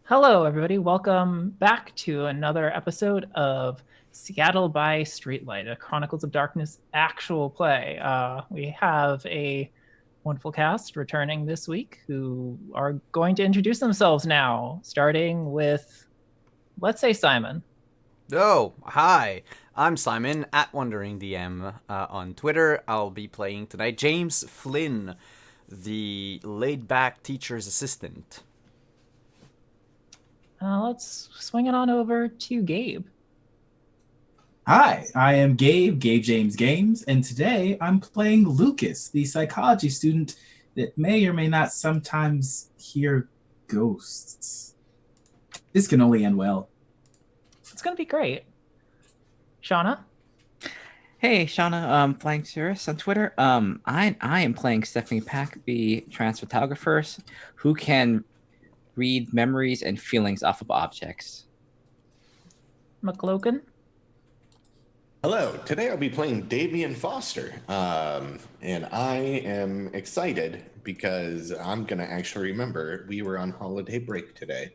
Hello, everybody. Welcome back to another episode of Seattle by Streetlight, a Chronicles of Darkness actual play. We have a wonderful cast returning this week who are going to introduce themselves now, starting with, let's say, Simon. Oh, hi. I'm Simon at Wandering DM on Twitter. I'll be playing tonight James Flynn, the laid-back teacher's assistant. Let's swing it on over to Gabe. Hi, I am Gabe James Games, and today I'm playing Lucas, the psychology student that may or may not sometimes hear ghosts. This can only end well. It's going to be great. Shauna? Hey, Shauna, playing Cirrus on Twitter. I am playing Stephanie Pack, the trans photographer who can read memories and feelings off of objects. McLogan? Hello, today I'll be playing Davian Foster, and I am excited because I'm going to actually remember we were on holiday break today.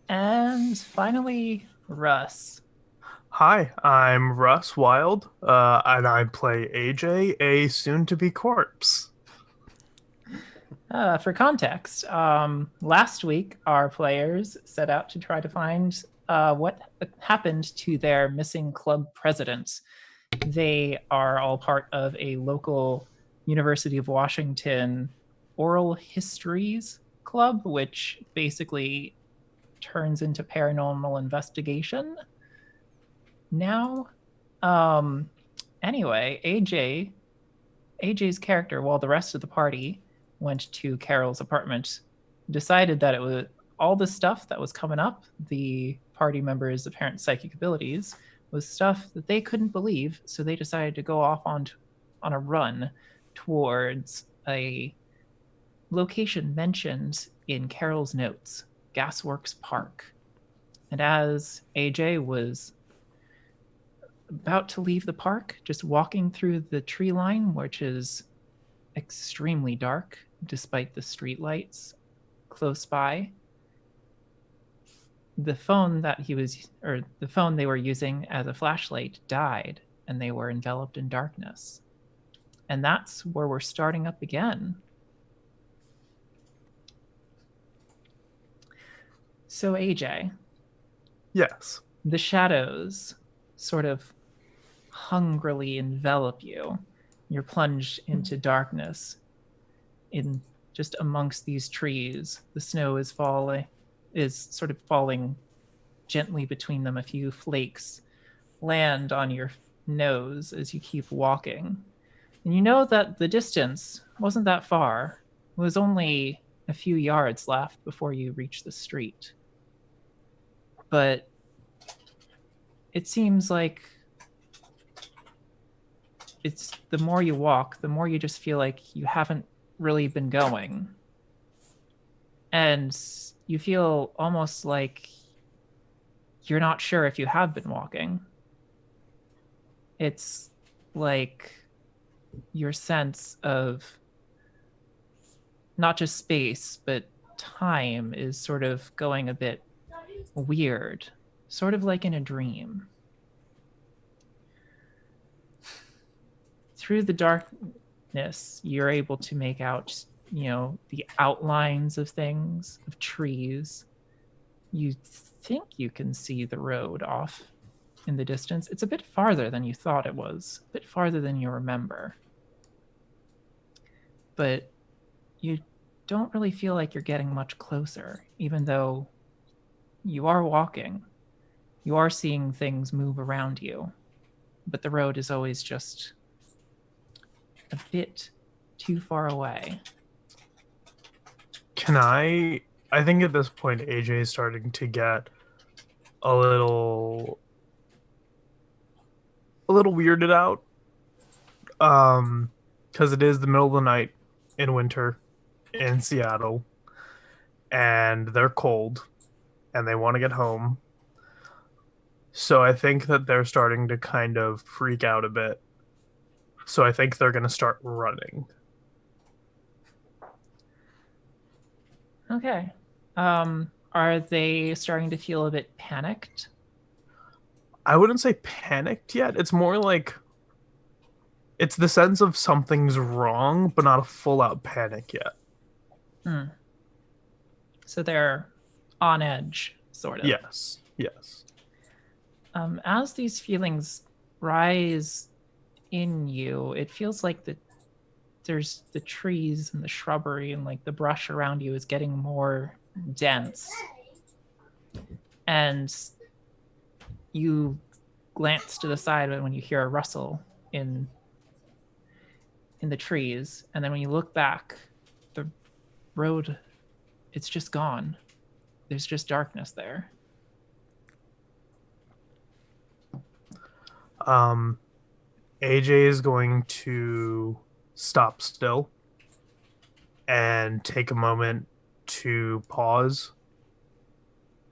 And finally, Russ. Hi, I'm Russ Wild, and I play AJ, a soon-to-be corpse. For context, last week our players set out to try to find what happened to their missing club president. They are all part of a local University of Washington oral histories club, which basically turns into paranormal investigation. Now, anyway, AJ's character, while the rest of the party went to Carol's apartment, decided that it was all the stuff that was coming up, the party members' apparent psychic abilities, was stuff that they couldn't believe, so they decided to go off on a run towards a location mentioned in Carol's notes, Gasworks Park. And as AJ was about to leave the park, just walking through the tree line, which is extremely dark despite the streetlights close by, the phone they were using as a flashlight died, and they were enveloped in darkness. And that's where we're starting up again. So AJ, Yes. the shadows sort of hungrily envelop you. You're plunged into darkness in just amongst these trees. The snow is sort of falling gently between them. A few flakes land on your nose as you keep walking. And you know that the distance wasn't that far. It was only a few yards left before you reach the street. But it seems like it's the more you walk, the more you just feel like you haven't really been going. And you feel almost like you're not sure if you have been walking. It's like your sense of not just space, but time is sort of going a bit weird, sort of like in a dream. Through the darkness, you're able to make out, the outlines of things, of trees. You think you can see the road off in the distance. It's a bit farther than you thought it was, a bit farther than you remember. But you don't really feel like you're getting much closer, even though you are walking. You are seeing things move around you, but the road is always just a bit too far away. I think at this point AJ is starting to get a little weirded out. Because it is the middle of the night in winter in Seattle, and they're cold, and they want to get home. So I think that they're starting to kind of freak out a bit. So I think they're going to start running. Okay. Are they starting to feel a bit panicked? I wouldn't say panicked yet. It's more like it's the sense of something's wrong, but not a full-out panic yet. So they're on edge, sort of. Yes. As these feelings rise in you, it feels like there's the trees and the shrubbery and like the brush around you is getting more dense. And you glance to the side when you hear a rustle in the trees, and then when you look back, the road, it's just gone. There's just darkness there. AJ is going to stop still and take a moment to pause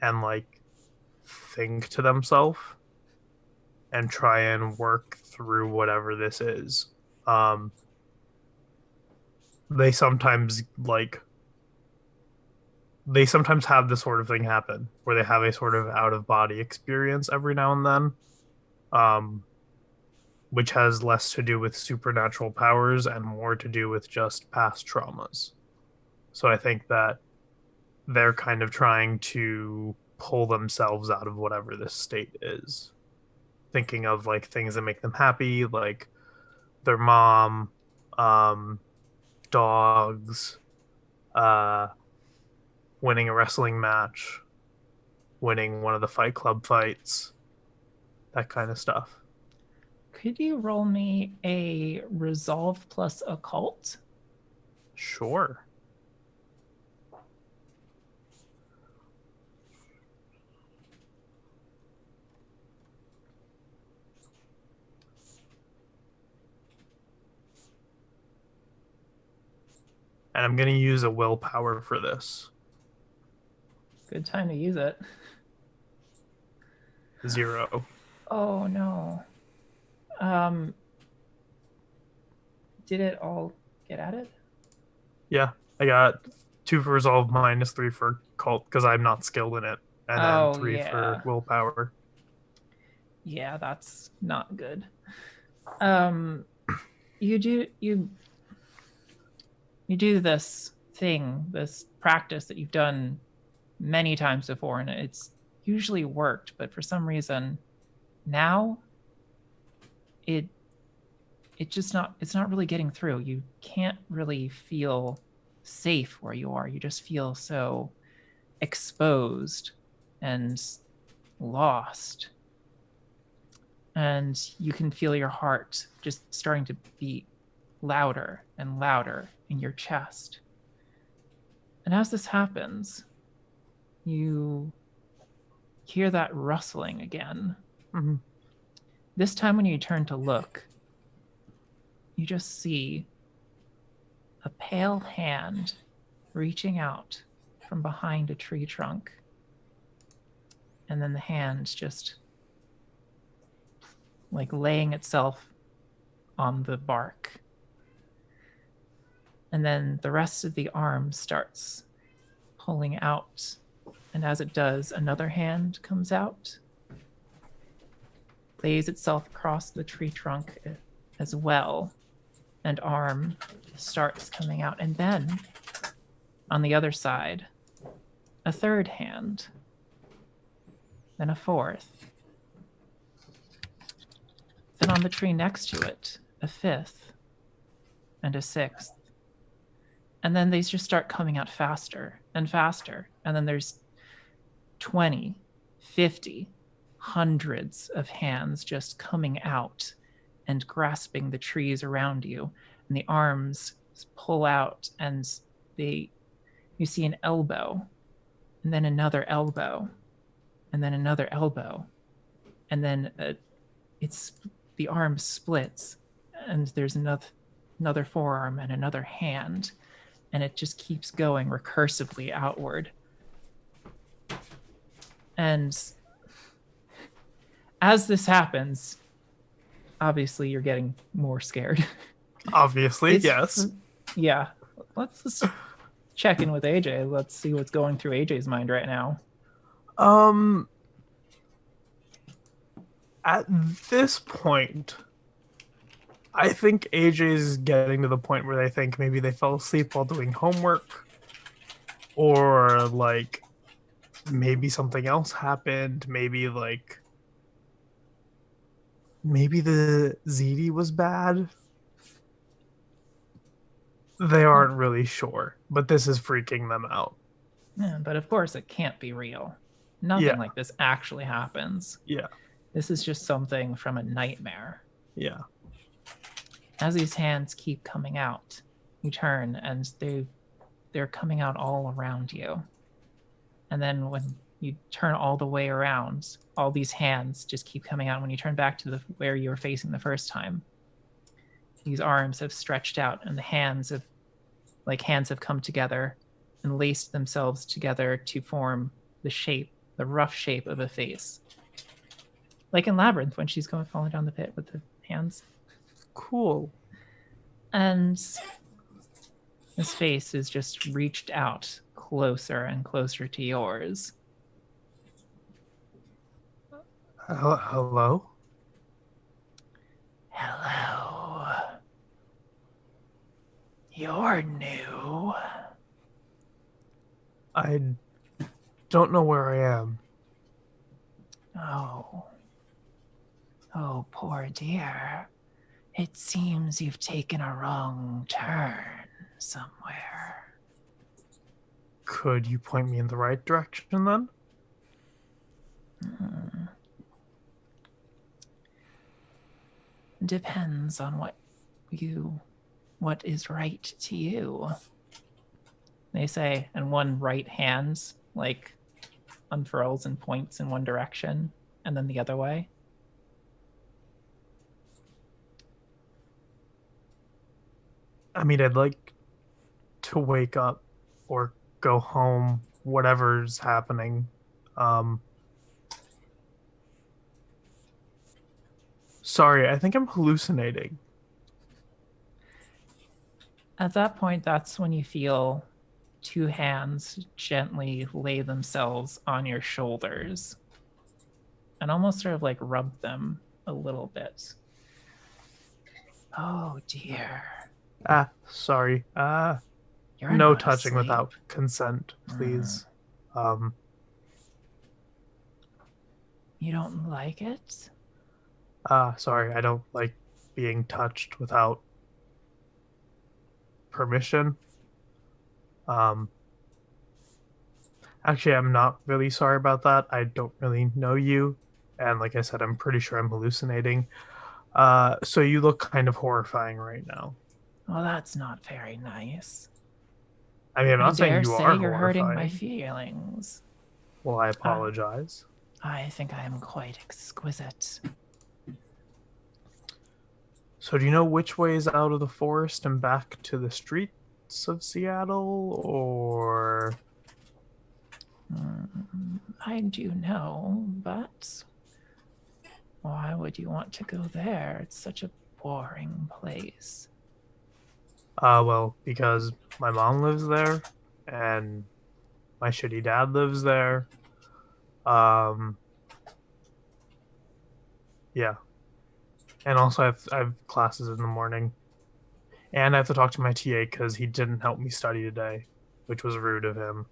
and like think to themselves and try and work through whatever this is. They sometimes have this sort of thing happen where they have a sort of out of body experience every now and then, which has less to do with supernatural powers and more to do with just past traumas. So I think that they're kind of trying to pull themselves out of whatever this state is. Thinking of like things that make them happy, like their mom, dogs, winning a wrestling match, winning one of the Fight Club fights, that kind of stuff. Could you roll me a resolve plus occult? Sure. And I'm going to use a willpower for this. Good time to use it. 0. Oh no. Did it all get added? Yeah, I got 2 for resolve, -3 for cult because I'm not skilled in it, and then 3 for willpower. Yeah, that's not good. You do this thing, this practice that you've done many times before, and it's usually worked, but for some reason now it's not really getting through. You can't really feel safe where you are. You just feel so exposed and lost. And you can feel your heart just starting to beat louder and louder in your chest. And as this happens, you hear that rustling again. Mm-hmm. This time when you turn to look, you just see a pale hand reaching out from behind a tree trunk. And then the hand just like laying itself on the bark. And then the rest of the arm starts pulling out. And as it does, another hand comes out, lays itself across the tree trunk as well, and arm starts coming out. And then, on the other side, a third hand, then a fourth. Then on the tree next to it, a fifth, and a sixth. And then they just start coming out faster and faster. And then there's 20, 50, hundreds of hands just coming out and grasping the trees around you. And the arms pull out, and you see an elbow, and then another elbow, and then another elbow. And then the arm splits, and there's another forearm and another hand. And it just keeps going recursively outward. And as this happens, obviously you're getting more scared. Obviously, yes. Yeah. Let's just check in with AJ. Let's see what's going through AJ's mind right now. At this point, I think AJ's getting to the point where they think maybe they fell asleep while doing homework, or like maybe something else happened. Maybe the ZD was bad. They aren't really sure, but this is freaking them out. Yeah, but of course it can't be real. Nothing like this actually happens. Yeah. This is just something from a nightmare. Yeah. As these hands keep coming out, you turn and they're coming out all around you. And then when you turn all the way around, all these hands just keep coming out. When you turn back to where you were facing the first time, these arms have stretched out and the hands have come together and laced themselves together to form the rough shape of a face. Like in Labyrinth when she's falling down the pit with the hands. Cool. And this face is just reached out closer and closer to yours. Hello? Hello. You're new. I don't know where I am. Oh. Oh, poor dear. It seems you've taken a wrong turn somewhere. Could you point me in the right direction then? Depends on what is right to you. They say, and one right hand like unfurls and points in one direction and then the other way. I mean, I'd like to wake up or go home, whatever's happening. Sorry, I think I'm hallucinating. At that point, that's when you feel two hands gently lay themselves on your shoulders and almost sort of like rub them a little bit. Oh dear. Sorry. You're No not touching asleep. without consent, please. You don't like it? Sorry, I don't like being touched without permission. Actually, I'm not really sorry about that. I don't really know you. And like I said, I'm pretty sure I'm hallucinating. So you look kind of horrifying right now. Well, that's not very nice. I mean, I'm not saying dare you say are you're hurting my horrifying. feelings. Well, I apologize. I think I am quite exquisite. So do you know which way is out of the forest and back to the streets of Seattle, or... I do know, but why would you want to go there? It's such a boring place. Well, because my mom lives there, and my shitty dad lives there. Yeah. And also I have classes in the morning. And I have to talk to my TA because he didn't help me study today, which was rude of him.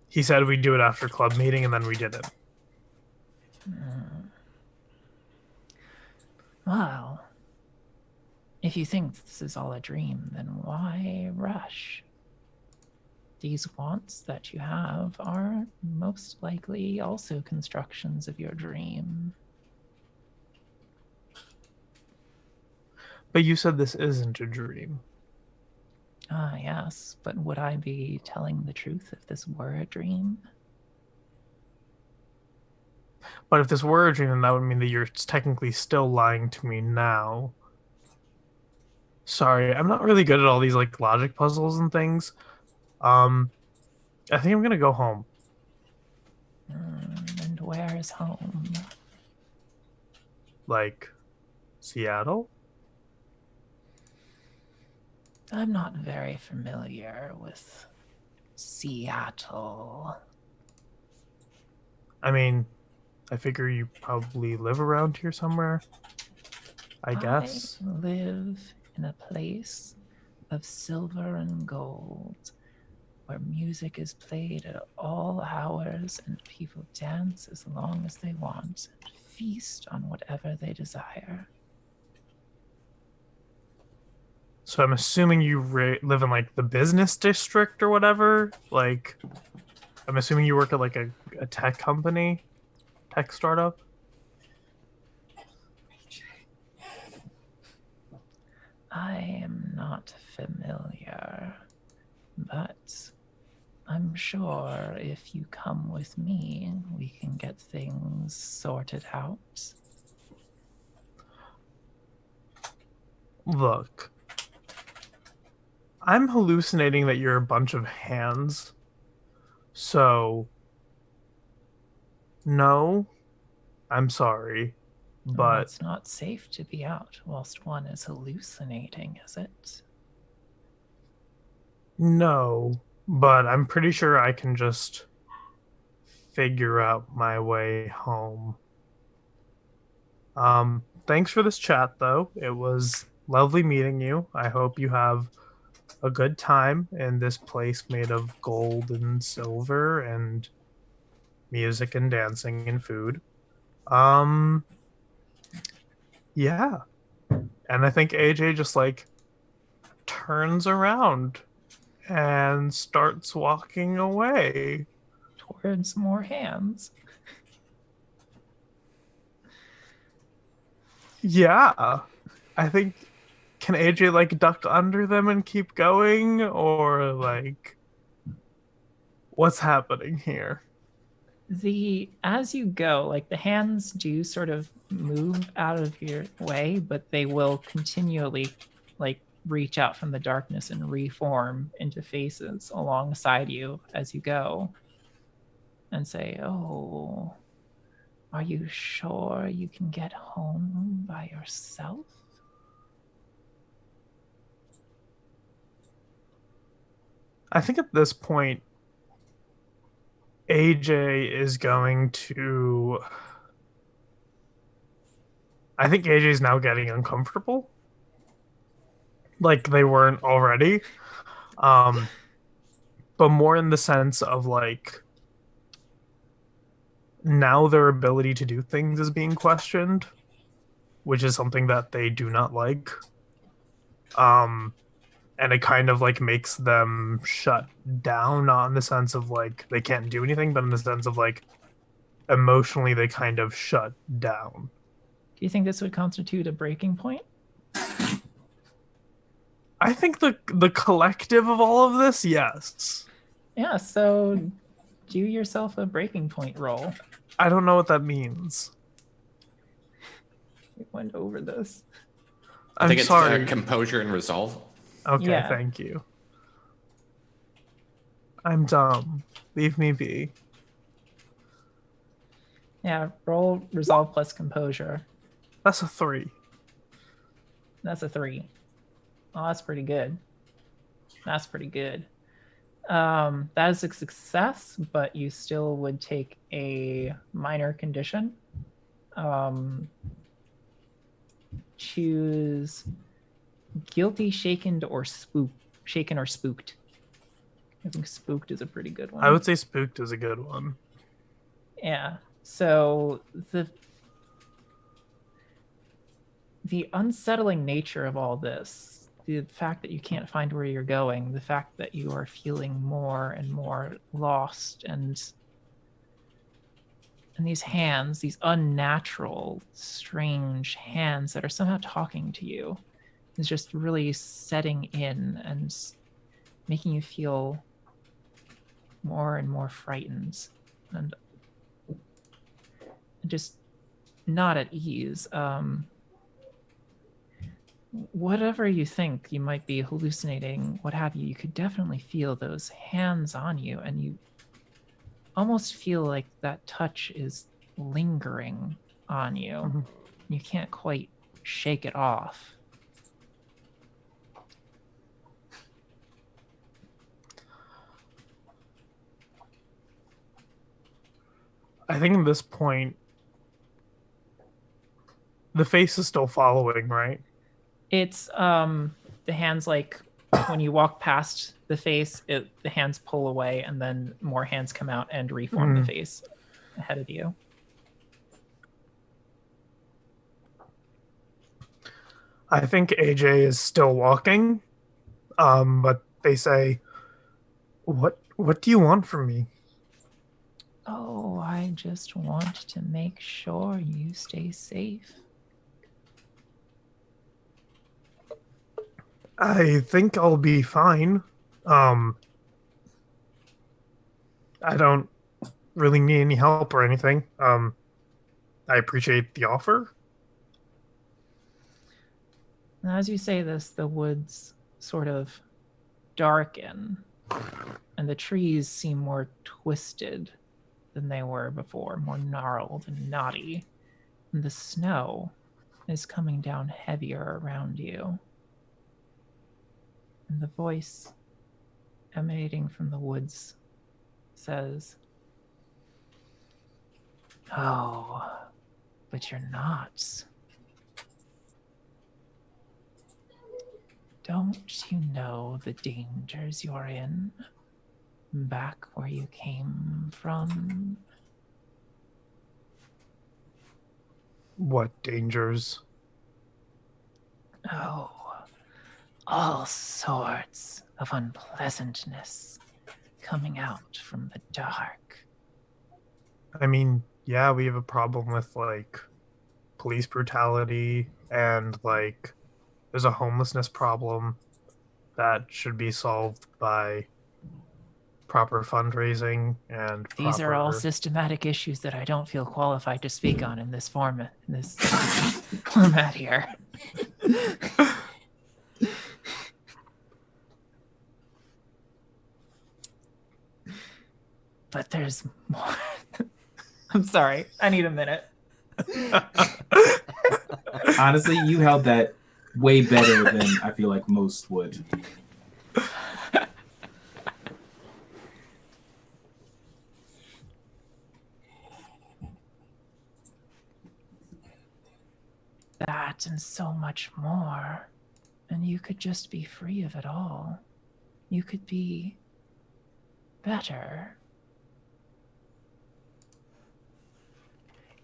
He said we'd do it after club meeting, and then we didn't. Well, if you think this is all a dream, then why rush? These wants that you have are most likely also constructions of your dream. But you said this isn't a dream. Ah, yes, but would I be telling the truth if this were a dream? But if this were a dream, then that would mean that you're technically still lying to me now. Sorry, I'm not really good at all these like logic puzzles and things. I think I'm gonna go home. And where is home? Like, Seattle? I'm not very familiar with Seattle. I mean, I figure you probably live around here somewhere. I guess. I live in a place of silver and gold, where music is played at all hours and people dance as long as they want and feast on whatever they desire. So I'm assuming you live in like the business district or whatever. Like, I'm assuming you work at like a tech company, tech startup? I am not familiar, but I'm sure if you come with me, we can get things sorted out. Look, I'm hallucinating that you're a bunch of hands. So, no, I'm sorry, Well, but it's not safe to be out whilst one is hallucinating, is it? no, but I'm pretty sure I can just figure out my way home. Thanks for this chat, though. It was lovely meeting you. I hope you have a good time in this place made of gold and silver and music and dancing and food. Yeah. And I think AJ just like turns around and starts walking away. Towards more hands. Yeah. I think, can AJ like duck under them and keep going, or like what's happening here? As you go, like the hands do sort of move out of your way, but they will continually like reach out from the darkness and reform into faces alongside you as you go and say, "Oh, are you sure you can get home by yourself?" I think at this point AJ is going to. I think AJ's now getting uncomfortable. Like they weren't already. But more in the sense of like now their ability to do things is being questioned, which is something that they do not like. And it kind of like makes them shut down, not in the sense of like they can't do anything, but in the sense of like emotionally they kind of shut down. Do you think this would constitute a breaking point? I think the collective of all of this, yes. Yeah, so do yourself a breaking point roll. I don't know what that means. We went over this. I think I'm sorry. it's composure and resolve. Okay, Yeah. thank you. I'm dumb. Leave me be. Yeah, roll resolve plus composure. That's a 3. That's a 3. Oh, that's pretty good. That's pretty good. That is a success, but you still would take a minor condition. Choose guilty, shaken, or spooked. I think spooked is a pretty good one. I would say spooked is a good one. Yeah. So the unsettling nature of all this, the fact that you can't find where you're going, the fact that you are feeling more and more lost, and these hands, these unnatural, strange hands that are somehow talking to you, is just really setting in and making you feel more and more frightened and just not at ease. Whatever you think you might be hallucinating, what have you, you could definitely feel those hands on you, and you almost feel like that touch is lingering on you. Mhm. You can't quite shake it off. I think at this point, the face is still following, right? It's the hands, like when you walk past the face, the hands pull away, and then more hands come out and reform the face ahead of you. I think AJ is still walking, but they say, "What do you want from me?" Oh, I just want to make sure you stay safe. I think I'll be fine. I don't really need any help or anything. I appreciate the offer. And as you say this, the woods sort of darken, and the trees seem more twisted than they were before, more gnarled and knotty. And the snow is coming down heavier around you. And the voice emanating from the woods says, "Oh, but you're not. Don't you know the dangers you're in back where you came from?" What dangers? Oh, all sorts of unpleasantness coming out from the dark. I mean, yeah, we have a problem with like police brutality and like there's a homelessness problem that should be solved by proper fundraising and These are all proper systematic issues that I don't feel qualified to speak on in this format format here. But there's more. I'm sorry. I need a minute. Honestly, you held that way better than I feel like most would. That and so much more. And you could just be free of it all. You could be better.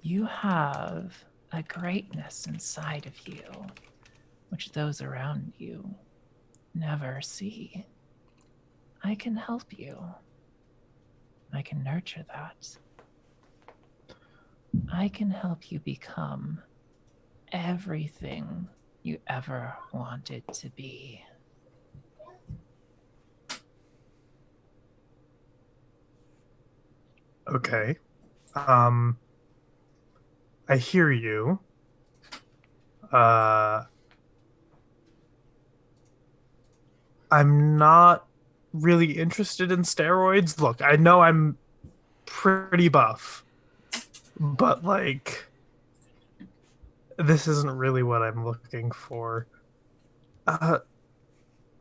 You have a greatness inside of you, which those around you never see. I can help you. I can nurture that. I can help you become everything you ever wanted to be. Okay. I hear you. I'm not really interested in steroids. Look, I know I'm pretty buff, but like this isn't really what I'm looking for.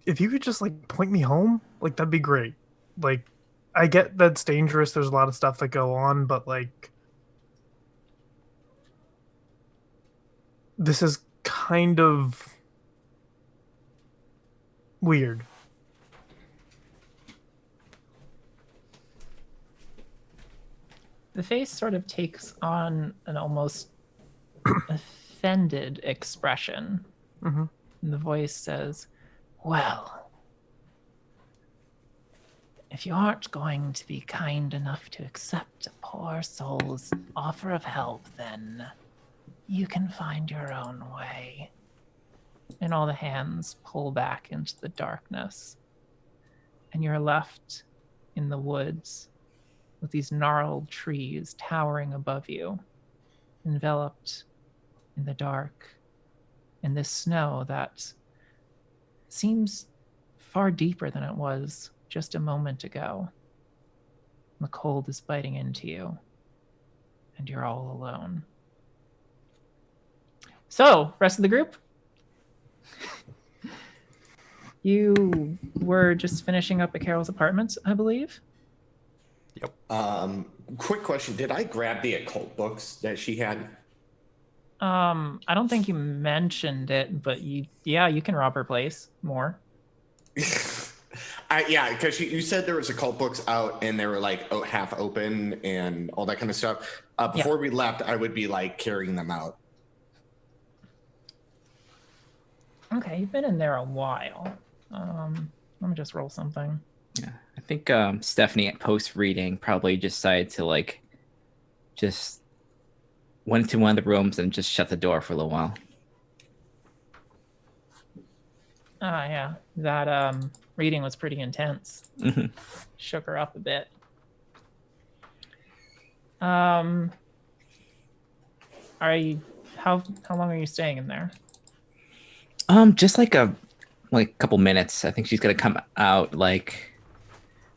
If you could just like point me home, like that'd be great. Like I get that's dangerous, there's a lot of stuff that go on, but like this is kind of weird. The face sort of takes on an almost offended expression. Mm-hmm. And the voice says, "Well, if you aren't going to be kind enough to accept a poor soul's offer of help, then you can find your own way." And all the hands pull back into the darkness. And you're left in the woods with these gnarled trees towering above you, enveloped in the dark, in this snow that seems far deeper than it was just a moment ago. The cold is biting into you, and you're all alone. So, rest of the group? You were just finishing up at Carol's apartment, I believe? Quick question. Did I grab the occult books that she had? I don't think you mentioned it, but you can rob her place more. Yeah, because you said there was occult books out and they were like half open and all that kind of stuff. Before we left, I would be like carrying them out. Okay, you've been in there a while. Let me just roll something. Yeah, I think Stephanie at post reading probably decided to like just went into one of the rooms and just shut the door for a little while. Yeah, that reading was pretty intense. Mm-hmm. Shook her up a bit. Are you how long are you staying in there? Just like a couple minutes. I think she's gonna come out like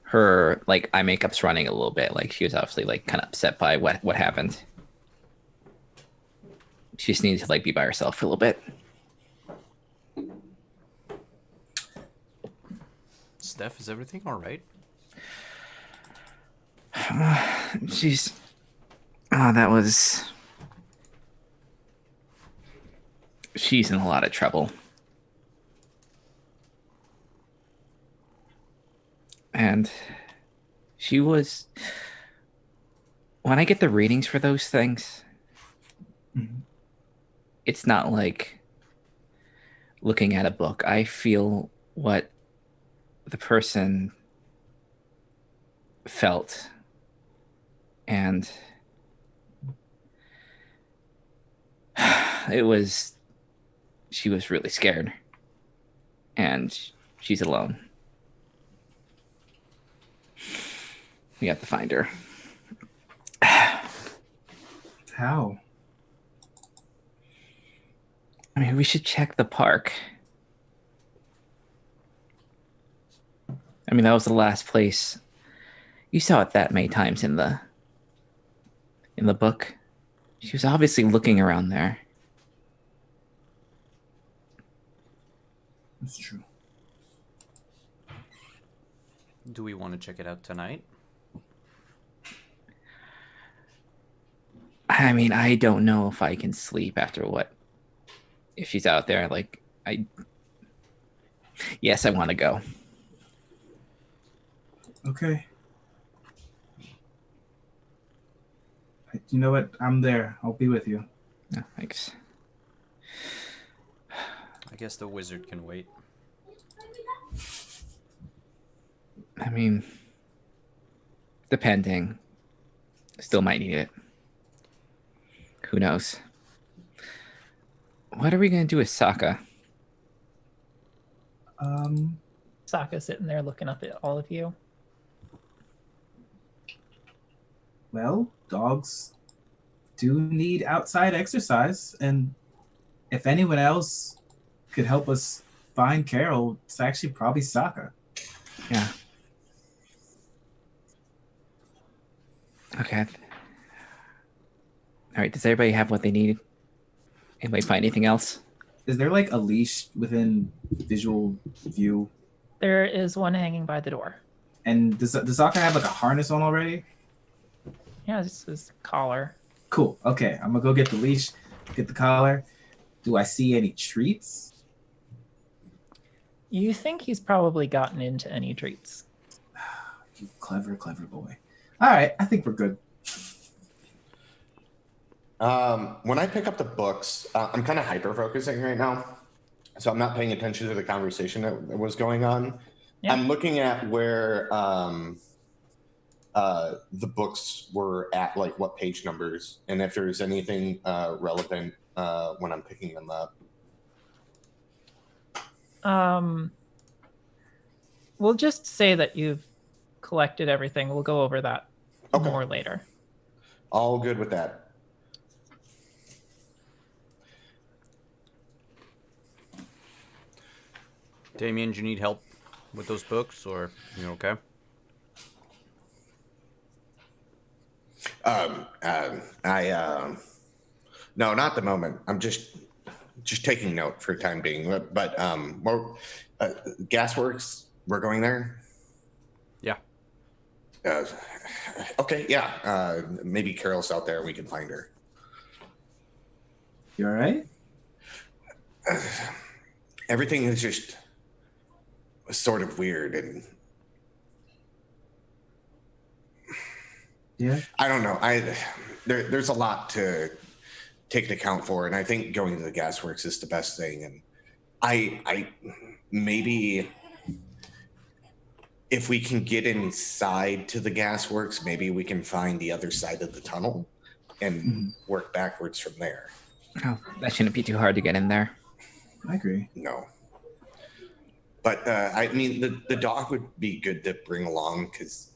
her like eye makeup's running a little bit. Like she was obviously like kind of upset by what happened. She just needed to like be by herself for a little bit. Steph, is everything all right? She's in a lot of trouble. And she was, when I get the readings for those things, it's not like looking at a book. I feel what the person felt. And she was really scared. And she's alone. We have to find her. How? I mean, we should check the park. I mean, that was the last place. You saw it that many times in the book. She was obviously looking around there. That's true. Do we want to check it out tonight? I mean, I don't know if I can sleep after if she's out there. Like, yes, I want to go. Okay. You know what? I'm there. I'll be with you. No, thanks. I guess the wizard can wait. I mean, depending. Still might need it. Who knows? What are we going to do with Sokka? Sokka sitting there looking up at all of you. Well, dogs do need outside exercise, and if anyone else could help us find Carol, it's actually probably Sokka. Yeah. Okay. All right. Does everybody have what they need? Anybody find anything else? Is there like a leash within visual view? There is one hanging by the door. And does Sokka have like a harness on already? Yeah, it's his collar. Cool. Okay, I'm gonna go get the leash, get the collar. Do I see any treats? You think he's probably gotten into any treats. You clever, clever boy. All right, I think we're good. When I pick up the books, I'm kind of hyper-focusing right now. So I'm not paying attention to the conversation that was going on. Yeah. I'm looking at where the books were at, like what page numbers, and if there's anything relevant when I'm picking them up. We'll just say that you've collected everything. We'll go over that more later. All good with that. Damien, do you need help with those books, or you okay? No, not at the moment. I'm just taking note for the time being. But Gasworks, we're going there. Yeah. Okay. Yeah. Maybe Carol's out there. We can find her. You all right? Everything is just sort of weird, and yeah, I don't know. There's a lot to take into account for, and I think going to the Gasworks is the best thing. And I maybe if we can get inside to the gasworks, maybe we can find the other side of the tunnel and work backwards from there. Oh, that shouldn't be too hard to get in there. I agree. No. But, I mean, the dog would be good to bring along because,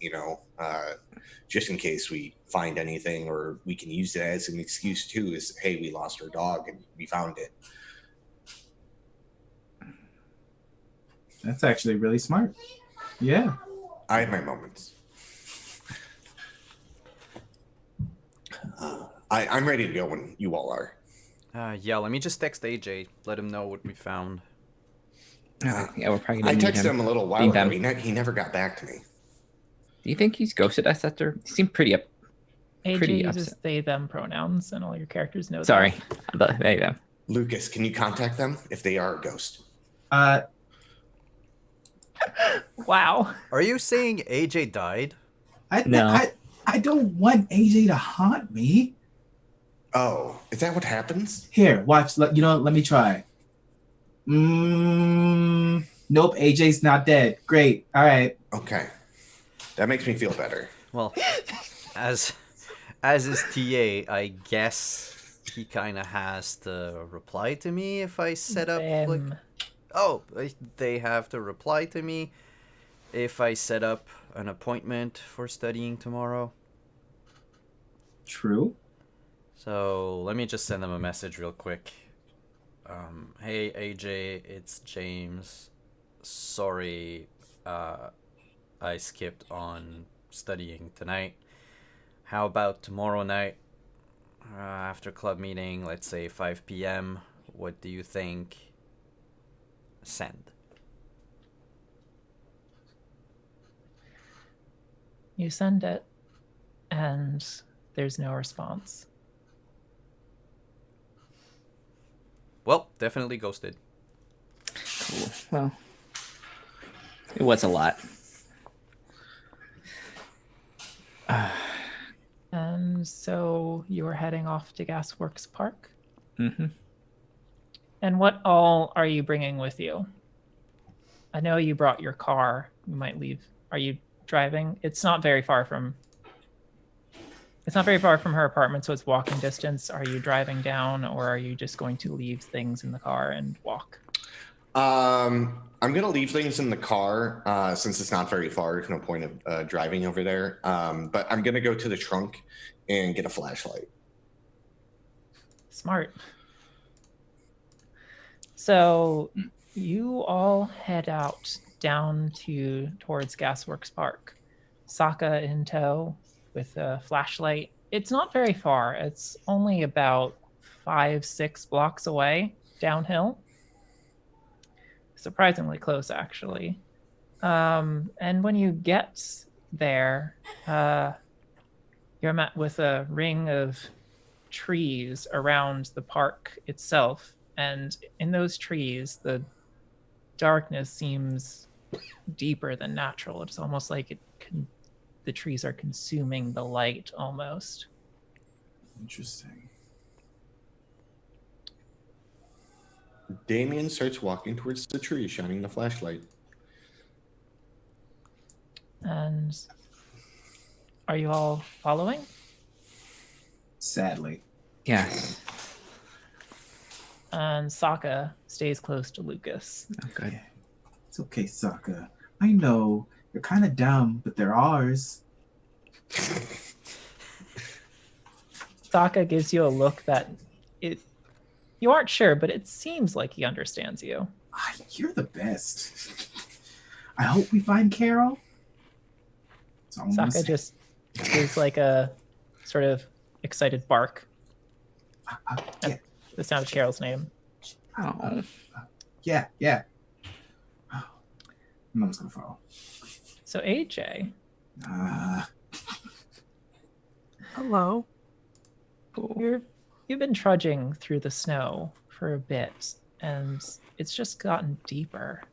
just in case we find anything, or we can use it as an excuse, too, is, hey, we lost our dog and we found it. That's actually really smart. Yeah. I have my moments. I'm ready to go when you all are. Yeah, let me just text AJ. Let him know what we found. Yeah, we're probably I gonna need texted him a little while Being ago. them. He never got back to me. Do you think he's ghosted us after? He seemed pretty up. AJ Pretty uses upset. they them pronouns, and all your characters know Sorry. There you go. Lucas, can you contact them if they are a ghost? that. Wow. Are you saying AJ died? No. I don't want AJ to haunt me. Oh, is that what happens? Here, watch. Let me try. Nope, AJ's not dead. Great. All right. Okay. That makes me feel better. Well, as his TA, I guess he kind of has to reply to me if I set up like. Oh, they have to reply to me if I set up an appointment for studying tomorrow. True. So let me just send them a message real quick. Hey AJ, it's James. Sorry, I skipped on studying tonight. How about tomorrow night after club meeting, let's say 5 p.m. What do you think? Send. You send it, and there's no response. Well, definitely ghosted. Cool. Well, it was a lot. And so you were heading off to Gasworks Park. Mm-hmm. And what all are you bringing with you? I know you brought your car. You might leave. Are you driving? It's not very far from her apartment, so it's walking distance. Are you driving down, or are you just going to leave things in the car and walk? I'm going to leave things in the car since it's not very far. There's no point of driving over there. But I'm going to go to the trunk and get a flashlight. Smart. So you all head out down towards Gasworks Park. Sokka in tow with a flashlight. It's not very far. It's only about 5-6 blocks away downhill. Surprisingly close, actually. And when you get there, you're met with a ring of trees around the park itself. And in those trees, the darkness seems deeper than natural. It's almost like the trees are consuming the light almost. Interesting. Damien starts walking towards the tree, shining the flashlight. And are you all following? Sadly. Yeah. And Sokka stays close to Lucas. Okay. It's okay, Sokka. I know you're kind of dumb, but they're ours. Sokka gives you a look that you aren't sure, but it seems like he understands you. You're the best. I hope we find Carol. Sokka just gives like a sort of excited bark. Yeah. The sound of Carol's name. Oh. Yeah. Mom's gonna follow. So AJ. Hello. You've been trudging through the snow for a bit, and it's just gotten deeper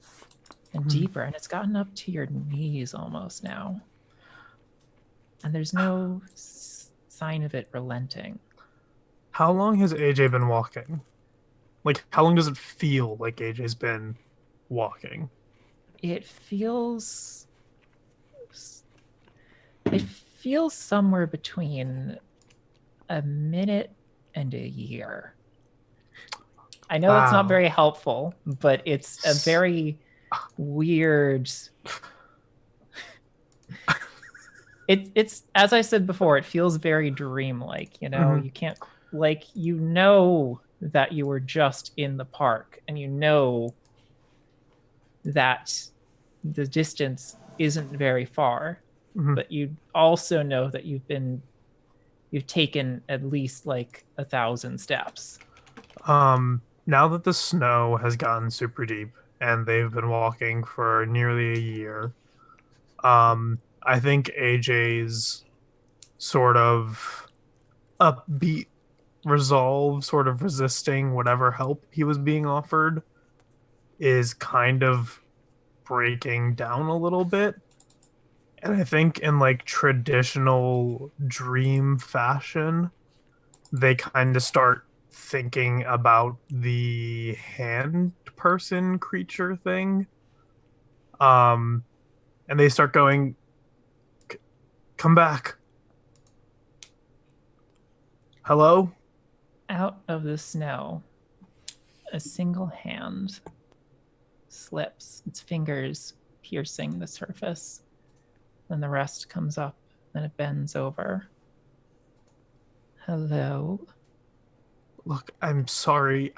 and deeper, and it's gotten up to your knees almost now. And there's no sign of it relenting. How long has AJ been walking? Like, how long does it feel like AJ's been walking? It feels It feels somewhere between a minute and a year. I know that's not Wow. very helpful, but it's a very weird. It's as I said before, it feels very dreamlike. You know, you can't you know that you were just in the park, and you know that the distance isn't very far, but you also know that you've taken at least like 1,000 steps. Now that the snow has gotten super deep and they've been walking for nearly a year, I think AJ's sort of upbeat resolve, sort of resisting whatever help he was being offered, is kind of breaking down a little bit. And I think in like traditional dream fashion, they kind of start thinking about the hand person creature thing. And they start going, come back. Hello? Out of the snow, a single hand slips, its fingers piercing the surface. Then the rest comes up, then it bends over. Hello? Look, I'm sorry.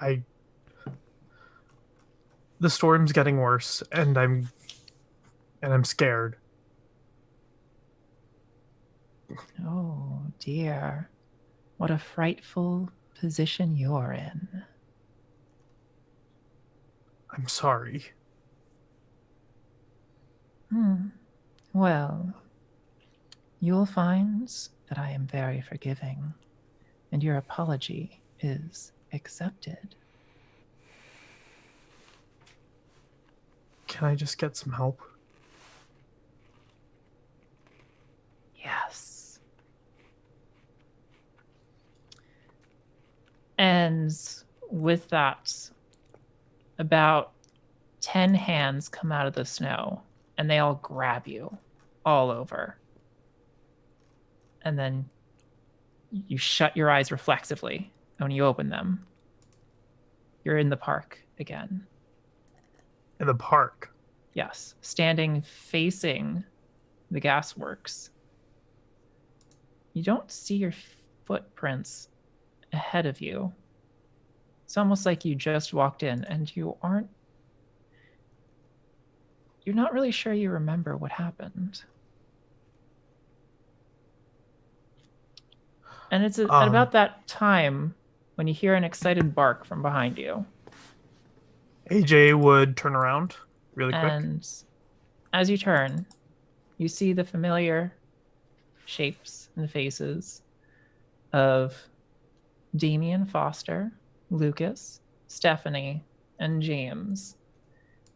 The storm's getting worse, and I'm scared. Oh dear. What a frightful position you're in. I'm sorry. Well, you'll find that I am very forgiving, and your apology is accepted. Can I just get some help? Yes. And with that, about 10 hands come out of the snow, and they all grab you all over. And then you shut your eyes reflexively. And when you open them, you're in the park again. In the park? Yes, standing facing the Gasworks. You don't see your footprints ahead of you. It's almost like you just walked in and you're not really sure you remember what happened. And it's at about that time when you hear an excited bark from behind you. AJ would turn around really quick. And as you turn, you see the familiar shapes and faces of Damien Foster, Lucas, Stephanie, and James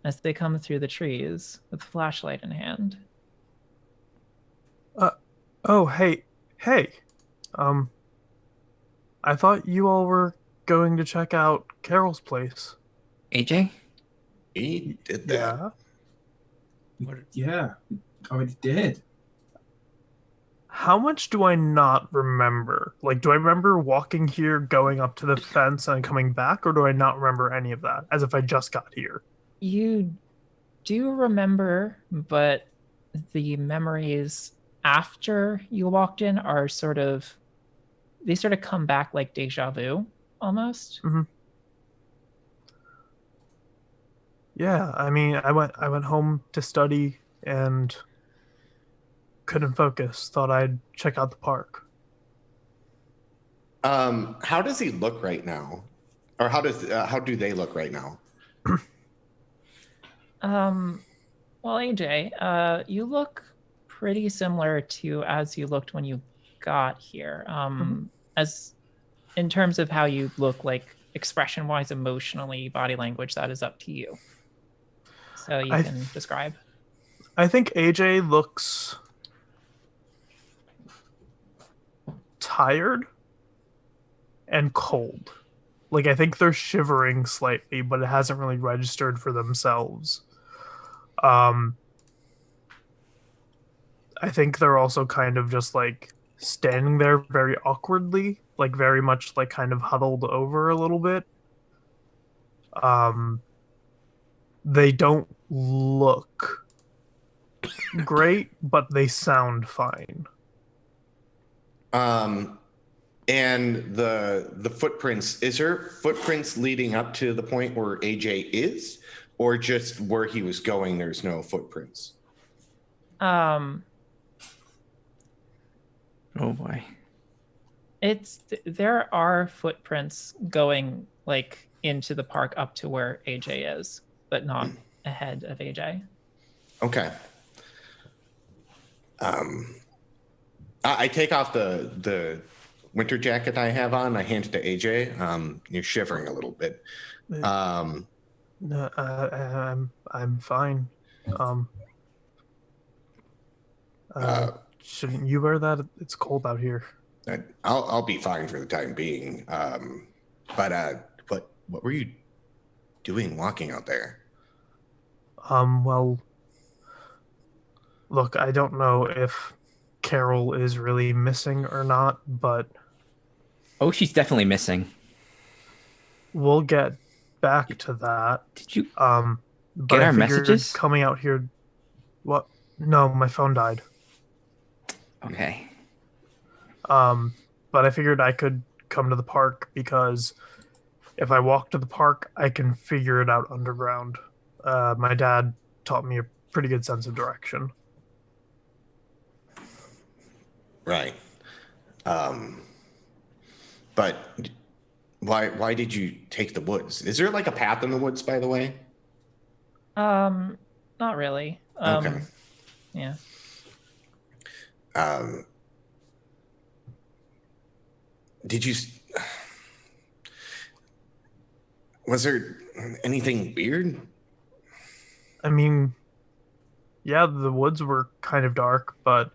as they come through the trees with a flashlight in hand. Oh, hey. I thought you all were going to check out Carol's place. AJ? He did that. Yeah, already did. How much do I not remember? Like, do I remember walking here, going up to the fence, and coming back, or do I not remember any of that, as if I just got here? You do remember, but the memories after you walked in are they sort of come back like deja vu, almost. Mm-hmm. Yeah, I mean, I went home to study and couldn't focus. Thought I'd check out the park. How does he look right now, or how do they look right now? Well, AJ, you look pretty similar to as you looked when you got here. As in terms of how you look, like expression-wise, emotionally, body language, that is up to you. So you can describe. I think AJ looks tired and cold. Like, I think they're shivering slightly, but it hasn't really registered for themselves. I think they're also kind of just like standing there very awkwardly, like very much like kind of huddled over a little bit. They don't look great, but they sound fine. And the footprints, is there footprints leading up to the point where AJ is, or just where he was going there's no footprints? Um, Oh boy. there are footprints going like into the park up to where AJ is, but not ahead of AJ. Okay. I take off the winter jacket I have on. I hand it to AJ. You're shivering a little bit. No, I'm fine. Shouldn't you wear that? It's cold out here. I'll be fine for the time being. But what were you doing walking out there? Well, look, I don't know if Carol is really missing or not, but Oh, she's definitely missing. we'll get back to that. Did you But get I our figured messages? coming out here. What? No, my phone died. Okay. But I figured I could come to the park because if I walk to the park, I can figure it out underground. My dad taught me a pretty good sense of direction. Right. But why did you take the woods? Is there like a path in the woods, by the way? Not really. Okay. Yeah. Did you? Was there anything weird? I mean, yeah, the woods were kind of dark, but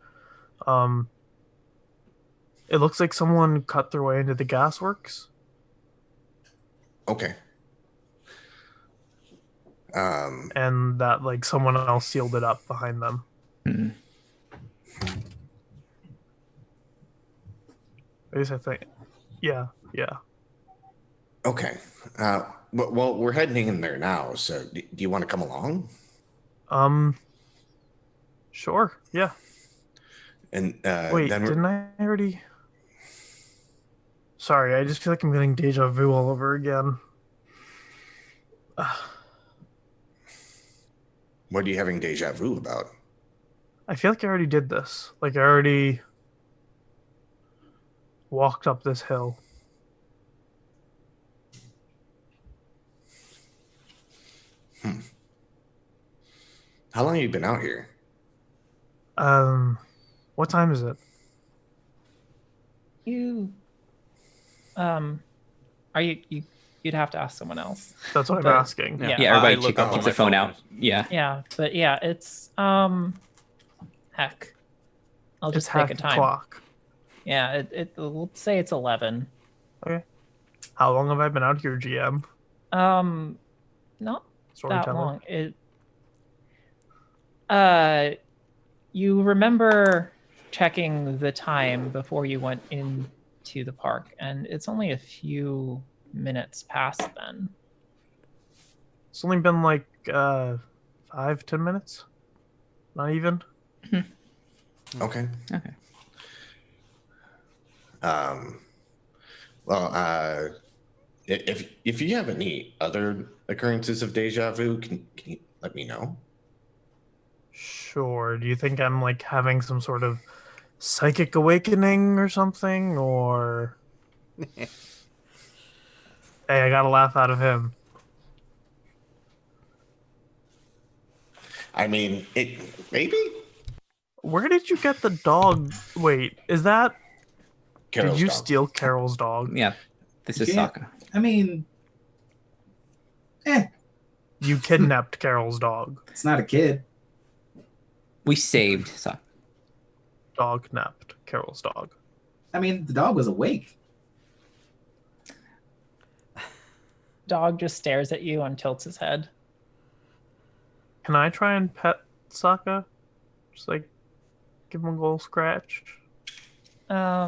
it looks like someone cut their way into the gasworks. Okay. And that like someone else sealed it up behind them. Hmm. At least I think. Yeah. Okay. Well, we're heading in there now. So, do you want to come along? Sure. Yeah. And Wait, then didn't I already? Sorry, I just feel like I'm getting deja vu all over again. what are you having deja vu about? I feel like I already did this. Like I already walked up this hill. How long have you been out here? What time is it? Are you'd have to ask someone else. That's what But- I'm asking. Yeah. Yeah, everybody look keep up on their my phone phone. out. Yeah. Yeah, but yeah, it's heck. I'll just It's take half a the time. clock. Yeah, let's say it's 11. How long have I been out here, GM? Not that Storyteller. long. You remember checking the time before you went into the park, and it's only a few minutes past then. It's only been like 5-10 minutes. Not even. Okay. Okay. Well, if you have any other occurrences of deja vu, can you let me know? Sure. Do you think I'm like having some sort of psychic awakening or something? Or hey, I got a laugh out of him. I mean, it maybe. Where did you get the dog? Wait, is that? Carol's did you dog. steal Carol's dog? Yeah. This is Yeah. Sokka. I mean, You kidnapped Carol's dog. it's not a kid. We saved Sokka. Dog napped Carol's dog. I mean, the dog was awake. Dog just stares at you and tilts his head. Can I try and pet Sokka? Just like give him a little scratch? Yeah,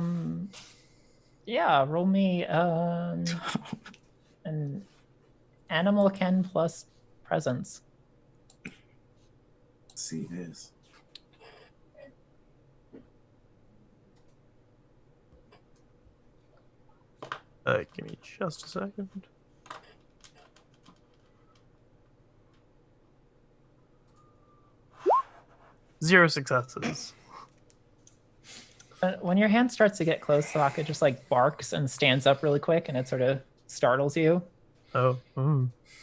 roll me an animal ken plus presence. Let's see this. Give me just a second. Zero successes. When your hand starts to get close, Sokka just like barks and stands up really quick, and it sort of startles you. Oh.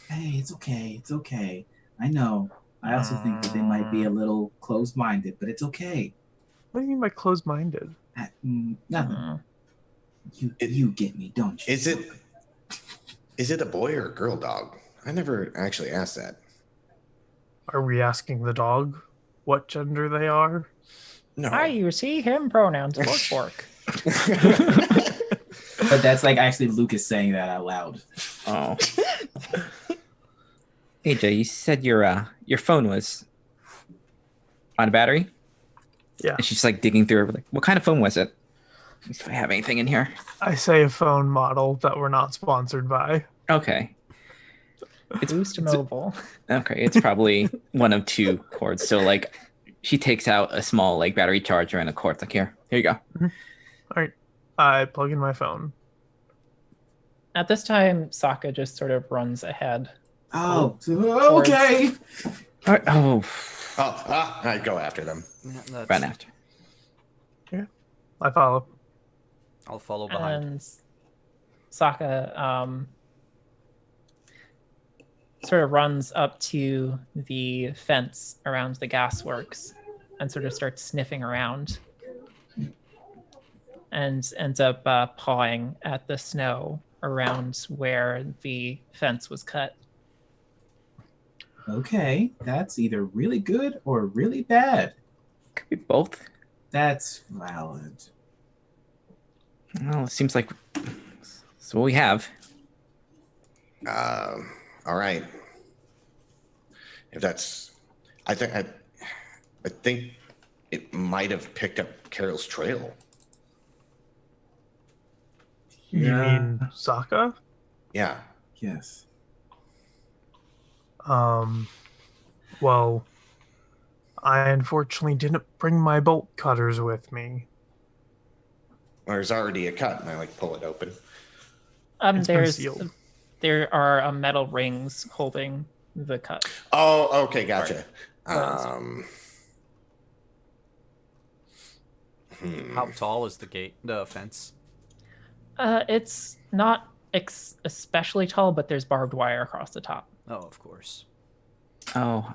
Hey, it's okay. It's okay. I know. I also think that they might be a little closed-minded, but it's okay. What do you mean by closed-minded? Nothing. You get me, don't you? Is it a boy or a girl dog? I never actually asked that. Are we asking the dog what gender they are? No. Hi, you see him pronouns. Fork. But that's like actually Lucas saying that out loud. Oh. AJ, you said your phone was on a battery? Yeah. And she's like digging through it. Like, what kind of phone was it? If I have anything in here. I say a phone model that we're not sponsored by. Okay. It's Boost Mobile. Okay, it's probably one of two cords. So like she takes out a small like battery charger and a cord. Like here you go. All right. I plug in my phone. At this time, Sokka just sort of runs ahead. Oh, okay. All right. Oh, I go after them. Yeah, run after. I follow. I'll follow behind. And Sokka sort of runs up to the fence around the gasworks and sort of starts sniffing around and ends up pawing at the snow around where the fence was cut. Okay, that's either really good or really bad. Could be both. That's valid. Well, it seems like that's what we have. All right. If that's, I think it might have picked up Carol's trail. You mean Sokka? Yeah. Yes. Well, I unfortunately didn't bring my bolt cutters with me. There's already a cut, and I pull it open. It's been sealed. There are metal rings holding the cut. Oh, okay, gotcha. Right. How tall is the fence? It's not especially tall, but there's barbed wire across the top. Oh, of course. Oh.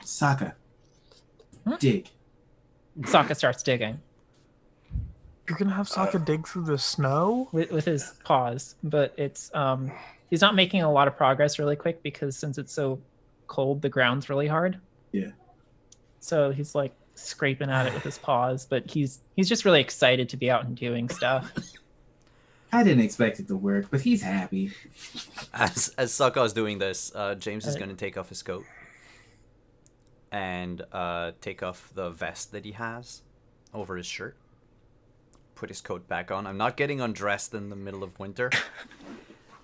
Sokka. Dig. Sokka starts digging You're gonna have Sokka dig through the snow? with his paws, but it's he's not making a lot of progress really quick because since it's so cold, the ground's really hard. Yeah. So he's like scraping at it with his paws, but he's just really excited to be out and doing stuff. I didn't expect it to work, but he's happy. As Sokka is doing this, James is going to take off his coat and take off the vest that he has over his shirt. Put his coat back on. I'm not getting undressed in the middle of winter.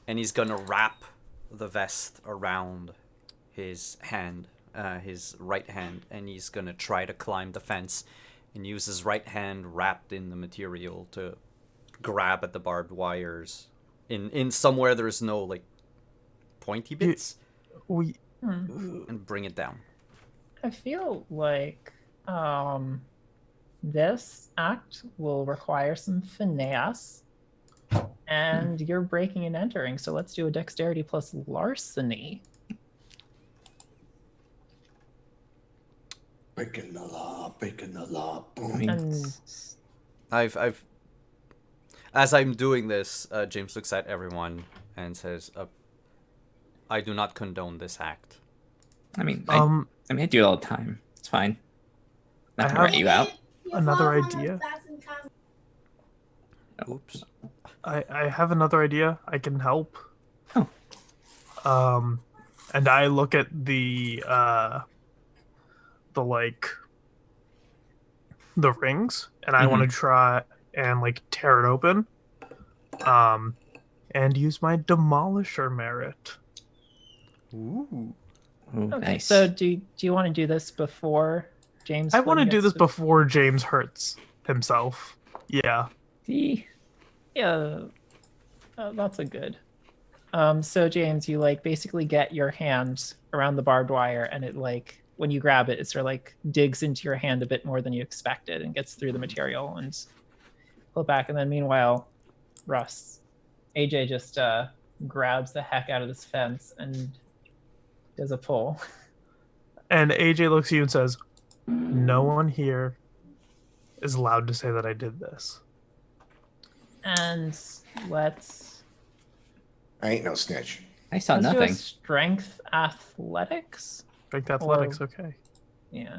And he's going to wrap the vest around his hand, his right hand, and he's going to try to climb the fence and use his right hand wrapped in the material to grab at the barbed wires in somewhere there's no pointy bits and bring it down. I feel like this act will require some finesse, and you're breaking and entering, so let's do a dexterity plus larceny. Breaking the law, boom. And I've as I'm doing this, James looks at everyone and says, "I do not condone this act." I mean, I do it all the time. It's fine. Not gonna rat you out. Another idea. Oops. I have another idea. I can help. Oh. And I look at the the rings, and I want to try and like tear it open, and use my demolisher merit. Ooh. Ooh, Okay, nice. so do you want to do this before James? I want to Flynn do gets this before James hurts himself. Yeah. Yeah, that's a good. So James, you like basically get your hand around the barbed wire, and it like when you grab it, it sort of like digs into your hand a bit more than you expected, and gets through the material and pull it back. And then meanwhile, AJ just grabs the heck out of this fence and does a pull. And AJ looks at you and says, "No one here is allowed to say that I did this." And let's I ain't no snitch. I saw do a nothing. strength athletics. Strength athletics, Or- okay. Yeah.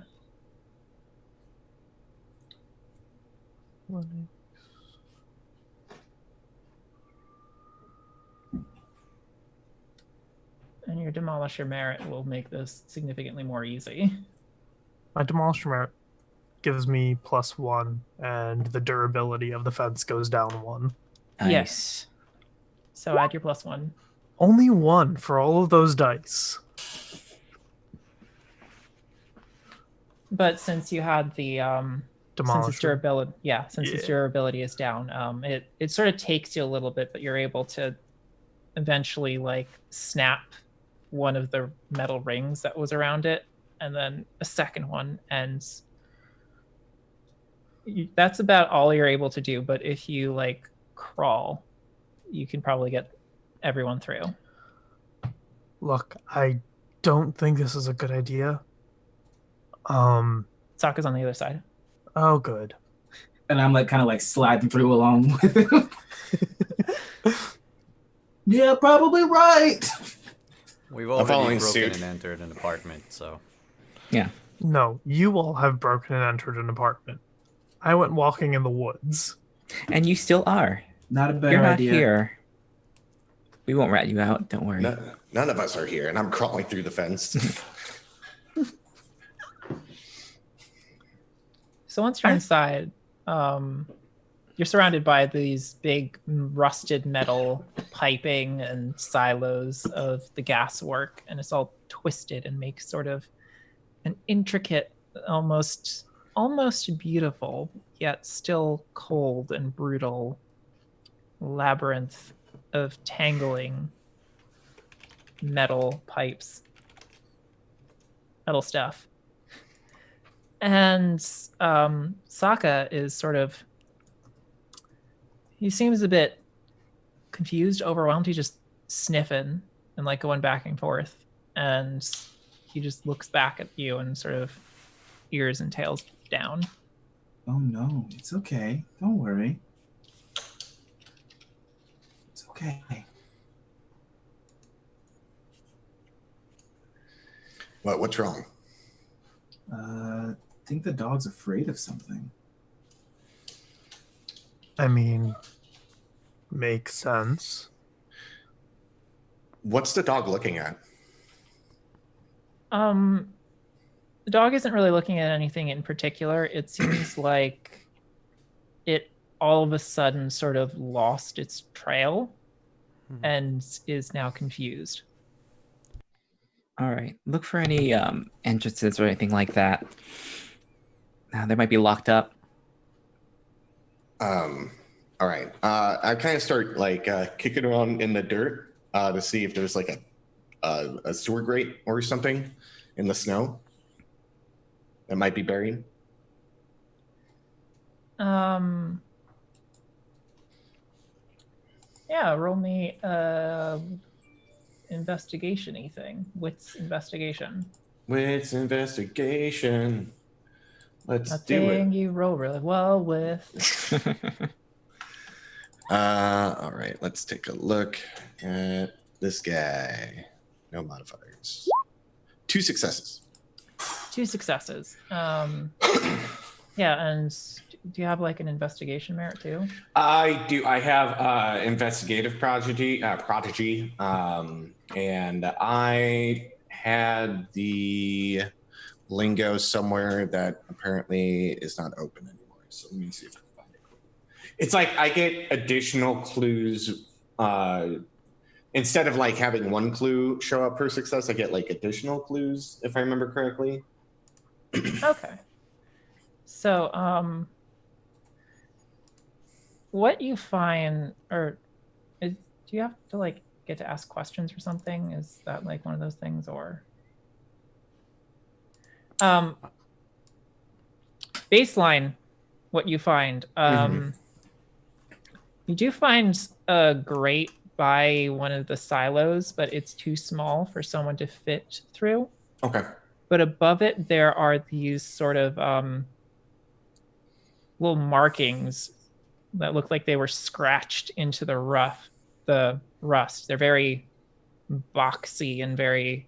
And your demolisher merit will make this significantly more easy. My demolisher merit gives me +1, and the durability of the fence goes down 1. Nice. Yes. So add your +1. Only 1 for all of those dice. But since you had the since its Demolisher. durability, its Yeah. durability is down, it sort of takes you a little bit, but you're able to eventually like snap one of the metal rings that was around it, and then a second one, and that's about all you're able to do. But if you like crawl, you can probably get everyone through. Look, I don't think this is a good idea. Sokka's on the other side. Oh, good. And I'm like kind of like sliding through along with him. Yeah, probably right. We've I'm already following broken suit. and entered an apartment, so No, you all have broken and entered an apartment. I went walking in the woods. And you still are. Not a better You're not idea. here. We won't rat you out. Don't worry. None of us are here, and I'm crawling through the fence. So once you're inside, you're surrounded by these big rusted metal piping and silos of the gaswork, and it's all twisted and makes sort of an intricate, almost beautiful, yet still cold and brutal labyrinth of tangling metal pipes, metal stuff. And Sokka is sort of, he seems a bit confused, overwhelmed. He's just sniffing and like going back and forth, and he just looks back at you and sort of ears and tails down. Oh no, it's okay. Don't worry. It's okay. What's wrong? I think the dog's afraid of something. I mean, makes sense. What's the dog looking at? The dog isn't really looking at anything in particular. It seems like it all of a sudden sort of lost its trail and is now confused. All right. Look for any entrances or anything like that. They might be locked up. All right. I kind of start like kicking around in the dirt to see if there's like a sewer grate or something in the snow that might be buried. Yeah, roll me investigation-y thing. Wits investigation. Wits investigation. Let's A do thing it. you roll really well with. All right. Let's take a look at this guy. No modifiers. 2 successes. 2 successes. Yeah, and do you have like an investigation merit too? I do. I have investigative prodigy, and I had the lingo somewhere that apparently is not open anymore. So let me see if I can find it. It's like I get additional clues. Instead of like having one clue show up per success, I get like additional clues, if I remember correctly. Okay. So, what you find, or do you have to like get to ask questions or something? Is that like one of those things, or baseline? What you find, you do find a grate by one of the silos, but it's too small for someone to fit through. Okay. But above it, there are these sort of little markings that look like they were scratched into the rust. They're very boxy and very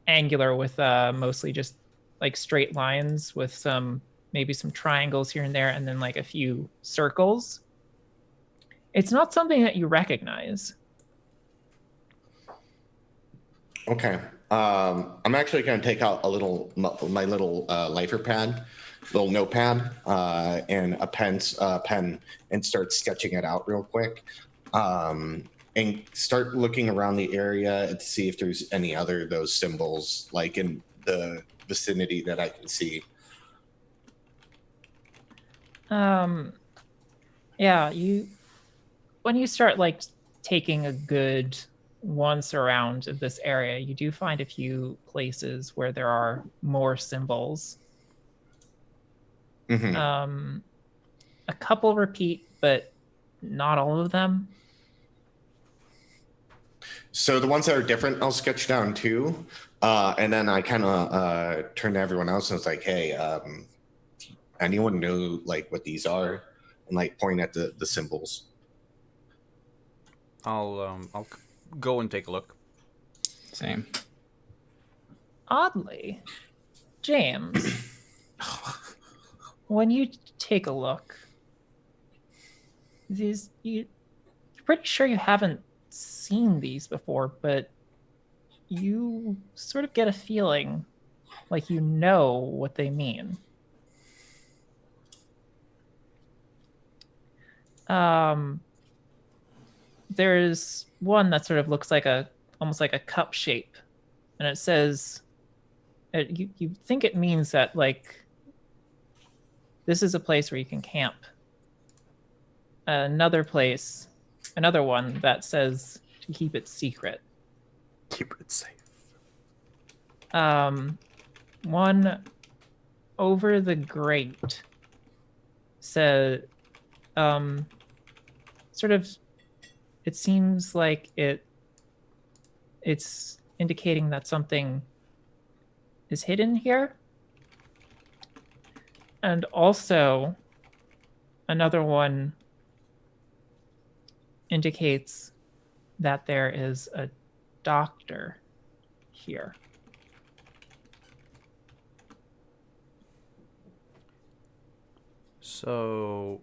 angular, with mostly just like straight lines with maybe some triangles here and there, and then like a few circles. It's not something that you recognize. Okay. I'm actually going to take out my little lifer pad, little notepad, and a pen, and start sketching it out real quick, and start looking around the area to see if there's any other of those symbols, like in the vicinity that I can see. Yeah, when you start like taking a good once around of this area, you do find a few places where there are more symbols. Mm-hmm. A couple repeat, but not all of them. So the ones that are different, I'll sketch down too, and then I kind of turn to everyone else and it's like, "Hey, anyone know like what these are?" And like point at the symbols. I'll go and take a look. Same. Oddly, James, when you take a look, you're pretty sure you haven't seen these before, but you sort of get a feeling like you know what they mean. There's one that sort of looks like almost like a cup shape, and it says, you think it means that like this is a place where you can camp. Another one that says to keep it secret. Keep it safe. One over the grate said, sort of, it seems like it's indicating that something is hidden here. And also another one indicates that there is a doctor here. So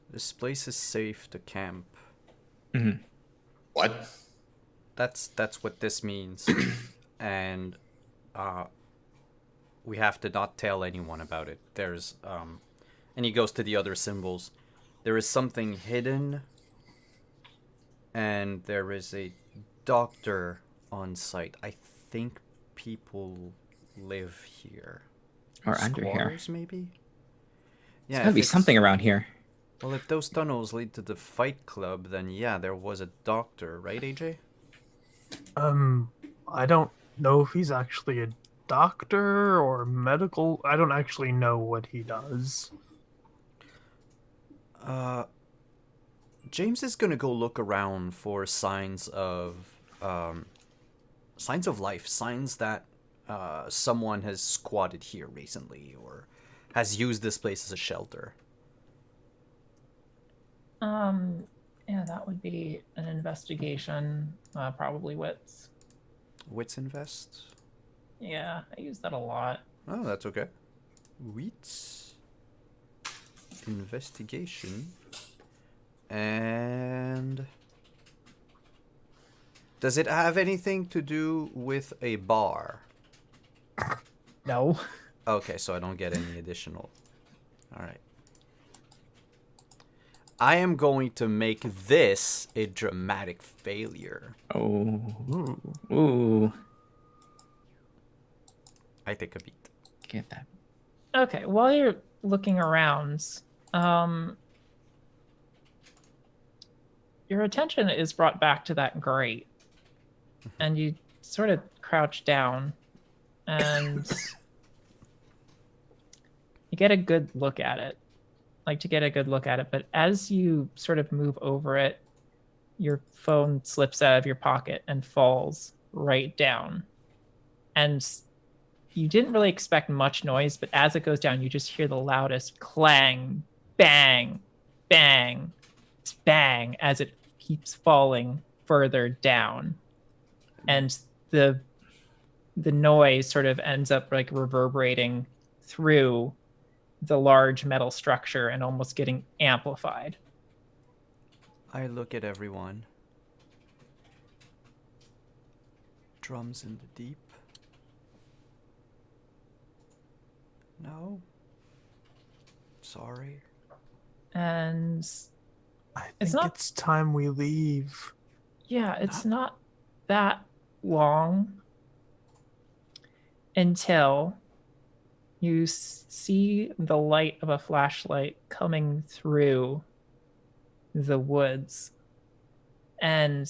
this place is safe to camp. Mm-hmm. What? That's what this means. And we have to not tell anyone about it. There's and he goes to the other symbols. There is something hidden, and there is a doctor on site. I think people live here. Or under here. Squatters, maybe? Yeah, There's gotta be something around here. Well, if those tunnels lead to the fight club, then yeah, there was a doctor, right, AJ? I don't know if he's actually a doctor or medical. I don't actually know what he does. James is gonna go look around for signs of life, signs that someone has squatted here recently or has used this place as a shelter. Yeah, that would be an investigation, probably wits. Wits invest? Yeah, I use that a lot. Oh, that's okay. Wits investigation. And does it have anything to do with a bar? No. Okay, so I don't get any additional. All right. I am going to make this a dramatic failure. Oh. Ooh. Ooh. I take a beat. Get that. Okay, while you're looking around, your attention is brought back to that grate, and you sort of crouch down, and you get a good look at it. But as you sort of move over it, your phone slips out of your pocket and falls right down. And you didn't really expect much noise, but as it goes down, you just hear the loudest clang, bang, bang, bang as it keeps falling further down. And the noise sort of ends up like reverberating through the large metal structure and almost getting amplified. I look at everyone. Drums in the deep. No. Sorry. And I It's think not- it's time we leave. yeah, it's not that long until you see the light of a flashlight coming through the woods. And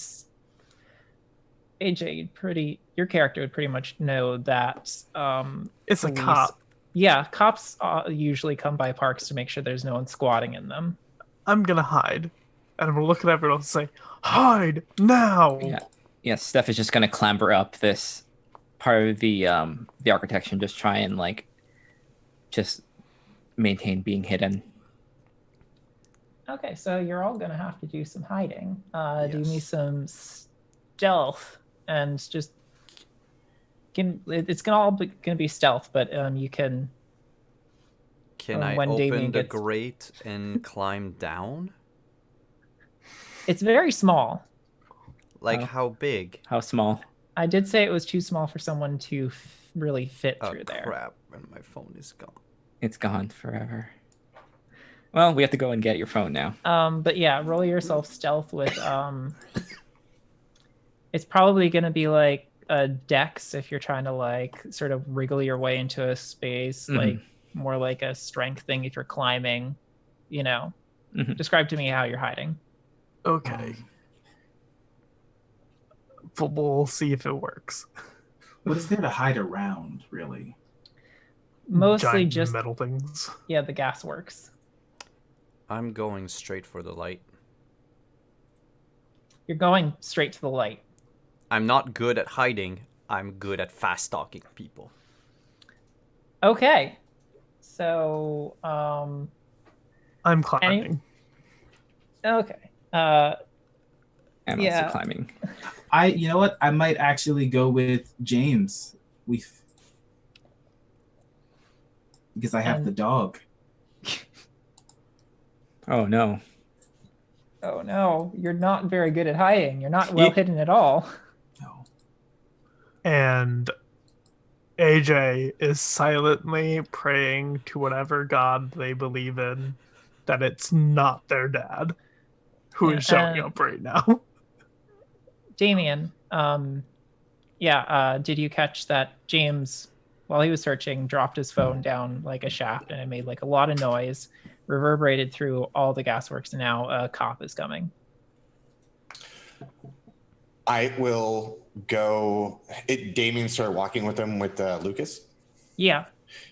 AJ, your character would pretty much know that It's a police- cop. Yeah, cops usually come by parks to make sure there's no one squatting in them. I'm gonna hide. And I'm gonna look at everyone and say, hide now! Yeah, Steph is just gonna clamber up this part of the architecture and just try and like just maintain being hidden. Okay, so you're all gonna have to do some hiding. Do me Yes. some stealth, and just it's gonna be stealth, but you can. Can I when Damien open the gets- grate and climb down? It's very small. Like Oh. how big? How small? I did say it was too small for someone to really fit Oh through there. crap! And my phone is gone. It's gone forever. Well, we have to go and get your phone now. But yeah, roll yourself stealth with it's probably gonna be like a dex if you're trying to like sort of wriggle your way into a space, Mhm. like more like a strength thing if you're climbing, Mhm. Describe to me how you're hiding. Okay. But we'll see if it works. What is there to hide around, really? Mostly Giant just metal things. the Gasworks. I'm going straight for the light. You're going straight to the light. I'm not good at hiding. I'm good at fast stalking people. Okay. So I'm climbing. okay. And Yeah. also climbing. You know what? I might actually go with James. Because I have And- the dog. Oh no. Oh no, you're not very good at hiding. You're not well hidden at all. No. And AJ is silently praying to whatever god they believe in that it's not their dad who is showing up right now. Damien, did you catch that James, while he was searching, dropped his phone down like a shaft and it made like a lot of noise, reverberated through all the Gasworks, and now a cop is coming. I will go. Damien started walking with him with Lucas. Yeah.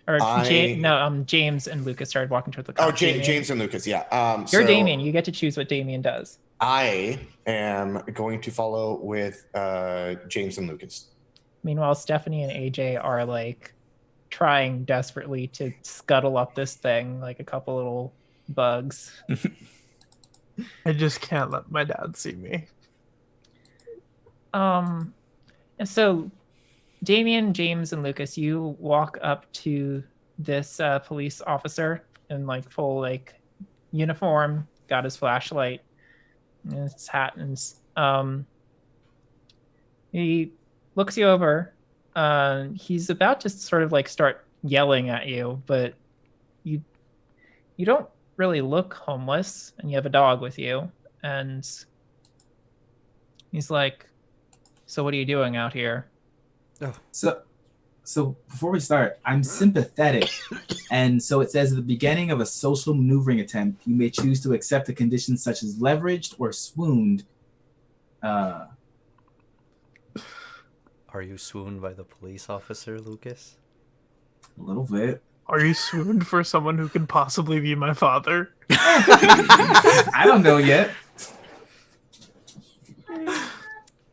Or James and Lucas started walking towards the cop. Oh, James and Lucas. Yeah. You're so Damien. You get to choose what Damien does. I am going to follow with James and Lucas. Meanwhile, Stephanie and AJ are like trying desperately to scuttle up this thing like a couple little bugs. I just can't let my dad see me. And so Damien, James, and Lucas, you walk up to this police officer in like full like uniform, got his flashlight and his hat, and he looks you over He's about to sort of like start yelling at you, but you don't really look homeless, and you have a dog with you. And he's like, "So what are you doing out here?" So before we start, I'm sympathetic, and so it says at the beginning of a social maneuvering attempt, you may choose to accept a condition such as leveraged or swooned. Are you swooned by the police officer, Lucas? A little bit. Are you swooned for someone who could possibly be my father? I don't know yet.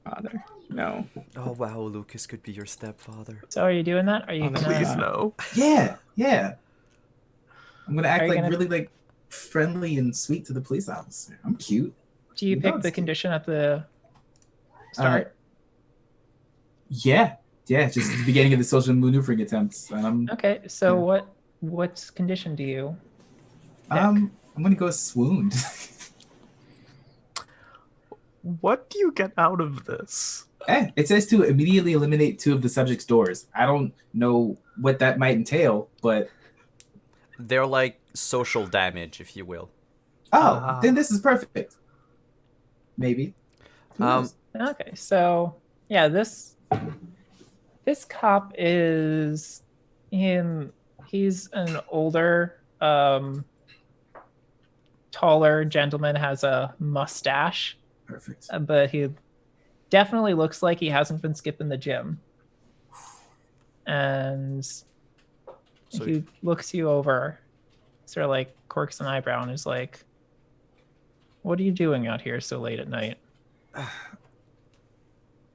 Father. No. Oh wow, Lucas could be your stepfather. So are you doing that? Are you gonna? Please no. Yeah. I'm gonna act Are you like gonna- really like friendly and sweet to the police officer. I'm cute. Do you Your pick dog's the cute. condition at the start? Yeah, just the beginning of the social maneuvering attempts. Okay, so yeah. what condition do you? I'm gonna go swooned. What do you get out of this? It says to immediately eliminate 2 of the subject's doors. I don't know what that might entail, but They're like social damage, if you will. then this is perfect. Maybe. Who knows? Okay, so yeah, this cop is him. He's an older, taller gentleman, has a mustache, Perfect. but he definitely looks like he hasn't been skipping the gym. And So- he looks you over, sort of like quirks an eyebrow, and is like, "What are you doing out here so late at night?"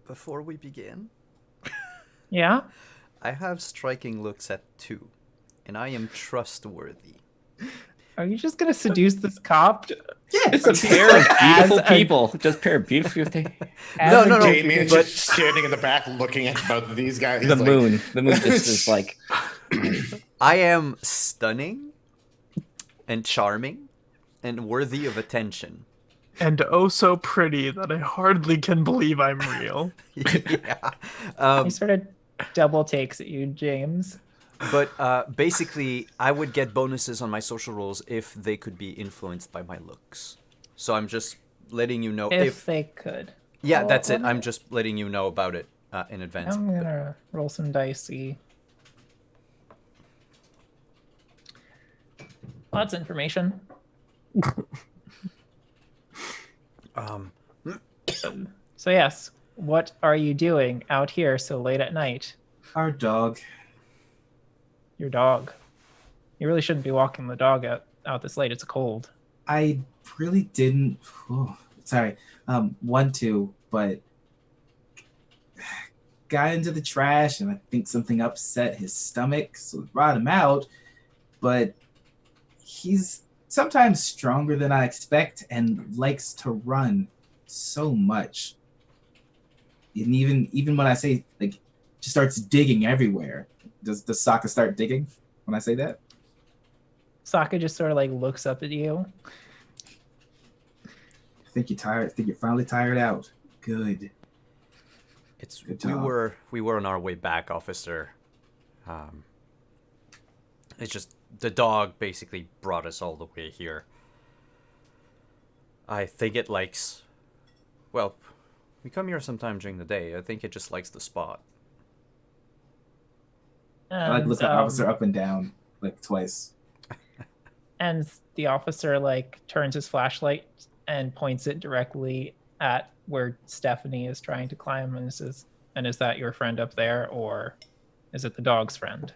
Before we begin, Yeah. I have striking looks at 2, and I am trustworthy. Are you just gonna seduce this cop? Yeah. It's a pair of beautiful people. Just pair of beautiful things. No, no, no. Damien's but- just standing in the back looking at both of these guys. The like, moon. The moon just is like. I am stunning and charming and worthy of attention. And oh so pretty that I hardly can believe I'm real. Yeah. He sort of double takes at you, James. But basically, I would get bonuses on my social rolls if they could be influenced by my looks. So I'm just letting you know If they could. Yeah, Well, that's it. let me- I'm just letting you know about it in advance. I'm gonna roll some dice. See. Lots of information. So yes, what are you doing out here so late at night? Our dog. Your dog. You really shouldn't be walking the dog out this late. It's cold. I really didn't. Want to, but got into the trash, and I think something upset his stomach, so it brought him out. But he's sometimes stronger than I expect, and likes to run so much. And even when I say like, just starts digging everywhere. Does Sokka start digging when I say that? Sokka just sort of like looks up at you. I think you're tired. I think you're finally tired out. Good. It's Good we job. were on our way back, officer. It's just the dog basically brought us all the way here. I think it likes. Well, we come here sometime during the day. I think it just likes the spot. I like look the officer up and down like twice. And the officer like turns his flashlight and points it directly at where Stephanie is trying to climb, and says, "And is that your friend up there, or is it the dog's friend?"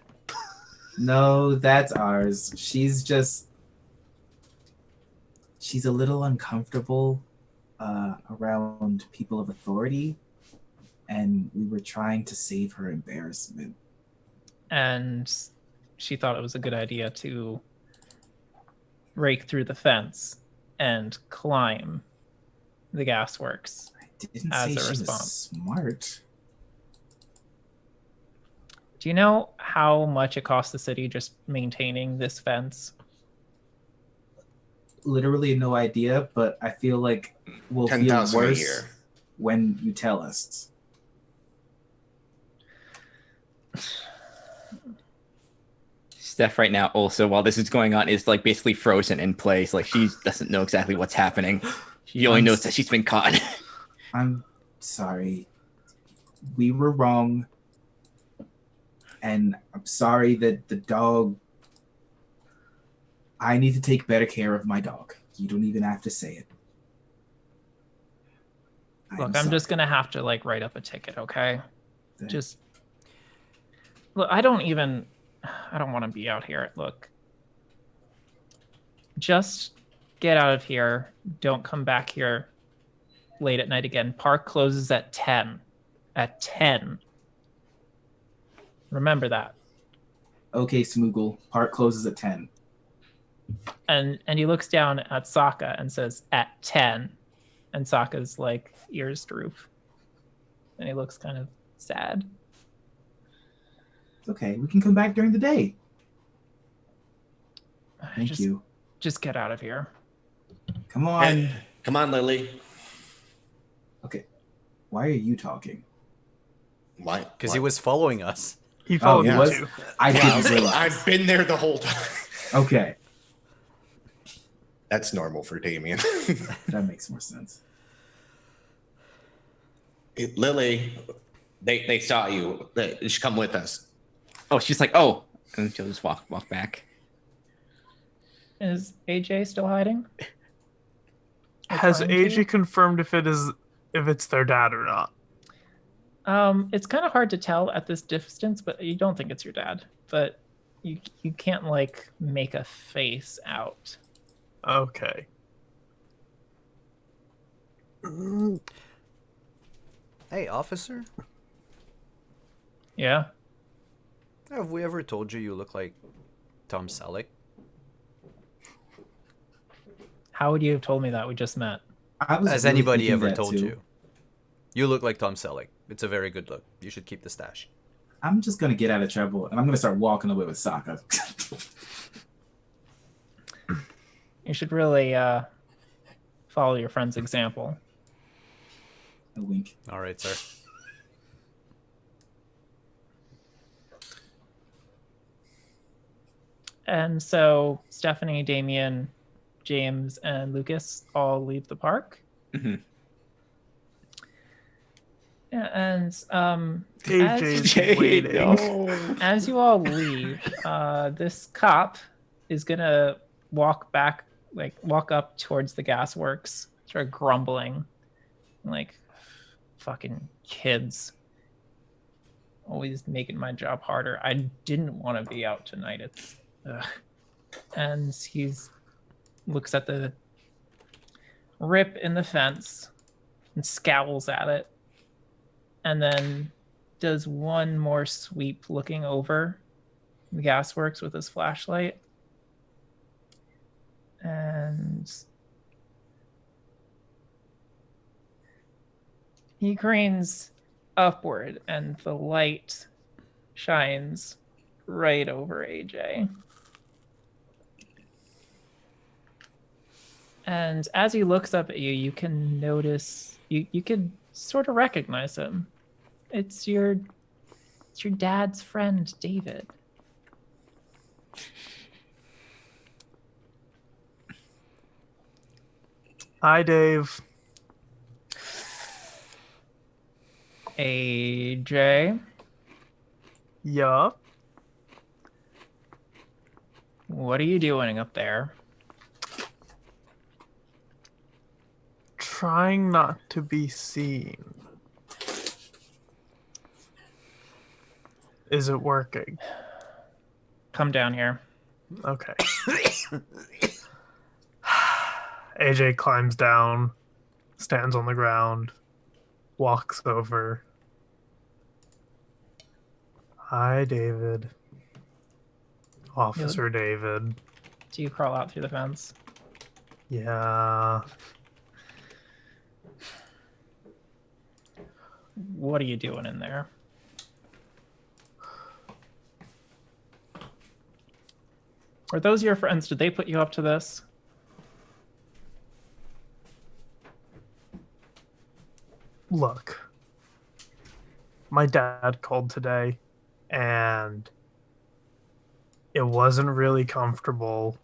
No, that's ours. She's a little uncomfortable around people of authority, and we were trying to save her embarrassment. And she thought it was a good idea to rake through the fence and climb the gasworks. I didn't As say a she response. was smart. Do you know how much it costs the city just maintaining this fence? Literally no idea, but I feel like we'll feel 10,000 a worse year. when you tell us. Steph right now also, while this is going on, is like basically frozen in place. Like she doesn't know exactly what's happening. She only knows that she's been caught. I'm sorry. We were wrong. And I'm sorry that the dog... I need to take better care of my dog. You don't even have to say it. Look, I'm just going to have to like write up a ticket, okay? Just... Look, I don't want to be out here. Look. Just get out of here. Don't come back here late at night again. Park closes at 10. At 10. Remember that. Okay, Smoogle. Park closes at 10. And he looks down at Sokka and says, at 10. And Sokka's like, ears droop. And he looks kind of sad. It's okay. We can come back during the day. Thank you. Just get out of here. Come on. Hey, come on, Lily. Okay. Why are you talking? Why? Because he was following us. He followed he me was? too. I didn't realize. I've been there the whole time. Okay. That's normal for Damien. That makes more sense. Lily, they saw you. They should come with us. Oh, she's like, oh, and she'll just walk back. Is AJ still hiding? Has trying AJ to? confirmed if it's their dad or not? It's kind of hard to tell at this distance, but you don't think it's your dad. But you can't like make a face out. Okay. Hey, officer. Yeah. Have we ever told you look like Tom Selleck? How would you have told me that? We just met. Has anybody ever told you? You look like Tom Selleck. It's a very good look. You should keep the stash. I'm just going to get out of trouble, and I'm going to start walking away with Sokka. You should really follow your friend's example. A wink. All right, sir. And so Stephanie, Damien, James, and Lucas all leave the park. Mm-hmm. And AJ's waiting. as you all leave, this cop is gonna walk up towards the Gasworks, start grumbling, like, fucking kids, always making my job harder. I didn't want to be out tonight. It's, and he's looks at the rip in the fence and scowls at it, and then does one more sweep looking over the Gasworks with his flashlight. And he cranes upward, and the light shines right over AJ. And as he looks up at you, you can notice, you could sort of recognize him. It's your dad's friend, David. Hi, Dave. AJ, Yeah. what are you doing up there? Trying not to be seen. Is it working? Come down here. Okay. AJ climbs down, stands on the ground, walks over. Hi, David. Officer David. Do you crawl out through the fence? Yeah. What are you doing in there? Are those your friends? Did they put you up to this? Look. My dad called today. and it wasn't really comfortable.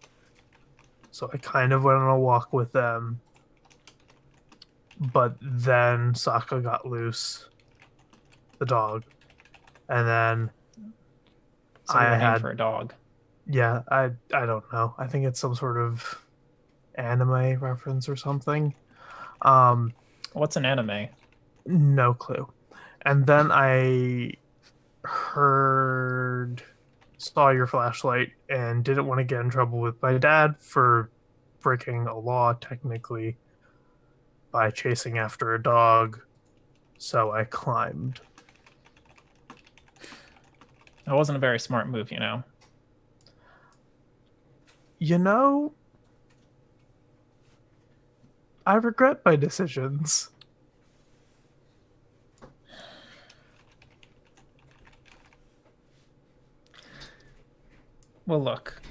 So I kind of went on a walk with them. But then Sokka got loose, the dog. And then So you I were named had, for a dog. yeah, I don't know. I think it's some sort of anime reference or something. What's an anime? No clue. And then I saw your flashlight and didn't want to get in trouble with my dad for breaking a law technically by chasing after a dog. So I climbed. That wasn't a very smart move, you know. You know, I regret my decisions. Well, look,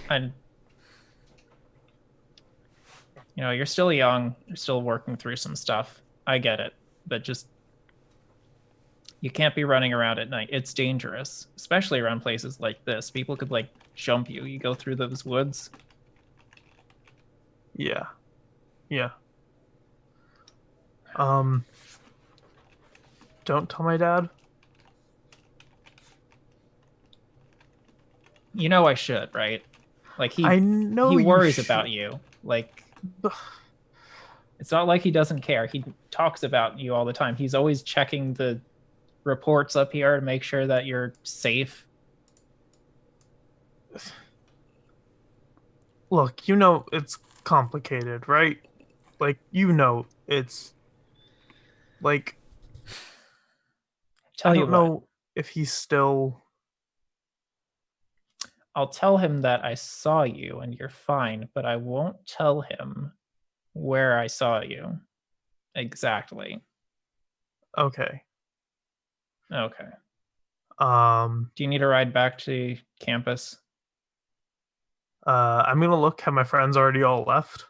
you're still young, you're still working through some stuff. I get it, but just you can't be running around at night. It's dangerous, especially around places like this. People could like jump you. You go through those woods. Yeah. Yeah. Don't tell my dad. You know I should, right? Like I know he you worries should. about you. Like it's not like he doesn't care. He talks about you all the time. He's always checking the reports up here to make sure that you're safe. Look, you know it's complicated, right? Like, you know it's like Tell I you don't what, know if he's still. I'll tell him that I saw you and you're fine, but I won't tell him where I saw you exactly. Okay. Okay. Um Do you need a ride back to campus? I'm gonna look. Have my friends already all left?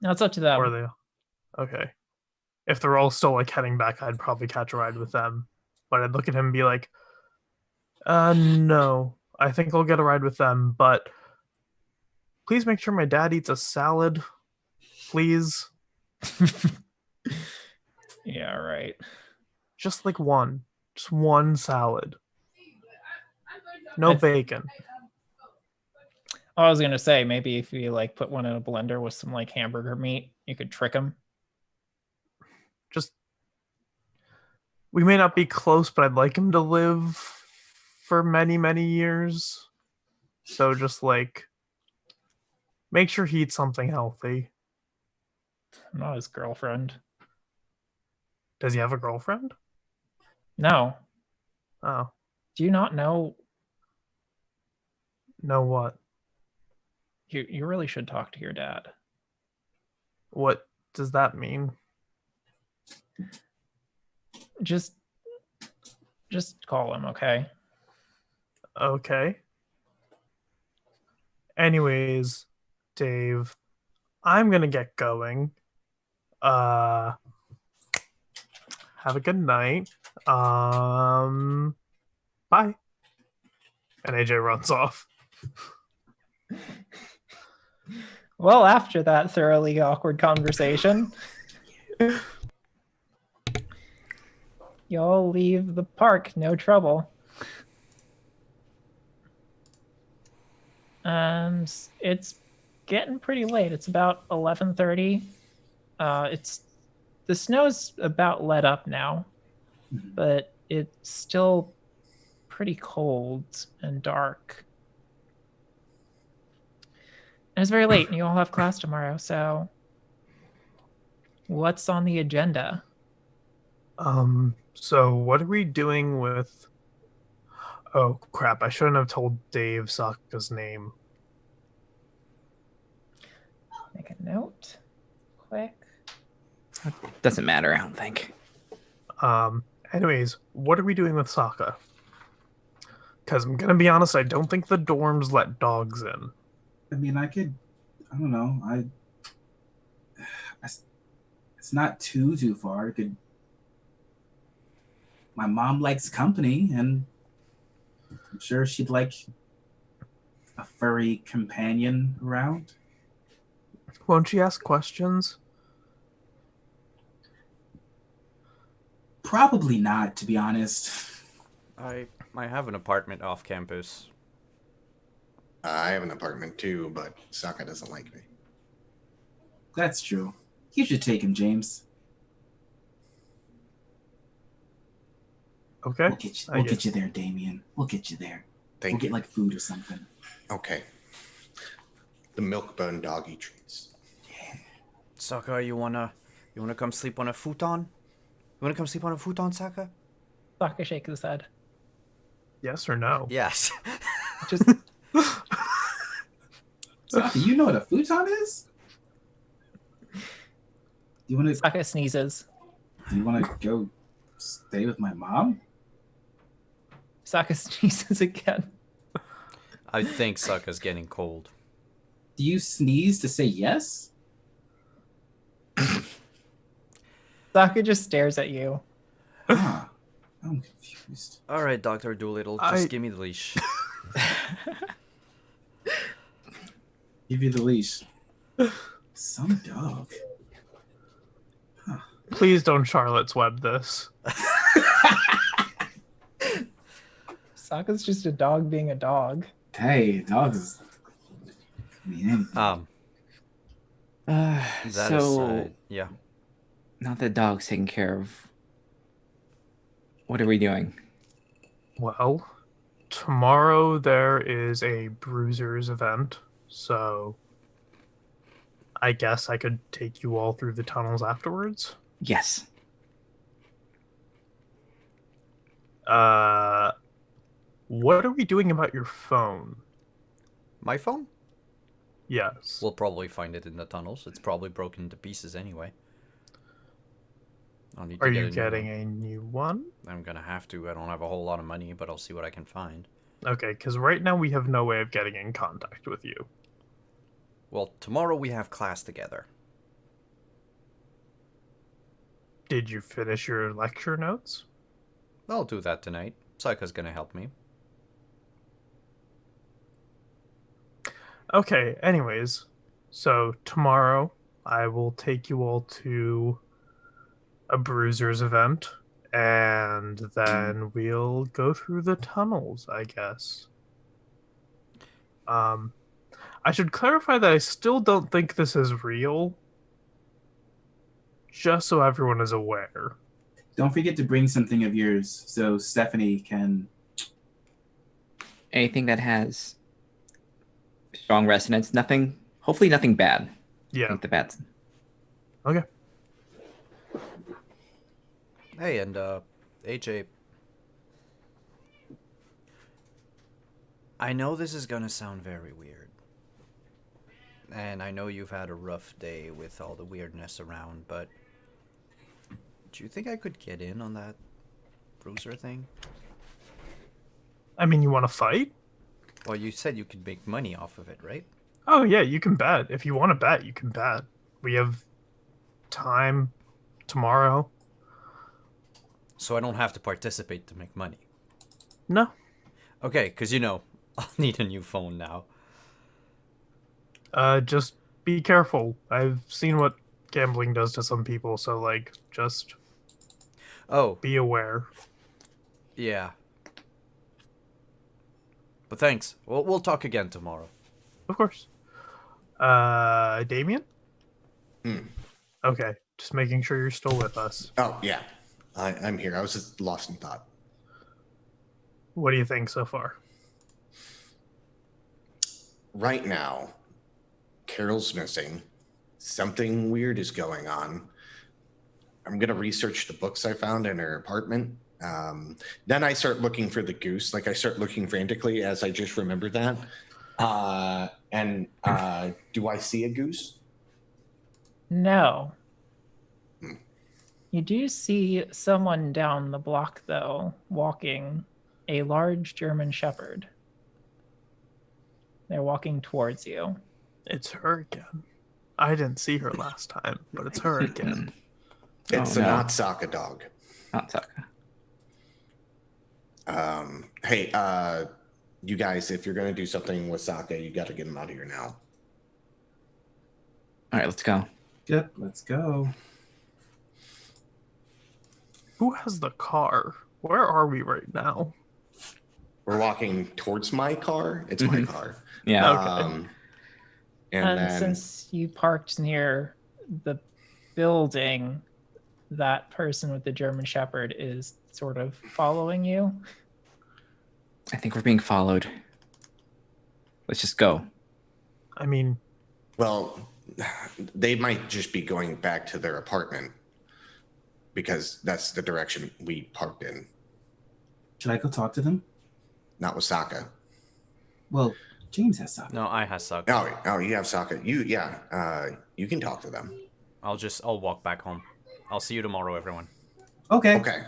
No, it's up to them. Or are they okay. If they're all still like heading back, I'd probably catch a ride with them. But I'd look at him and be like, no. I think I'll get a ride with them, but please make sure my dad eats a salad. Please. Yeah, right. Just like one. Just one salad. No bacon. I was gonna say maybe if you like put one in a blender with some like hamburger meat, you could trick him. Just we may not be close, but I'd like him to live for many, many years. So just like make sure he eats something healthy. I'm not his girlfriend. Does he have a girlfriend? No. Oh. Do you not know? Know what? You really should talk to your dad. What does that mean? Just call him, okay? Okay. Anyways, Dave, I'm gonna get going. Have a good night. Bye. And AJ runs off. Well, after that thoroughly awkward conversation, y'all leave the park, no trouble. And it's getting pretty late. It's about 11:30. The snow's about let up now, but it's still pretty cold and dark. And it's very late, and you all have class tomorrow. So, what's on the agenda? So what are we doing with? Oh crap! I shouldn't have told Dave Sokka's name. Make a note, quick. Doesn't matter, I don't think. Anyways, what are we doing with Sokka? Because I'm gonna be honest, I don't think the dorms let dogs in. I mean, I don't know. It's not too far. My mom likes company, and I'm sure she'd like a furry companion around. Won't she ask questions? Probably not, to be honest. I have an apartment off campus. I have an apartment too, but Sokka doesn't like me. That's true. You should take him, James. Okay. We'll get you there, Damien. We'll get you there. Thank We'll you. get like food or something. Okay. The milk-bone doggy treats. Sokka, you wanna come sleep on a futon? You wanna come sleep on a futon, Sokka? Sokka shakes his head. Yes or no? Yes. Just Sokka, you know what a futon is? Do you want to Sokka sneezes. go stay with my mom? Sokka sneezes again. I think Sokka's getting cold. Do you sneeze to say yes? Sokka just stares at you. Ah, I'm confused. All right, Dr. Doolittle, just give me the leash. Give you the leash. Some dog. Please don't Charlotte's Web this. Sokka's just a dog being a dog. Hey, dogs. I mean, anything. That So is, yeah. now that the dog's taken care of, what are we doing? Well, tomorrow there is a Bruisers event, so I guess I could take you all through the tunnels afterwards. Yes. What are we doing about your phone? My phone? Yes. We'll probably find it in the tunnels. It's probably broken to pieces anyway. I'll need to Are get you a new getting one. a new one? I'm gonna have to. I don't have a whole lot of money, but I'll see what I can find. Okay, because right now we have no way of getting in contact with you. Well, tomorrow we have class together. Did you finish your lecture notes? I'll do that tonight. Sokka's gonna help me. Okay, anyways, so tomorrow I will take you all to a Bruisers event, and then we'll go through the tunnels, I guess. I should clarify that I still don't think this is real, just so everyone is aware. Don't forget to bring something of yours so Stephanie can. Anything that has strong resonance. Nothing. Hopefully, nothing bad. I Yeah. think the bad. Okay. Hey, and AJ. I know this is gonna sound very weird. And I know you've had a rough day with all the weirdness around, but do you think I could get in on that bruiser thing? I mean, you want to fight? Well, you said you could make money off of it, right? Oh, yeah, you can bet. If you want to bet, you can bet. We have time tomorrow. So I don't have to participate to make money. No. Okay, because I'll need a new phone now. Just be careful. I've seen what gambling does to some people, so, just Oh, be aware. yeah. But thanks. We'll talk again tomorrow. Of course. Damien? Okay, just making sure you're still with us. Oh, yeah. I'm here. I was just lost in thought. What do you think so far? Right now, Carol's missing. Something weird is going on. I'm going to research the books I found in her apartment. Then I start looking for the goose. I start looking frantically as I just remembered that. Do I see a goose? No. You do see someone down the block, though, walking, a large German Shepherd. They're walking towards you. It's her again. I didn't see her last time, but it's her again. It's Oh, a no. not Sokka dog. Not Sokka. Hey, you guys, if you're going to do something with Sokka, you got to get him out of here now. All right, let's go. Yep, let's go. Who has the car? Where are we right now? We're walking towards my car. It's my car. Yeah. Okay. And then since you parked near the building, that person with the German Shepherd is sort of following you. I think we're being followed. Let's just go. I mean, well, they might just be going back to their apartment because that's the direction we parked in. Should I go talk to them? Not with Sokka. Well, James has Sokka. No, I has Sokka. Oh, you have Sokka. You can talk to them. I'll walk back home. I'll see you tomorrow, everyone. Okay. Okay.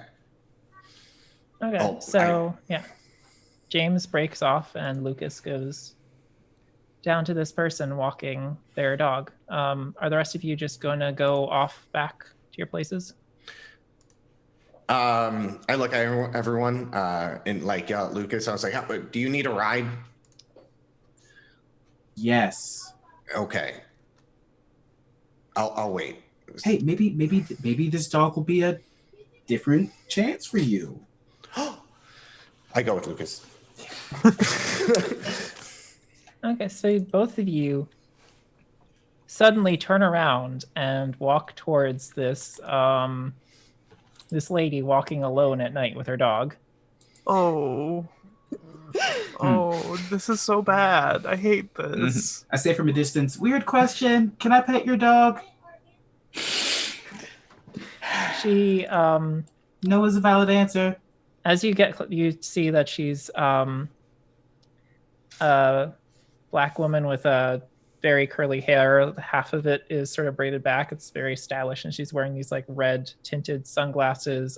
Okay, Oh, so yeah. James breaks off and Lucas goes down to this person walking their dog. Are the rest of you just going to go off back to your places? I look at everyone and like Lucas. I was like, "Do you need a ride?" Yes. Okay. I'll wait. Hey, maybe this dog will be a different chance for you. I go with Lucas. Okay, so both of you suddenly turn around and walk towards this this lady walking alone at night with her dog. oh, this is so bad. I hate this. I say from a distance, weird question. Can I pet your dog? She No is a valid answer. as you see that she's a black woman with a very curly hair. Half of it is sort of braided back. It's very stylish, and she's wearing these like red tinted sunglasses,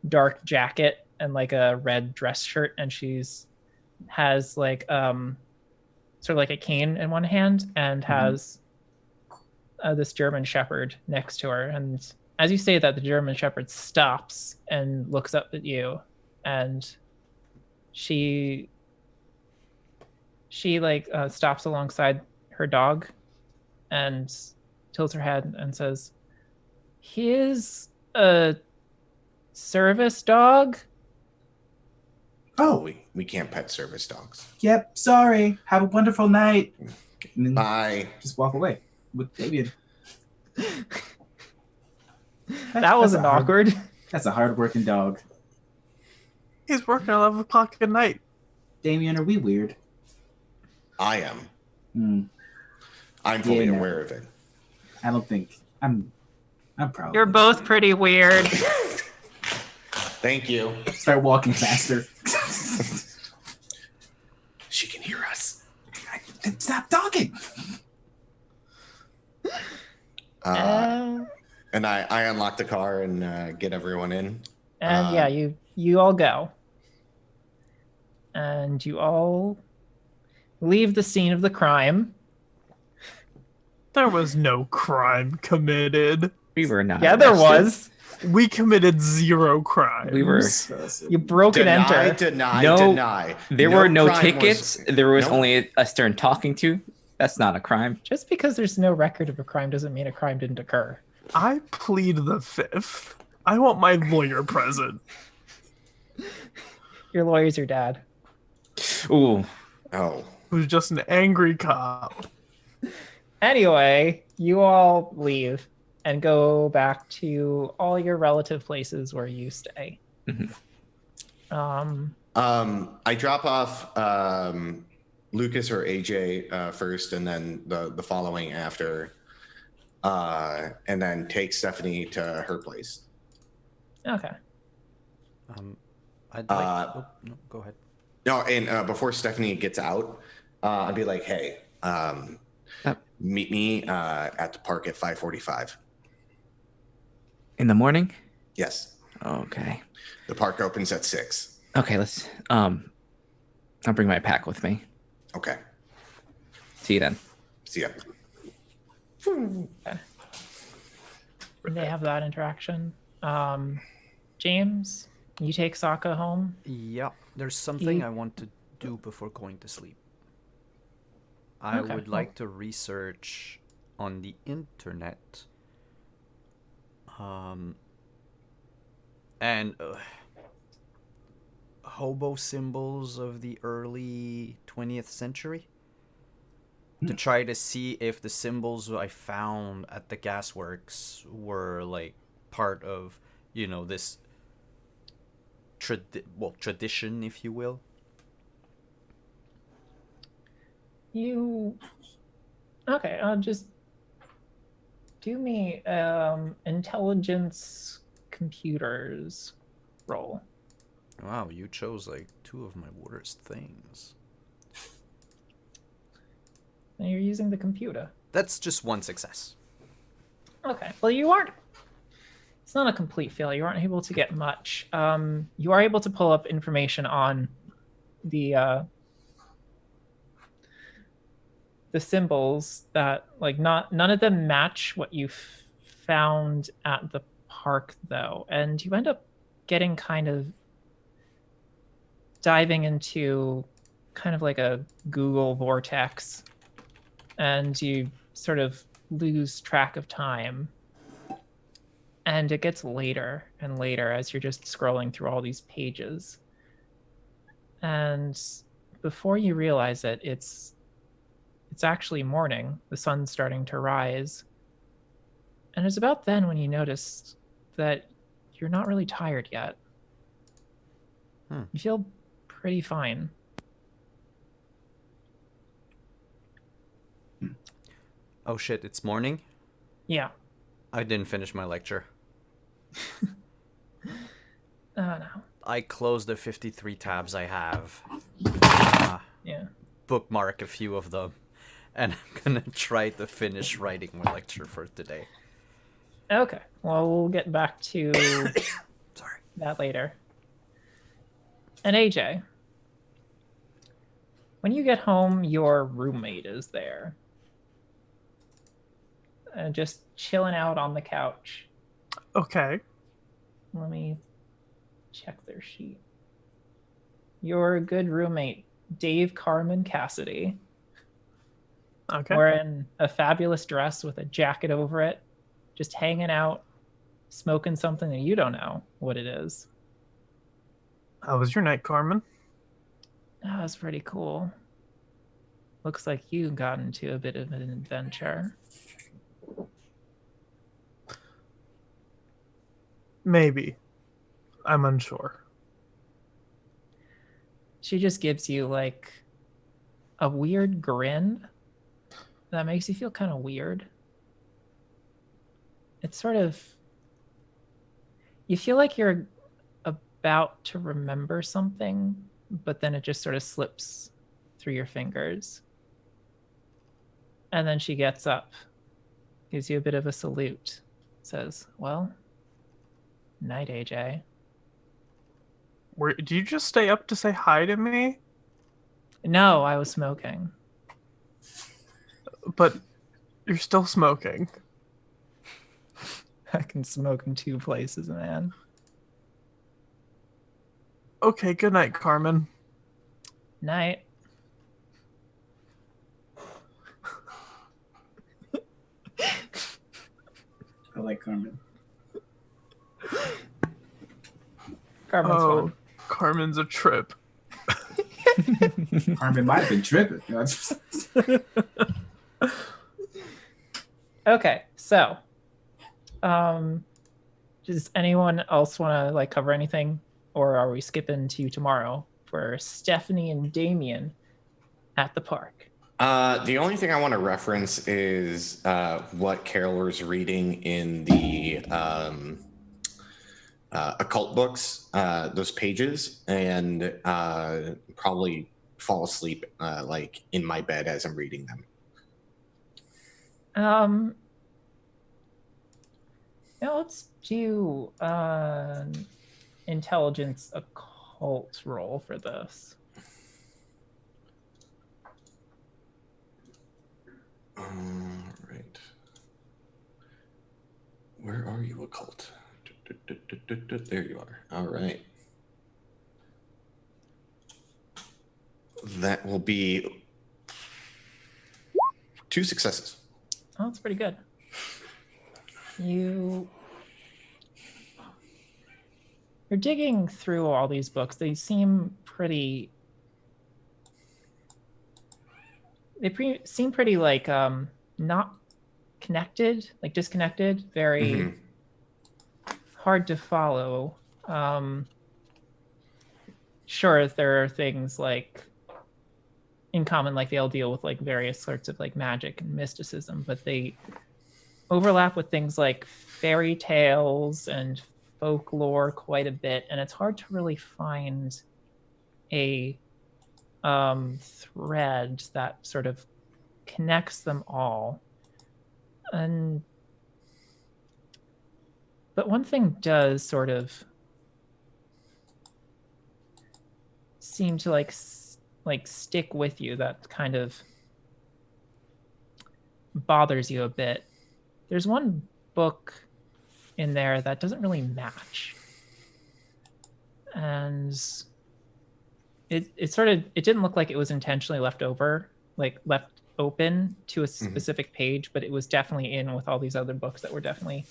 dark jacket, and like a red dress shirt. And has like sort of like a cane in one hand, and has this German Shepherd next to her. And as you say that, the German Shepherd stops and looks up at you, and she stops alongside her dog and tilts her head and says, "He is a service dog." Oh, we can't pet service dogs. Yep, sorry. Have a wonderful night. And then Bye. just walk away with David. That wasn't awkward. That's a hard-working dog. He's working at 11 o'clock at night. Damien, are we weird? I am. I'm Yeah, fully no. aware of it. I don't think I'm proud. You're both pretty weird. Thank you. Start walking faster. She can hear us. Stop talking. And I unlock the car and get everyone in. And yeah, you all go. And you all leave the scene of the crime. There was no crime committed. We were not. Yeah, there arrested. was. We committed 0 crimes. We were. You broke and enter. Deny. There were no crime tickets. was- There was Nope. only a stern talking to. That's not a crime. Just because there's no record of a crime doesn't mean a crime didn't occur. I plead the 5th. I want my lawyer present. Your lawyer's your dad. Ooh. Oh. Who's just an angry cop. Anyway, you all leave and go back to all your relative places where you stay. I drop off Lucas or AJ first, and then the following after, and then take Stephanie to her place. Okay. I'd like. No, go ahead. No, and before Stephanie gets out, I'd be like, "Hey, meet me at the park at 5:45." In the morning? Yes, Okay. the park opens at 6. Okay, let's I'll bring my pack with me. Okay, See you then. see ya. They have that interaction. James, you take Sokka home. Yep. There's something You- I want to do before going to sleep. I Okay, would well- like to research on the internet. And hobo symbols of the early 20th century to try to see if the symbols I found at the Gasworks were like part of, this tradition, if you will. Okay, just do me intelligence computers roll. Wow, you chose like two of my worst things. And you're using the computer. That's just one success. Okay. Well, you aren't. It's not a complete failure. You aren't able to get much. You are able to pull up information on the symbols that none of them match what you found at the park though, and you end up getting kind of diving into kind of like a Google vortex, and you sort of lose track of time. And it gets later and later as you're just scrolling through all these pages. And before you realize it, it's actually morning. The sun's starting to rise. And it's about then when you notice that you're not really tired yet. You feel pretty fine. Oh shit, it's morning? Yeah. I didn't finish my lecture. Oh no. I closed the 53 tabs I have. Yeah. Bookmark a few of them. And I'm gonna try to finish writing my lecture for today. Okay. Well, we'll get back to Sorry. that later. And AJ, when you get home, your roommate is there. Just chilling out on the couch. Okay. Let me check their sheet. Your good roommate, Dave Carmen Cassidy, Okay. wearing a fabulous dress with a jacket over it, just hanging out, smoking something that you don't know what it is. How was your night, Carmen? That was pretty cool. Looks like you got into a bit of an adventure. Maybe. I'm unsure. She just gives you like a weird grin that makes you feel kind of weird. It's sort of, you feel like you're about to remember something, but then it just sort of slips through your fingers. And then she gets up, gives you a bit of a salute, says, "Well, night, AJ." Did you just stay up to say hi to me? No, I was smoking. But you're still smoking. I can smoke in two places, man. Okay, good night, Carmen. Night. I like Carmen. Carmen's Oh, Carmen's a trip. Carmen might have been tripping. Okay, so does anyone else want to cover anything, or are we skipping to tomorrow for Stephanie and Damien at the park? The only thing I want to reference is what Carol was reading in the occult books, those pages, and probably fall asleep in my bed as I'm reading them. Now let's do intelligence occult roll for this. All right. Where are you, occult? There you are. All right. That will be 2 successes. Oh, that's pretty good. You're digging through all these books. They seem pretty. Seem pretty like not connected, like disconnected. Very hard to follow. Sure, there are things like in common, like they'll deal with like various sorts of like magic and mysticism, but they overlap with things like fairy tales and folklore quite a bit, and it's hard to really find a thread that sort of connects them all. But one thing does sort of seem to like stick with you, that kind of bothers you a bit. There's one book in there that doesn't really match, and it didn't look like it was intentionally left open to a specific page, but it was definitely in with all these other books that were definitely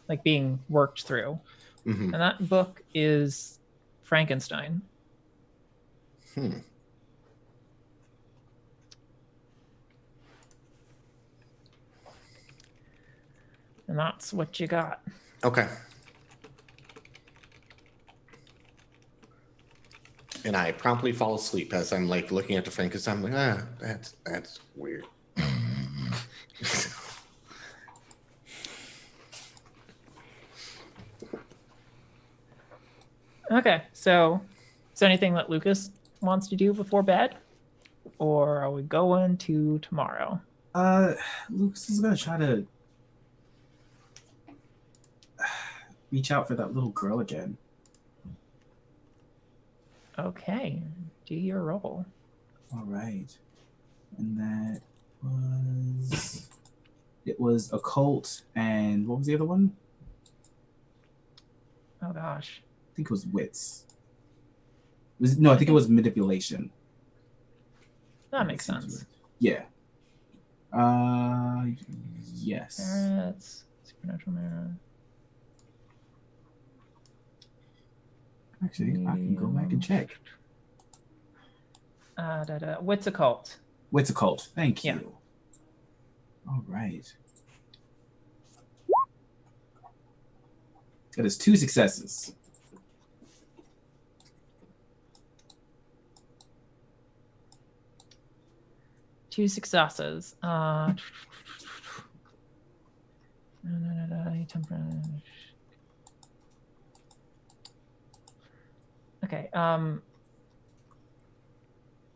like being worked through. And that book is Frankenstein. Hmm. And that's what you got. Okay. And I promptly fall asleep as I'm like looking at the Frankenstein. I'm like, that's weird. Okay, so is there anything that Lucas wants to do before bed? Or are we going to tomorrow? Lucas is gonna try to reach out for that little girl again. Okay, do your roll. All right. And that was... It was occult, and what was the other one? Oh gosh. I think it was wits. I think it was manipulation. That makes sense. Yeah. Yes. Parrots, supernatural mirror. Actually, I can go back and check. Wits occult. Wits occult. Thank you. Yeah. All right. That is 2 successes. Two successes. Okay.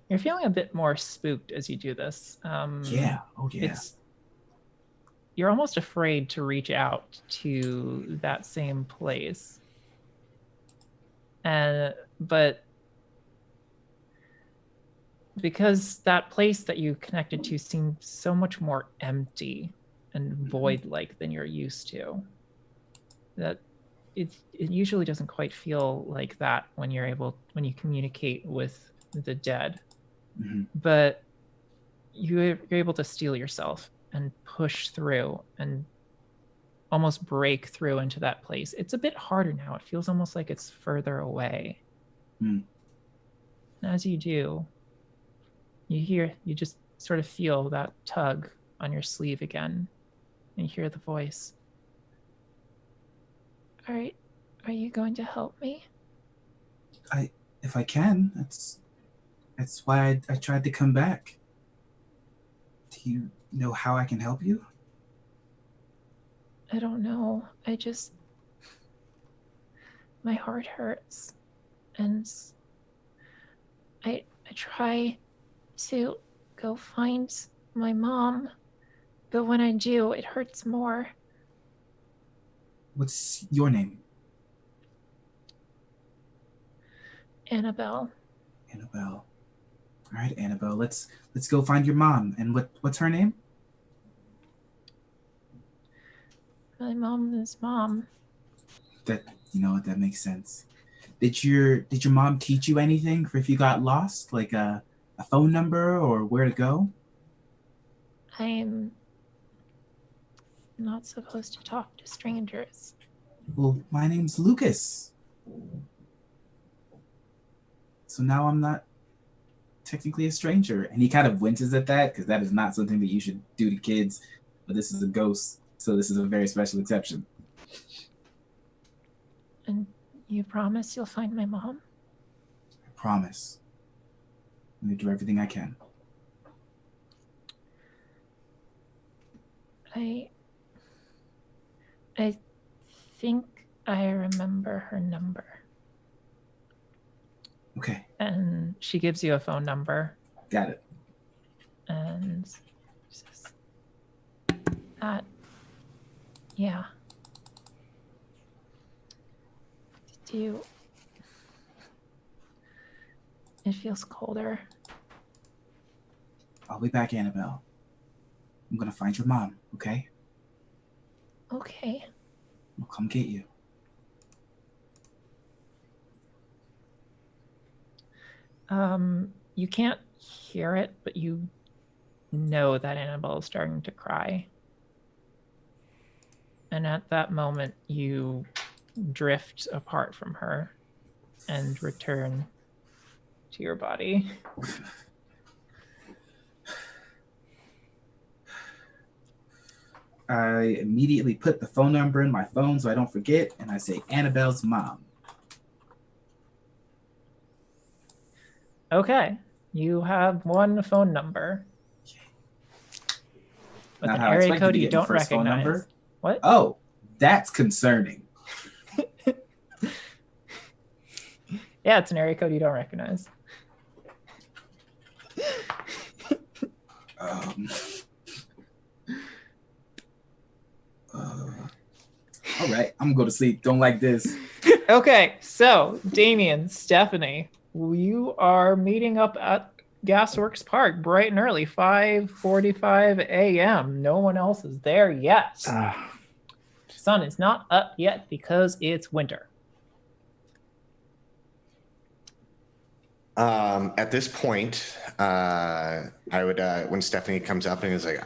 You're feeling a bit more spooked as you do this. Yeah. Oh yeah. You're almost afraid to reach out to that same place. But because that place that you connected to seems so much more empty and void-like than you're used to, that it usually doesn't quite feel like that when you communicate with the dead. But you're able to steel yourself and push through and almost break through into that place. It's a bit harder now. It feels almost like it's further away. And as you do, you just sort of feel that tug on your sleeve again, and you hear the voice. All right, are you going to help me? If I can, that's why I tried to come back. Do you know how I can help you? I don't know. My heart hurts, and I try to go find my mom, but when I do, it hurts more. What's your name? Annabelle. Annabelle. All right, Annabelle. Let's go find your mom. And what's her name? My mom's mom. That that makes sense. Did your mom teach you anything for if you got lost, like a a phone number or where to go? I'm not supposed to talk to strangers. Well, my name's Lucas. So now I'm not technically a stranger. And he kind of winces at that because that is not something that you should do to kids. But this is a ghost, so this is a very special exception. And you promise you'll find my mom? I promise. I'm going to do everything I can. I think I remember her number. Okay. And she gives you a phone number. Got it. And she says, yeah. It feels colder. I'll be back, Annabelle. I'm going to find your mom, okay? Okay. I'll come get you. You can't hear it, but you know that Annabelle is starting to cry. And at that moment, you drift apart from her and return to your body. I immediately put the phone number in my phone so I don't forget, and I say Annabelle's mom. Okay, you have one phone number with Not an how I area expected code to you get the don't first phone recognize. number. What? Oh, that's concerning. Yeah, it's an area code you don't recognize. All right, I'm gonna go to sleep. Don't like this. Okay, so Damien, Stephanie, you are meeting up at Gasworks Park bright and early, 5:45 a.m. No one else is there yet. Sun is not up yet because it's winter. At this point, I would, when Stephanie comes up and is like,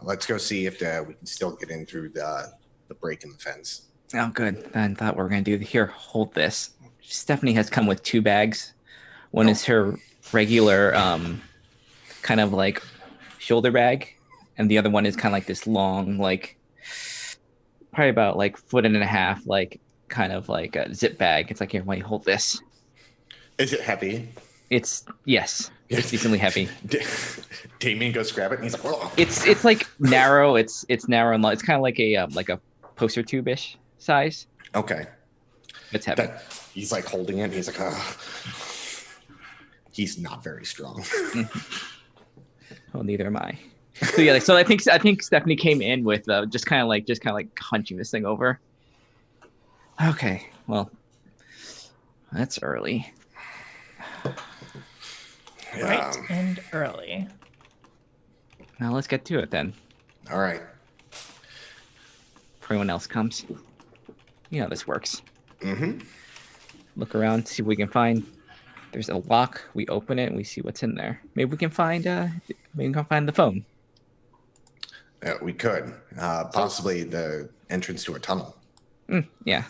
let's go see if we can still get in through the break in the fence. Oh, good. I thought we were going to do here. Hold this. Stephanie has come with 2 bags. One is her regular kind of like shoulder bag, and the other one is kind of like this long, like probably about like 1.5 foot, like kind of like a zip bag. It's like, here, why don't you hold this? Is it heavy? It's yes, it's decently heavy. Damien goes grab it, and he's like, whoa. It's like narrow. It's narrow and long. It's kind of like a poster tube-ish size. Okay. It's heavy. He's like holding it. And he's like, he's not very strong. Well, neither am I. So yeah, so I think Stephanie came in with just kind of like hunching this thing over. Okay, well, that's early. Bright and early. Now let's get to it then. All right. Before anyone else comes, you know how this works. Mm-hmm. Look around, see what we can find. There's a lock. We open it and we see what's in there. Maybe we can find the phone. We could possibly the entrance to a tunnel. Yeah.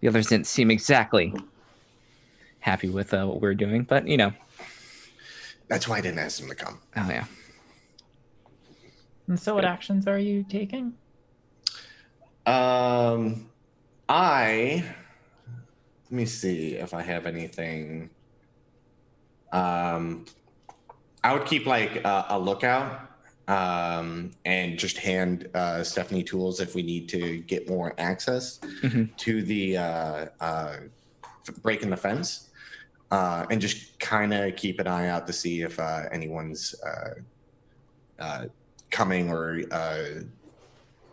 The others didn't seem exactly happy with what we were doing, but you know. That's why I didn't ask them to come. Oh yeah. And so, what actions are you taking? Let me see if I have anything. I would keep like a lookout and just hand Stephanie tools if we need to get more access to the breaking the fence, and just kind of keep an eye out to see if anyone's coming or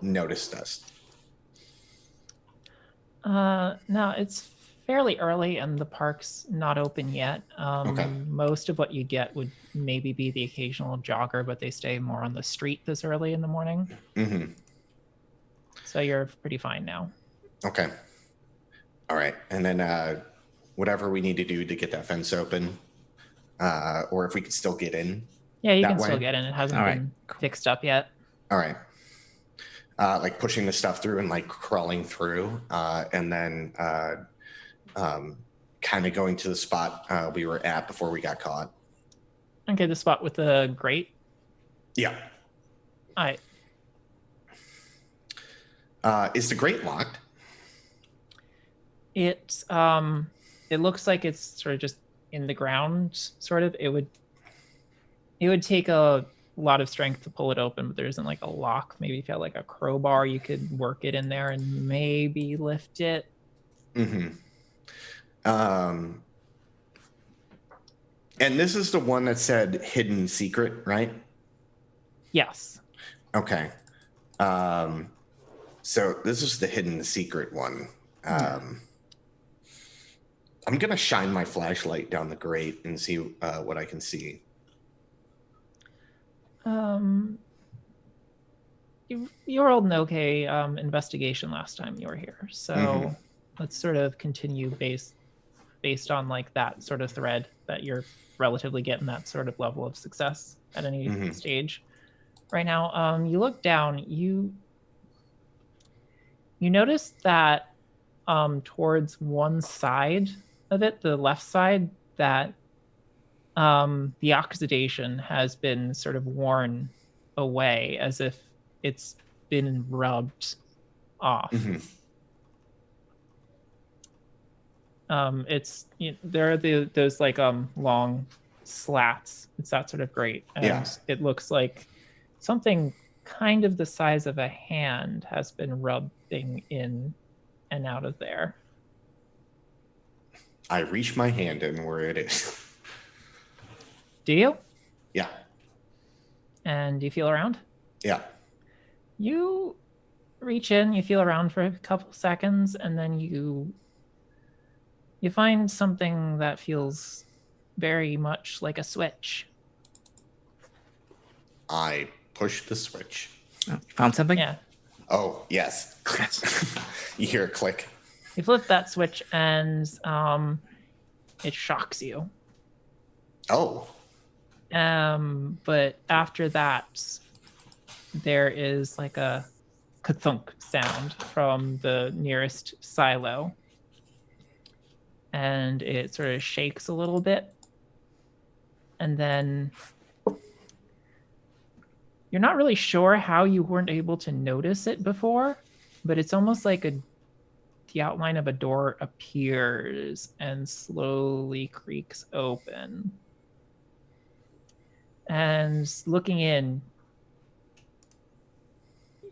noticed us. No, it's fairly early and the park's not open yet. Okay. Most of what you get would maybe be the occasional jogger, but they stay more on the street this early in the morning. Mm-hmm. So you're pretty fine now. Okay. All right. And then whatever we need to do to get that fence open, or if we could still get in. Yeah, you That can way? still get in. It hasn't All right, been cool. fixed up yet. All right. Like pushing the stuff through and like crawling through, and then kind of going to the spot we were at before we got caught. Okay, the spot with the grate. Yeah. All right. Is the grate locked? It looks like it's sort of just in the ground. Sort of. It would take a lot of strength to pull it open, but there isn't like a lock. Maybe if you had like a crowbar, you could work it in there and maybe lift it. Mm-hmm. And this is the one that said hidden secret, right? Yes. Okay. So this is the hidden secret one. I'm gonna shine my flashlight down the grate and see what I can see. You rolled an okay investigation last time you were here, so let's sort of continue based on like that sort of thread that you're relatively getting that sort of level of success at any stage right now. You look down, you notice that towards one side of it, the left side, that the oxidation has been sort of worn away as if it's been rubbed off. It's there are those like long slats. It's that sort of grate, and it looks like something kind of the size of a hand has been rubbing in and out of there. I reach my hand in where it is. Do you? Yeah. And you feel around? Yeah. You reach in, you feel around for a couple seconds, and then you find something that feels very much like a switch. I push the switch. Oh, you found something? Yeah. Oh, yes. You hear a click. You flip that switch and it shocks you. Oh. But after that, there is like a ka-thunk sound from the nearest silo. And it sort of shakes a little bit. And then you're not really sure how you weren't able to notice it before, but it's almost like the outline of a door appears and slowly creaks open. And looking in,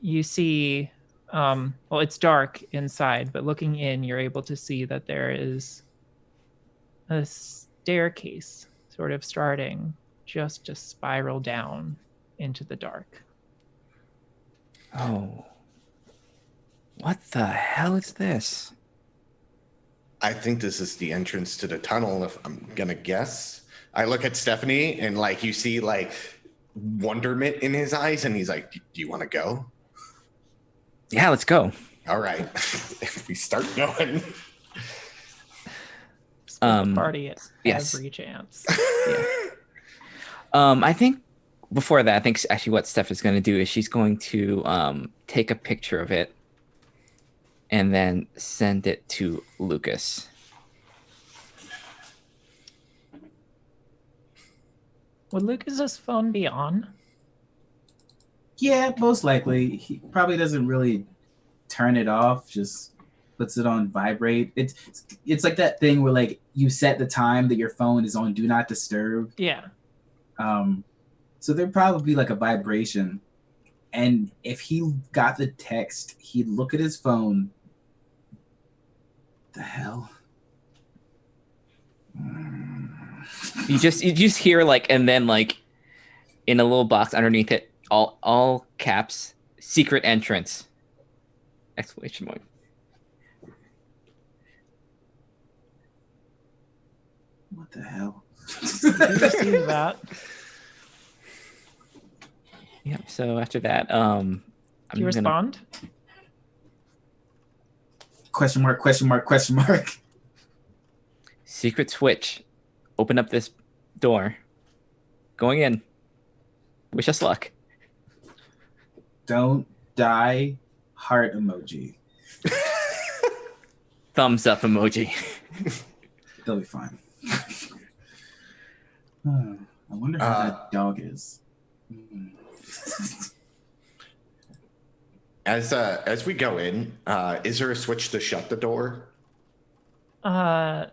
you see, well, it's dark inside, but looking in, you're able to see that there is a staircase sort of starting just to spiral down into the dark. Oh. What the hell is this? I think this is the entrance to the tunnel, if I'm gonna guess. I look at Stephanie and like you see like wonderment in his eyes, and he's like, "Do you want to go?" Yeah, let's go. All right. We start going. Party at yes. every chance. Yeah. I think before that, I think actually what Steph is going to do is she's going to take a picture of it and then send it to Lucas. Would Lucas's phone be on? Yeah, most likely. He probably doesn't really turn it off, just puts it on vibrate. It's like that thing where like you set the time that your phone is on do not disturb. Yeah. So there'd probably be like a vibration. And if he got the text, he'd look at his phone. The hell? You just hear like, and then like in a little box underneath it, all caps, secret entrance! Exclamation point. What the hell? Did you see that? Yep. So after that, Do you respond? Question mark. Secret switch. Open up this door. Going in. Wish us luck. Don't die. Heart emoji. Thumbs up emoji. They'll be fine. I wonder how that dog is. As we go in, is there a switch to shut the door? Not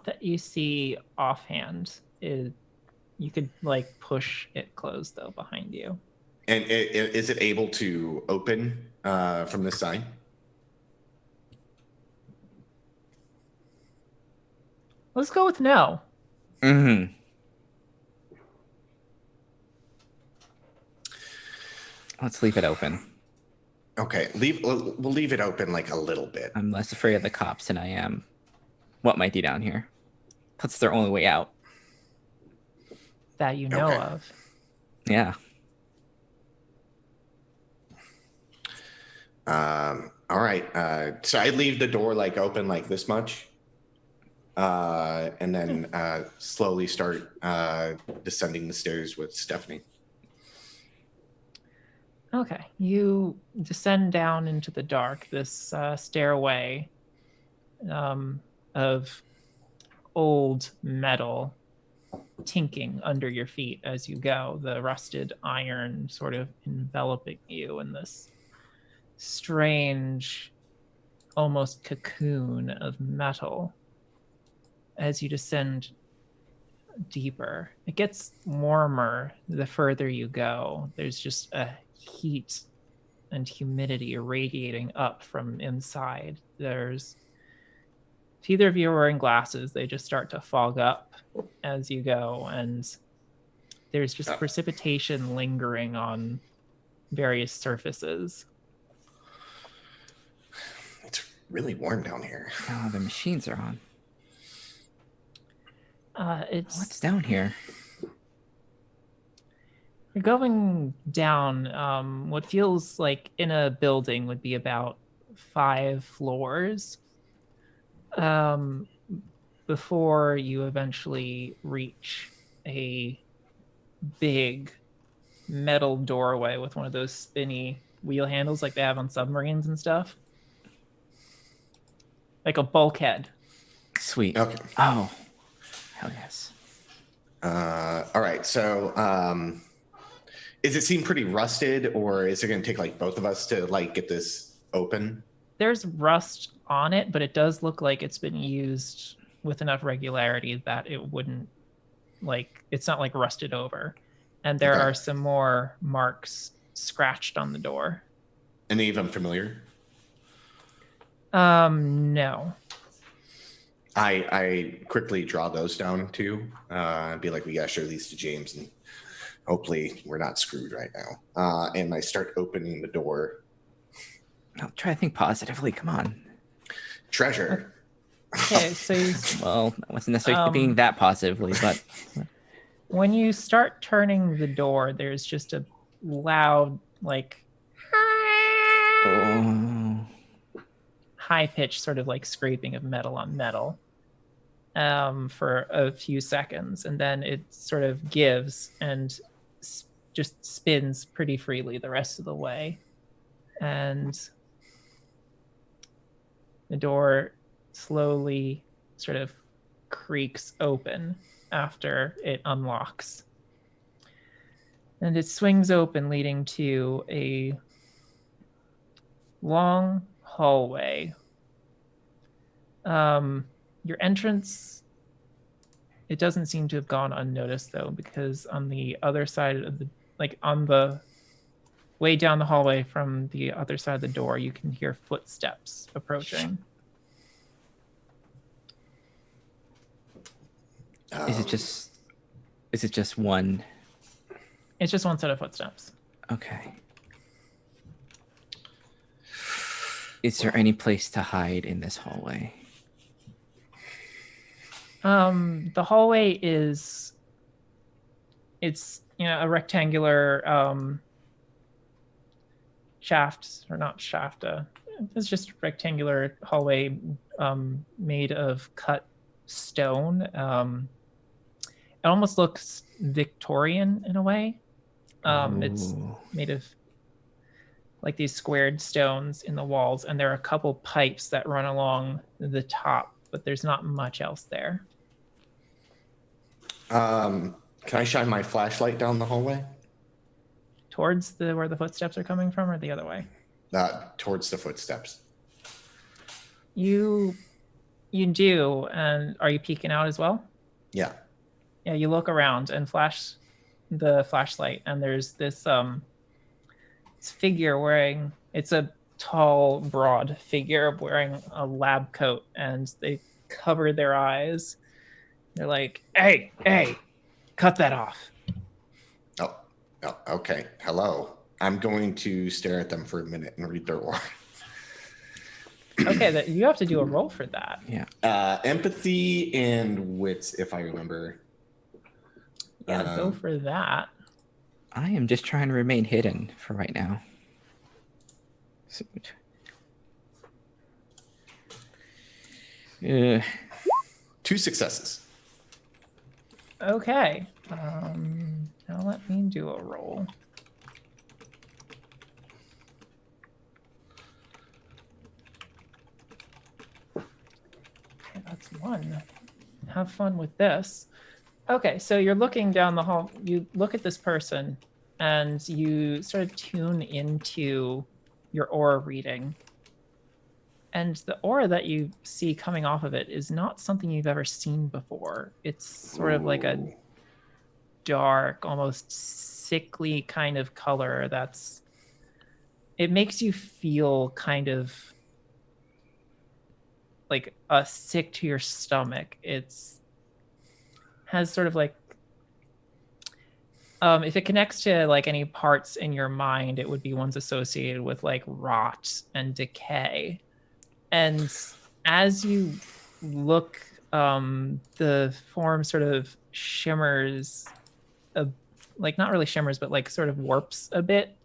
that you see offhand. You could like push it closed though behind you. And is it able to open from this side? Let's go with no. Mm-hmm. Let's leave it open. Okay, we'll leave it open like a little bit. I'm less afraid of the cops than I am what might be down here. That's their only way out. That you know Okay. of. Yeah. All right. So I leave the door like open like this much, and then slowly start descending the stairs with Stephanie. Okay, you descend down into the dark, this stairway of old metal tinking under your feet as you go, the rusted iron sort of enveloping you in this strange, almost cocoon of metal as you descend deeper. It gets warmer the further you go. There's just a heat and humidity radiating up from inside. If either of you are wearing glasses, they just start to fog up as you go, and there's just precipitation lingering on various surfaces. It's really warm down here. Oh, the machines are on. What's down here? You're going down what feels like in a building would be about 5 floors before you eventually reach a big metal doorway with one of those spinny wheel handles like they have on submarines and stuff. Like a bulkhead. Sweet. Okay. Oh, hell yes. All right. So, does it seem pretty rusted, or is it going to take like both of us to like get this open? There's rust on it, but it does look like it's been used with enough regularity that it wouldn't it's not like rusted over. And there are some more marks scratched on the door. Any of them familiar? No. I quickly draw those down too. Be like, we gotta show these to James, and hopefully we're not screwed right now. And I start opening the door. I'll try to think positively. Come on. Treasure. Okay, so Well, I wasn't necessarily thinking that positively, but when you start turning the door, there's just a loud, high-pitched sort of like scraping of metal on metal for a few seconds, and then it sort of gives and just spins pretty freely the rest of the way. And the door slowly sort of creaks open after it unlocks. And it swings open, leading to a long hallway. Your entrance, it doesn't seem to have gone unnoticed though, because on the other side of the, on the way down the hallway from the other side of the door, you can hear footsteps approaching. Is it just one? It's just one set of footsteps. Okay. Is there any place to hide in this hallway? The hallway it's a rectangular shaft, or not shaft, it's just a rectangular hallway made of cut stone. it almost looks Victorian in a way. It's Ooh. made of like these squared stones in the walls, and there are a couple pipes that run along the top, but there's not much else there. Can I shine my flashlight down the hallway? Towards where the footsteps are coming from, or the other way? Towards the footsteps. You do, and are you peeking out as well? Yeah. Yeah, you look around and flash the flashlight, and there's this figure wearing, it's a tall, broad figure wearing a lab coat, and they cover their eyes. They're like, hey, cut that off. Oh, okay. Hello. I'm going to stare at them for a minute and read their aura. Okay, you have to do a roll for that. Yeah. Empathy and wits, if I remember. Yeah, go for that. I am just trying to remain hidden for right now. So, 2 successes. Okay. Now let me do a roll. Okay, that's 1. Have fun with this. Okay, so you're looking down the hall. You look at this person, and you sort of tune into your aura reading. And the aura that you see coming off of it is not something you've ever seen before. It's sort of like a dark, almost sickly kind of color it makes you feel kind of like sick to your stomach. Has sort of like, if it connects to like any parts in your mind, it would be ones associated with like rot and decay. And as you look, the form sort of shimmers, like not really shimmers, but like sort of warps a bit.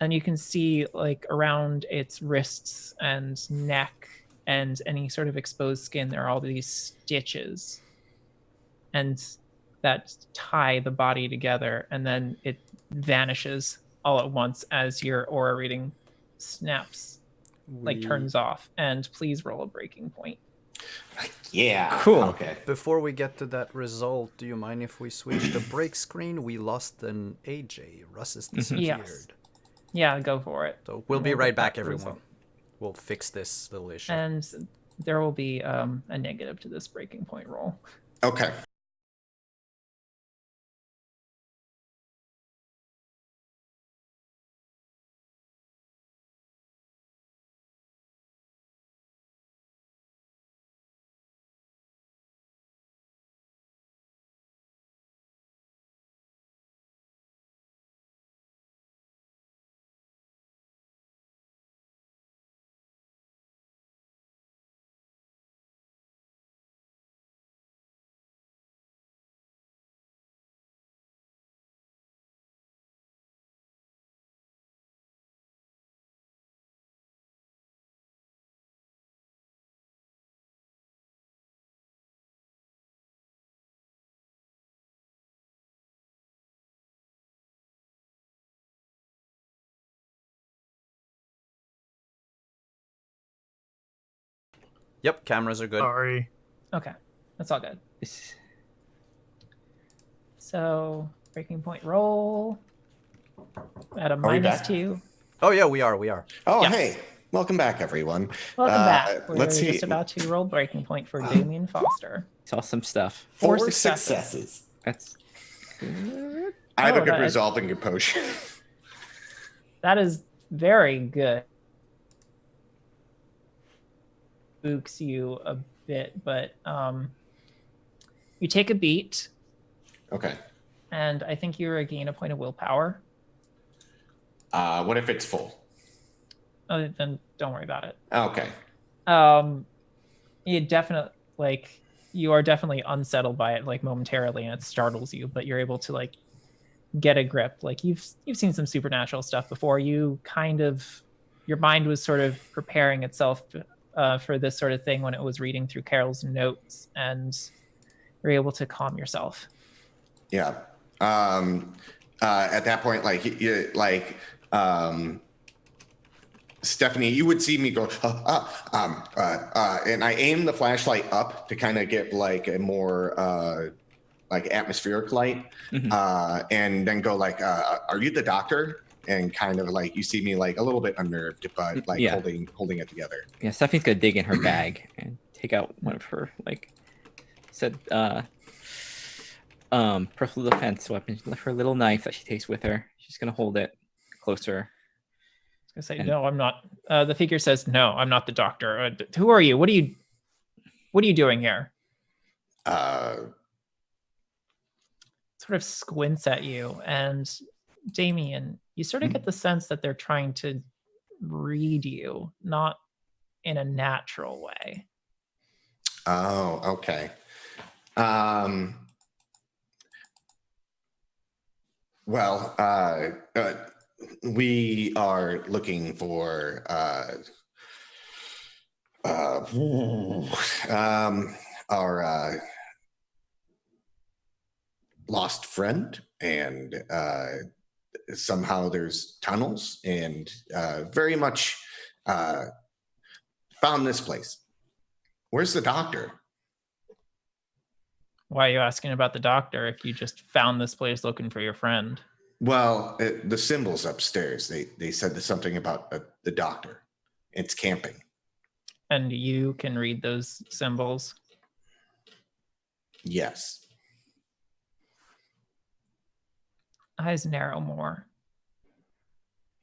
And you can see like around its wrists and neck and any sort of exposed skin, there are all these stitches. And that tie the body together, and then it vanishes all at once as your aura reading snaps, like turns off. And please roll a breaking point. Yeah. Cool. Okay. Before we get to that result, do you mind if we switch the break screen? We lost an AJ. Russ has disappeared. Yes. Yeah, go for it. So we'll be We'll right get back, that everyone. result. We'll fix this little issue. And there will be a negative to this breaking point roll. Okay. Yep, cameras are good. Sorry. Okay, that's all good. So breaking point roll at a we minus back? 2. Oh yeah, we are. Oh, Yes. hey. Welcome back, everyone. Welcome back. We're let's see. just about to roll breaking point for Damien Foster. it's awesome stuff. 4 4 successes. successes. That's good. I have Oh, a good that- resolving potion. That is very good. Spooks you a bit, but you take a beat, Okay. and I think you regain a point of willpower. What if it's full? Oh, then don't worry about it. Okay. You definitely you are definitely unsettled by it like momentarily, and it startles you, but you're able to like get a grip. Like you've seen some supernatural stuff before. You kind of, your mind was sort of preparing itself for this sort of thing when it was reading through Carol's notes, and you're able to calm yourself. Yeah. At that point, Stephanie, you would see me go, and I aim the flashlight up to kind of get like a more atmospheric light, and then go are you the doctor? And kind of like you see me like a little bit unnerved, but like holding it together. Yeah, Stephanie's gonna dig in her bag and take out one of her personal defense weapons, her little knife that she takes with her. She's gonna hold it closer. I was gonna say, no, I'm not. The figure says, no, I'm not the doctor. Who are you? What are you doing here? Sort of squints at you, and Damien, you sort of get the sense that they're trying to read you, not in a natural way. Oh, okay. We are looking for our lost friend, and somehow there's tunnels, and very much found this place. Where's the doctor? Why are you asking about the doctor if you just found this place looking for your friend? Well, the symbols upstairs, they said something about the doctor. It's camping. And you can read those symbols? Yes. Eyes narrow more.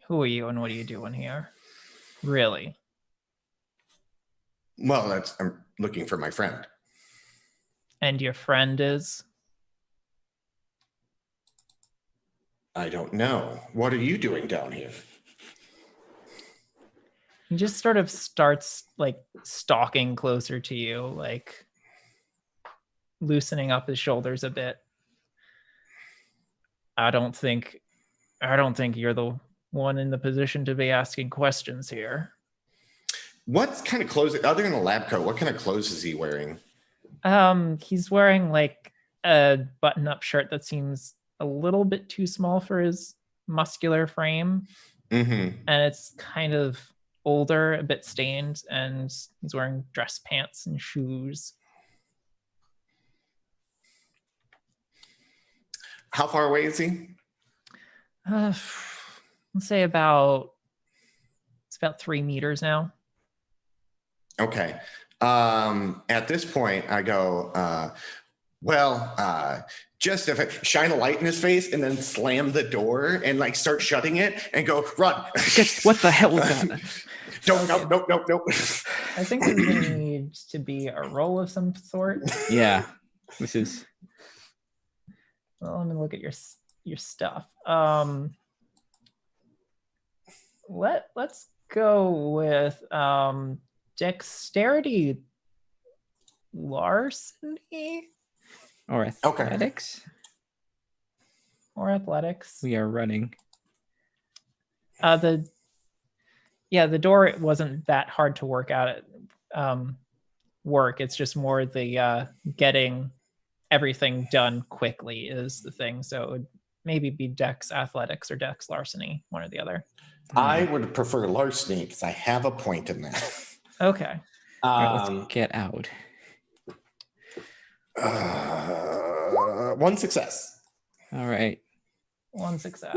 Who are you and what are you doing here? Really? Well, I'm looking for my friend. And your friend is? I don't know. What are you doing down here? He just sort of starts like stalking closer to you, like loosening up his shoulders a bit. I don't think you're the one in the position to be asking questions here. What kind of clothes, other than a lab coat, what kind of clothes is he wearing? He's wearing like a button-up shirt that seems a little bit too small for his muscular frame. Mm-hmm. And it's kind of older, a bit stained, and he's wearing dress pants and shoes. How far away is he? Let's say it's about 3 meters now. Okay. At this point, I go, just if I shine a light in his face and then slam the door and like start shutting it and go, run. What the hell was that? Nope. I think there's going to need to be a roll of some sort. Yeah. This is... Well, let me look at your stuff. Let's go with dexterity larceny or athletics. Or athletics. We are running. The door wasn't that hard to work out at work. It's just more the getting everything done quickly is the thing. So it would maybe be dex athletics or dex larceny, one or the other. I would prefer larceny because I have a point in that. Okay. Right, let's get out. 1 success. All right. 1 success.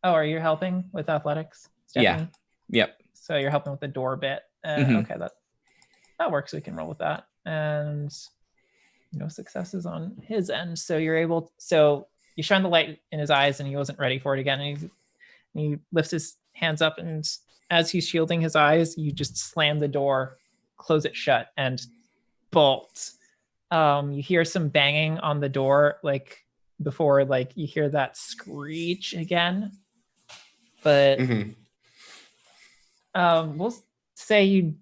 Are you helping with athletics, Stephanie? Yeah. Yep. So you're helping with the door bit. Okay, that works. We can roll with that. And no successes on his end. So you shine the light in his eyes and he wasn't ready for it again. And he lifts his hands up, and as he's shielding his eyes, you just slam the door, close it shut, and bolt. You hear some banging on the door, like before, like you hear that screech again. But we'll say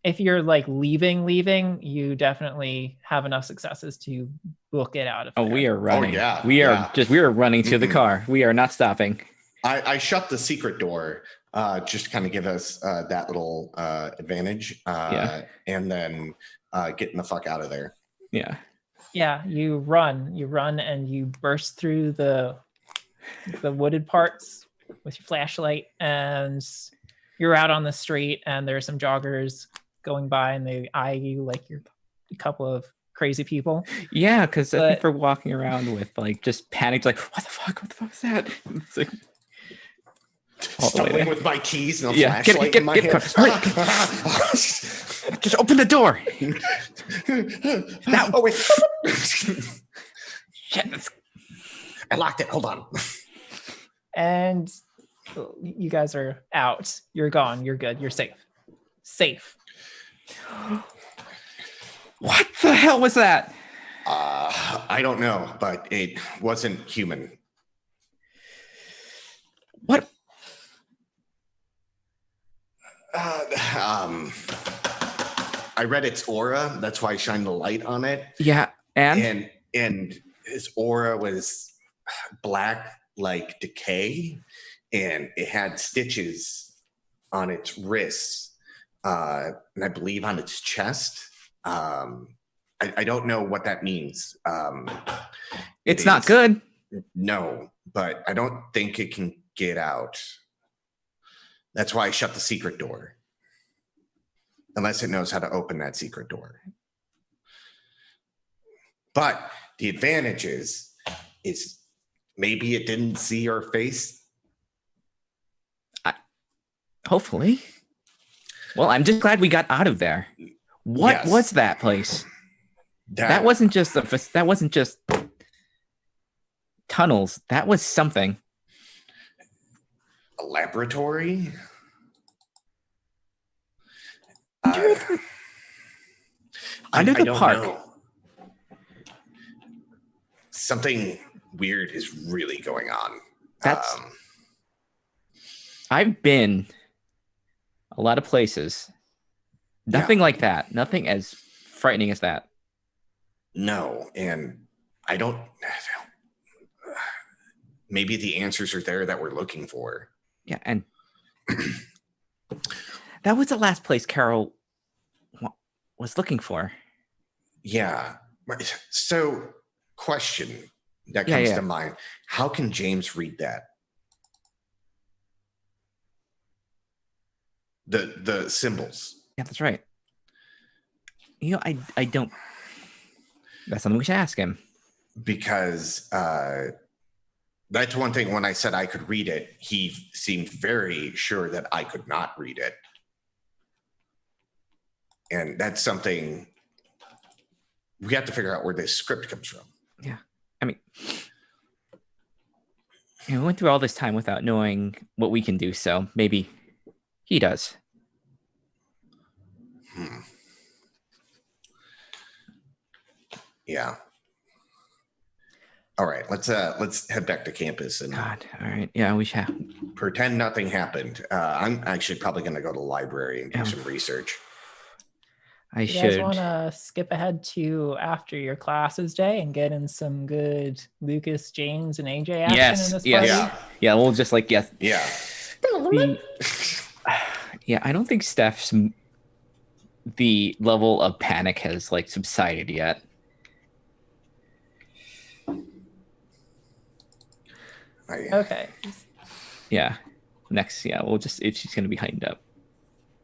if you're like leaving, you definitely have enough successes to book it out of there. We are running. Oh, yeah. We are running to the car. We are not stopping. I shut the secret door just to kind of give us that little advantage. And then getting the fuck out of there. Yeah. Yeah, you run, and you burst through the wooded parts with your flashlight, and you're out on the street, and there are some joggers going by, and they eye you like you're a couple of crazy people. Yeah, because I think But- we're walking around with like just panicked, like, what the fuck was that? It's like, all the way Stumbling there. with my keys and a Yeah, flashlight in my hand. Just open the door. Oh, wait. Shit, that's- I locked it. Hold on. And you guys are out. You're gone. You're good. You're safe. Safe. What the hell was that? I don't know, but it wasn't human. What? I read its aura. That's why I shined the light on it. Yeah, and And his aura was black like decay, and it had stitches on its wrists, and I believe on its chest. I don't know what that means. it's it not is- good. No, but I don't think it can get out. That's why I shut the secret door. Unless it knows how to open that secret door. But the advantage is maybe it didn't see your face. Hopefully. Well, I'm just glad we got out of there. What Yes. was that place? That wasn't just that wasn't just tunnels. That was something. a laboratory. Under the don't park. know. Something weird is really going on. That's- I've been a lot of places. Nothing like that. Nothing as frightening as that. No, and I don't. Maybe the answers are there that we're looking for. Yeah, and that was the last place Carol was looking for. Yeah. So, question that Yeah, comes yeah. to mind: how can James read that? The symbols. Yeah, that's right. You know, I don't. That's something we should ask him. Because that's one thing. When I said I could read it, he seemed very sure that I could not read it, and that's something we have to figure out where this script comes from. Yeah, I mean, we went through all this time without knowing what we can do, so maybe he does. Yeah. All right, let's head back to campus and God, all right, yeah, we should. pretend nothing happened. I'm actually probably going to go to the library and do Yeah. some research. I You guys should. want to skip ahead to after your classes day and get in some good Lucas, James, and AJ action Yes, in this yes. party? Yeah, Yeah, we'll just like yes. yeah. Yeah, I don't think Steph's the level of panic has like subsided yet. Okay. Yeah. Next, yeah, we'll just if she's gonna be heightened up.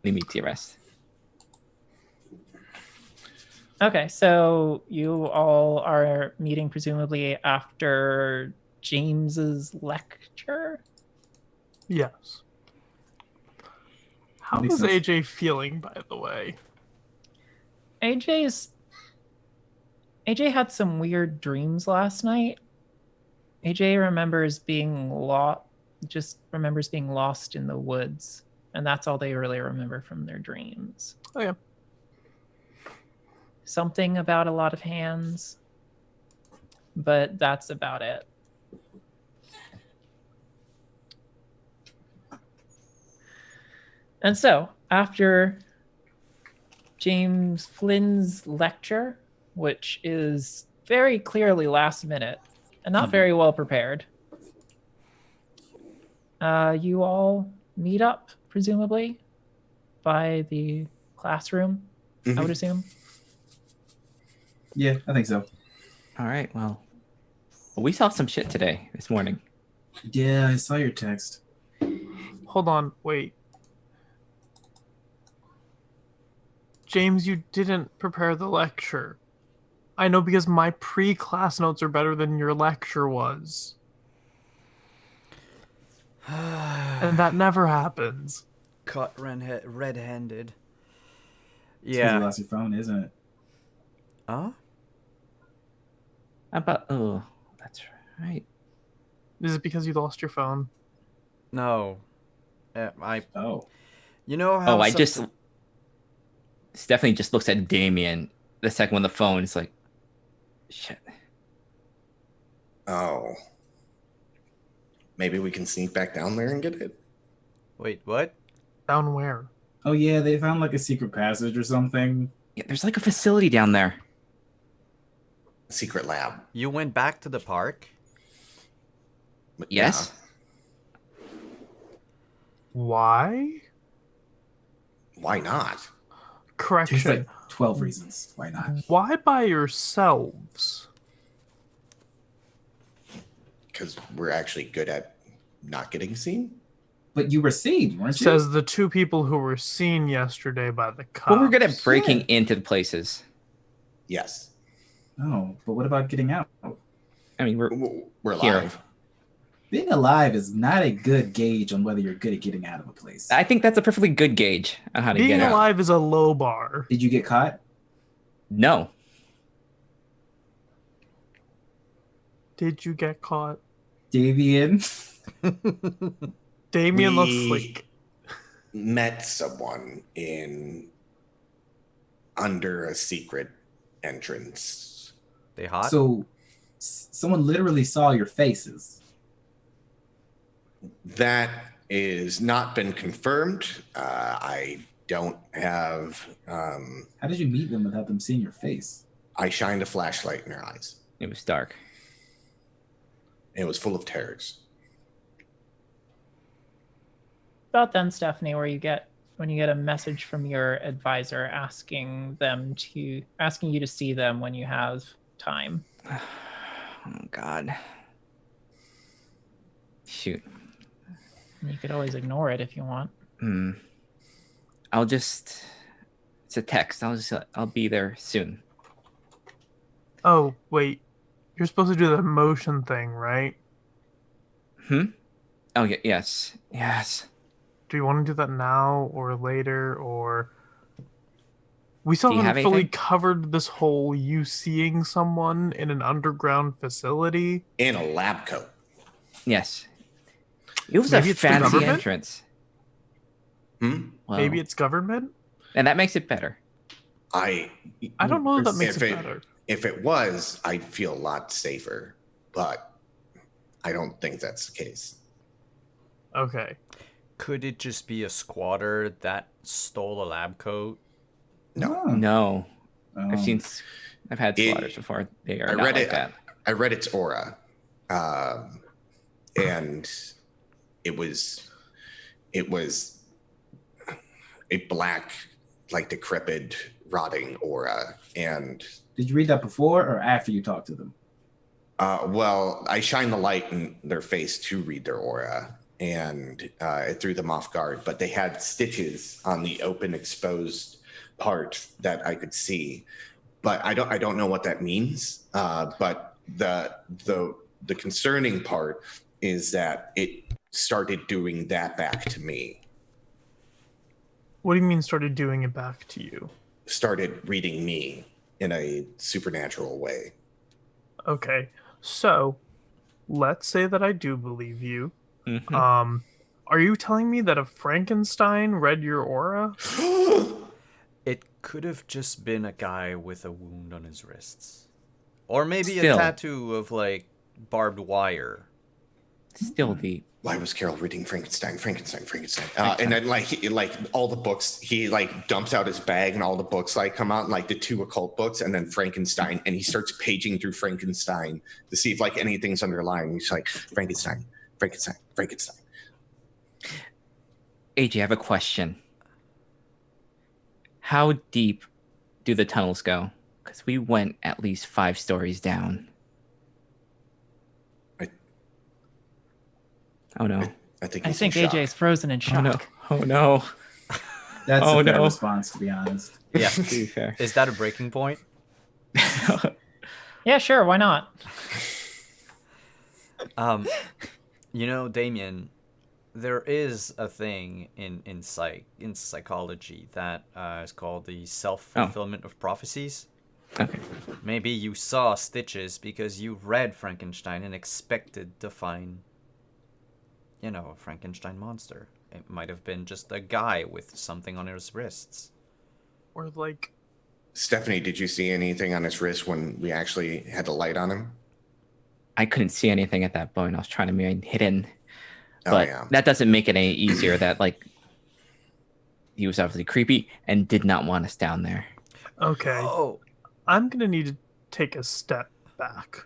Leave me to the rest. Okay, so you all are meeting presumably after James's lecture. Yes. How Makes is sense. AJ feeling, by the way? AJ had some weird dreams last night. AJ remembers being remembers being lost in the woods, and that's all they really remember from their dreams. Oh, yeah. Something about a lot of hands, but that's about it. And so, after James Flynn's lecture, which is very clearly last minute and not very well prepared, you all meet up, presumably, by the classroom, I would assume. Yeah, I think so. All right. Well, we saw some shit this morning. Yeah, I saw your text. Hold on, wait. James, you didn't prepare the lecture. I know because my pre-class notes are better than your lecture was. And that never happens. Caught red-handed. It's 'cause you Yeah. lost your phone, isn't it? Huh? Oh, that's right. Is it because you lost your phone? No. Oh. You know how? Stephanie just looks at Damien the second on the phone. It's like, shit. Oh. Maybe we can sneak back down there and get it? Wait, what? Down where? Oh yeah, they found like a secret passage or something. Yeah, there's like a facility down there. Secret lab. You went back to the park? Yes. Why? Why not? There's Correction. like 12 reasons. Why not? Why by yourselves? Because we're actually good at not getting seen? But you were seen, weren't you? Says the two people who were seen yesterday by the cops. But we're good at breaking Yeah. into the places. Yes. Oh, but what about getting out? I mean, we're We're Here. alive. Being alive is not a good gauge on whether you're good at getting out of a place. I think that's a perfectly good gauge on how to Being get out. alive is a low bar. Did you get caught? No. Did you get caught? Davian? Damien looks We- like Met someone under a secret entrance. They hot? So someone literally saw your faces. That is not been confirmed. I don't have. How did you meet them without them seeing your face? I shined a flashlight in their eyes. It was dark. It was full of terrors. About then, Stephanie, when you get a message from your advisor asking you to see them when you have time. Oh, God. Shoot. You could always ignore it if you want. It's a text. I'll be there soon. Oh, wait. You're supposed to do the motion thing, right? Oh, yeah, yes. Yes. Do you want to do that now or later or we still Do you haven't have fully anything? covered this whole you seeing someone in an underground facility? In a lab coat. Yes. It was Maybe a it's the fancy government? entrance. Hmm? Well, Maybe it's government? and that makes it better. I don't know if that makes If it it- better. If it was, I'd feel a lot safer. But I don't think that's the case. Okay. Could it just be a squatter that stole a lab coat? No. Oh. No. Oh. I've had It- squatters before. They are I not read like it. that. I read its aura, and it was a black, like decrepit, rotting aura. And Did you read that before or after you talked to them? well, I shined the light in their face to read their aura, and it threw them off guard. But they had stitches on the open, exposed part that I could see. But I don't know what that means. But the concerning part is that it started doing that back to me. What do you mean started doing it back to you? Started reading me in a supernatural way. Okay. So, let's say that I do believe you. Mhm. Are you telling me that a Frankenstein read your aura? It could have just been a guy with a wound on his wrists. Or maybe Still. a tattoo of, like, barbed wire. Still the Why was Carol reading Frankenstein? And then like all the books, he like dumps out his bag and all the books like come out, like the two occult books and then Frankenstein, and he starts paging through Frankenstein to see if like anything's underlying. He's like Frankenstein. AJ, I have a question. How deep do the tunnels go? Because we went at least 5 stories down. Oh no. I think I he's think in shock. AJ's frozen in shock. Oh no. Oh no. That's Oh, a fair no. response, to be honest. Yeah. To be fair. Is that a breaking point? Yeah, sure, why not? Damien, there is a thing in psychology that is called the self-fulfillment of prophecies. Okay. Maybe you saw Stitches because you read Frankenstein and expected to find, a Frankenstein monster. It might have been just a guy with something on his wrists. Or like, Stephanie, did you see anything on his wrist when we actually had the light on him? I couldn't see anything at that point. I was trying to remain hidden. Oh, But yeah. that doesn't make it any easier that, like, he was obviously creepy and did not want us down there. okay, Oh, I'm gonna need to take a step back,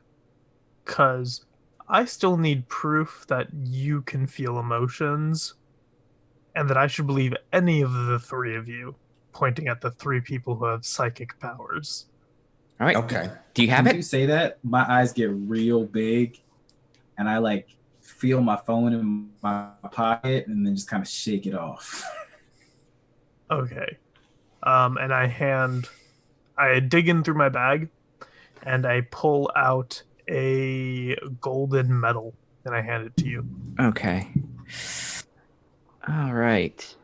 because I still need proof that you can feel emotions, and that I should believe any of the 3 of you, pointing at the 3 people who have psychic powers. All right. Okay. Do you have When you it? say that, my eyes get real big, and I like feel my phone in my pocket, and then just kind of shake it off. Okay. And I dig in through my bag, and I pull out a golden medal, and I hand it to you. Okay. All right.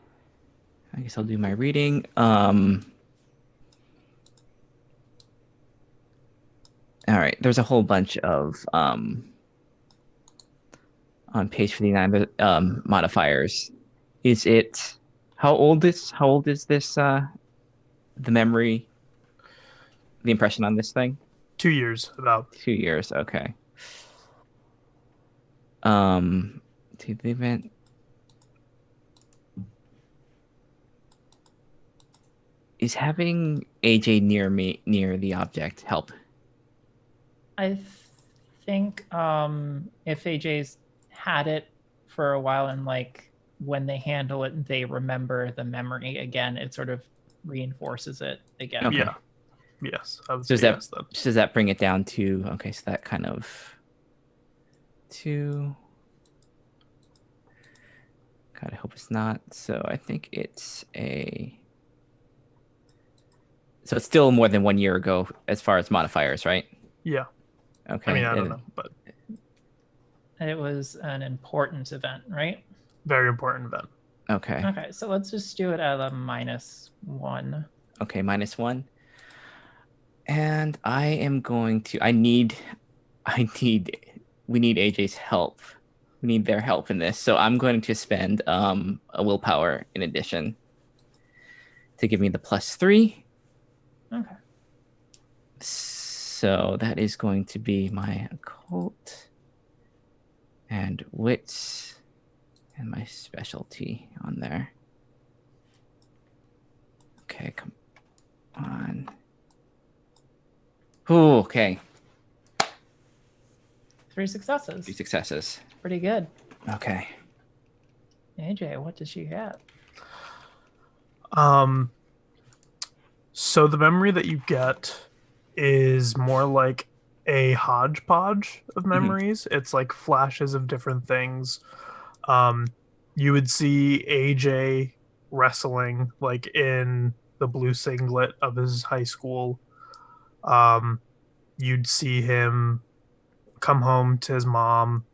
I guess I'll do my reading. All right. There's a whole bunch of on page 59 modifiers. Is it how old is this the memory, the impression on this thing? 2 years, about. 2 years. Okay. To the event. Is having AJ near the object help? I think if AJ's had it for a while and like when they handle it, they remember the memory again, it sort of reinforces it again. Okay. Yeah. Yes. I would So say does that yes then. does that bring it down to okay? So that kind of 2. God, I hope it's not. So I think it's a. So it's still more than 1 year ago as far as modifiers, right? Yeah. Okay. I mean, I don't know, but And it was an important event, right? very important event. Okay. Okay, so let's just do it at a -1. Okay, -1. And I am going to. We need AJ's help. We need their help in this. So I'm going to spend a willpower in addition to give me the +3. Okay. So that is going to be my occult and wits and my specialty on there. Okay, come on. Ooh, okay. 3 successes. 3 successes. Pretty good. Okay. AJ, what does she have? So the memory that you get is more like a hodgepodge of memories. It's like flashes of different things. You would see AJ wrestling like in the blue singlet of his high school. You'd see him come home to his mom.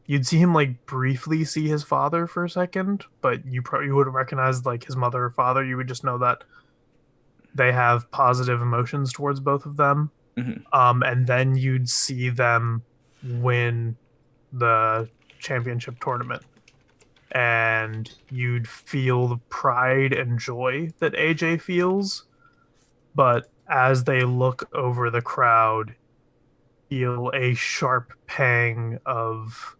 You'd see him like briefly see his father for a second, but you wouldn't recognize like his mother or father. You would just know that they have positive emotions towards both of them. And then you'd see them win the championship tournament, and you'd feel the pride and joy that AJ feels. But as they look over the crowd, feel a sharp pang of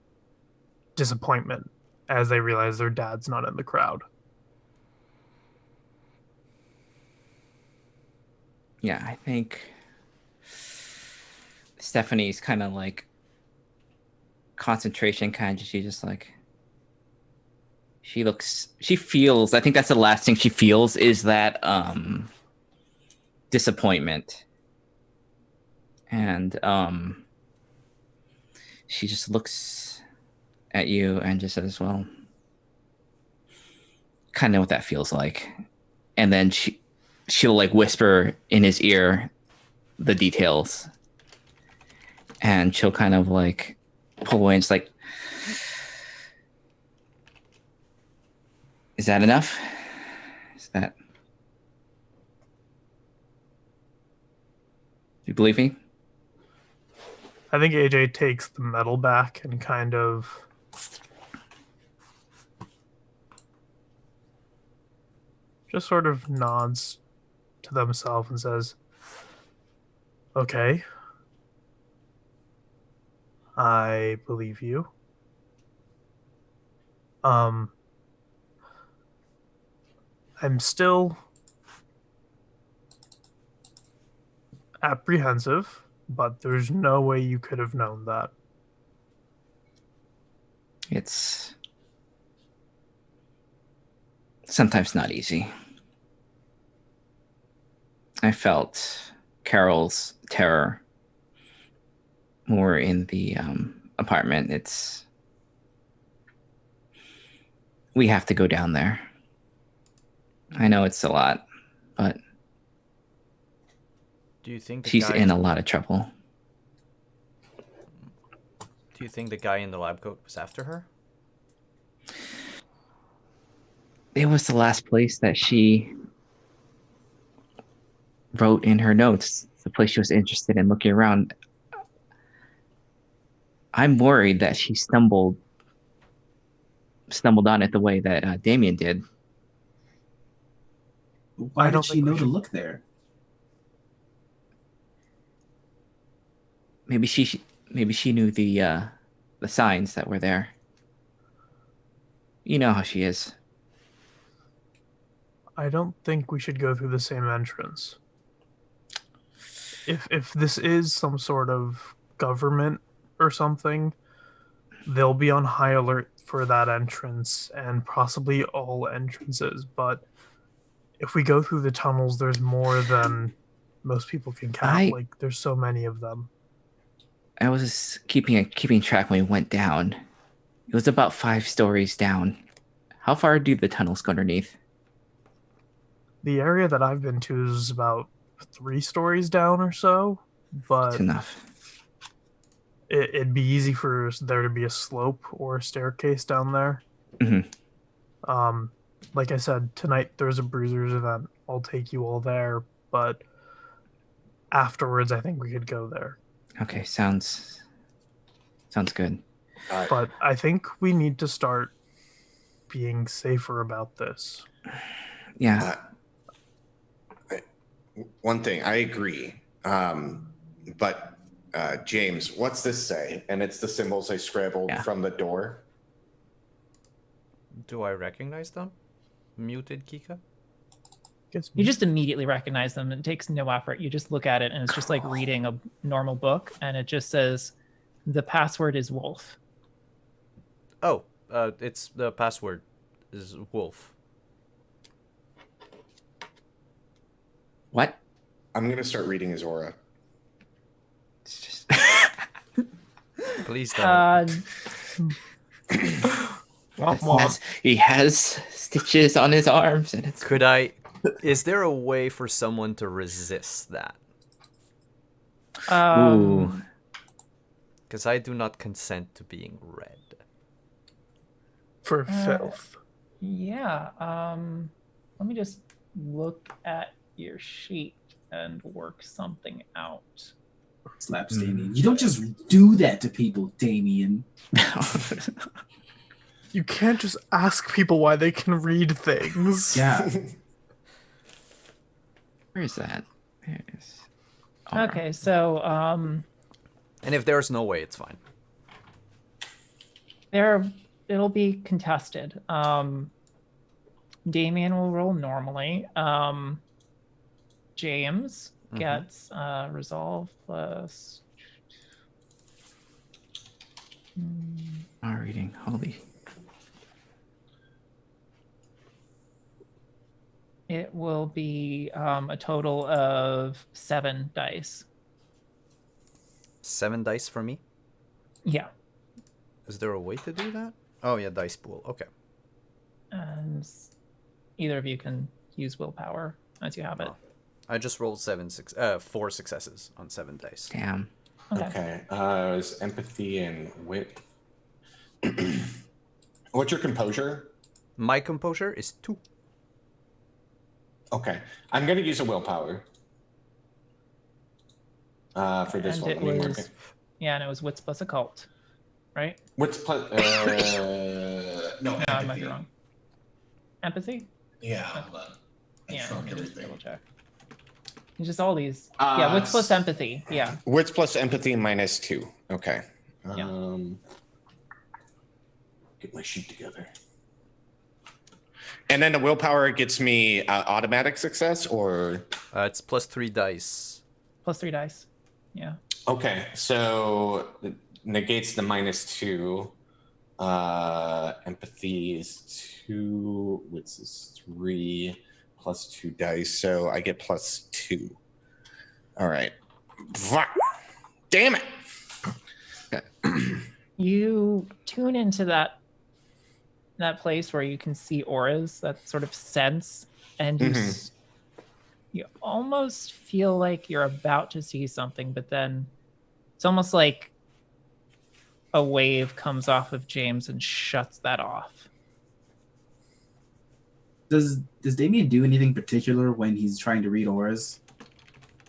disappointment as they realize their dad's not in the crowd. Yeah, I think Stephanie's kind of like concentration kind of, she just like she feels, I think that's the last thing she feels is that disappointment. And she just looks at you and just says, well, kind of know what that feels like. And then she'll like whisper in his ear the details. And she'll kind of like pull away and it's like, is that enough? Is that... You believe me? I think AJ takes the medal back and kind of just sort of nods to themselves and says, okay, I believe you. I'm still apprehensive, but there's no way you could have known that. It's sometimes not easy. I felt Carol's terror more in the apartment. We have to go down there. I know it's a lot, but Do you think she's in a lot of trouble. Do you think the guy in the lab coat was after her? It was the last place that she wrote in her notes, the place she was interested in looking around. I'm worried that she stumbled on it the way that Damien did. Why did she know to look there? Maybe she knew the signs that were there. You know how she is. I don't think we should go through the same entrance. If this is some sort of government or something, they'll be on high alert for that entrance and possibly all entrances. But if we go through the tunnels, there's more than most people can count. Like, there's so many of them. I was keeping track when we went down. It was about 5 stories down. How far do the tunnels go underneath? The area that I've been to is about 3 stories down or so, but It's enough. It'd be easy for there to be a slope or a staircase down there. Mm-hmm. Like I said, tonight there's a Bruisers event. I'll take you all there, but afterwards I think we could go there. Okay, sounds good. But I think we need to start being safer about this. Yeah. One thing, I agree. But James, what's this say? And it's the symbols I scribbled from the door. Do I recognize them? Muted Kika? You just immediately recognize them. It takes no effort. You just look at it and it's just like reading a normal book, and it just says the password is wolf. Oh, it's the password is wolf. What? I'm going to start reading his aura. It's just... Please don't. He has stitches on his arms, and it's... Is there a way for someone to resist that? Ooh. Because I do not consent to being read. For filth. Yeah. Let me just look at your sheet and work something out. Slaps Damien. You don't just do that to people, Damien. You can't just ask people why they can read things. Yeah. Where is that? There it is. Okay, so and if there's no way, it's fine. It'll be contested. Damien will roll normally. James gets resolve plus. Reading. Holy. It will be a total of 7 dice. 7 dice for me? Yeah. Is there a way to do that? Oh, yeah, dice pool. Okay. And either of you can use willpower as you have it. Oh. I just rolled 4 successes on 7 dice. Damn. Okay. It was empathy and wit. What's your composure? My composure is 2. Okay. I'm going to use a willpower for this And one. it Let me mark was, it. yeah, and it was wits plus occult, right? What's plus? No, I might be wrong. Empathy? Yeah, hold on. Yeah, let me just double check. It's just all these. Yeah, wits plus empathy. Yeah. Wits plus empathy minus 2. Okay. Yeah. Get my sheet together. And then the willpower gets me automatic success, or It's plus 3 dice. Plus 3 dice. Yeah. okay. So it negates the minus 2. Empathy is 2. Wits is 3. Plus 2 dice, so I get plus 2. All right. Damn it. You tune into that place where you can see auras, that sort of sense, and you almost feel like you're about to see something, but then it's almost like a wave comes off of James and shuts that off. Does Damien do anything particular when he's trying to read auras?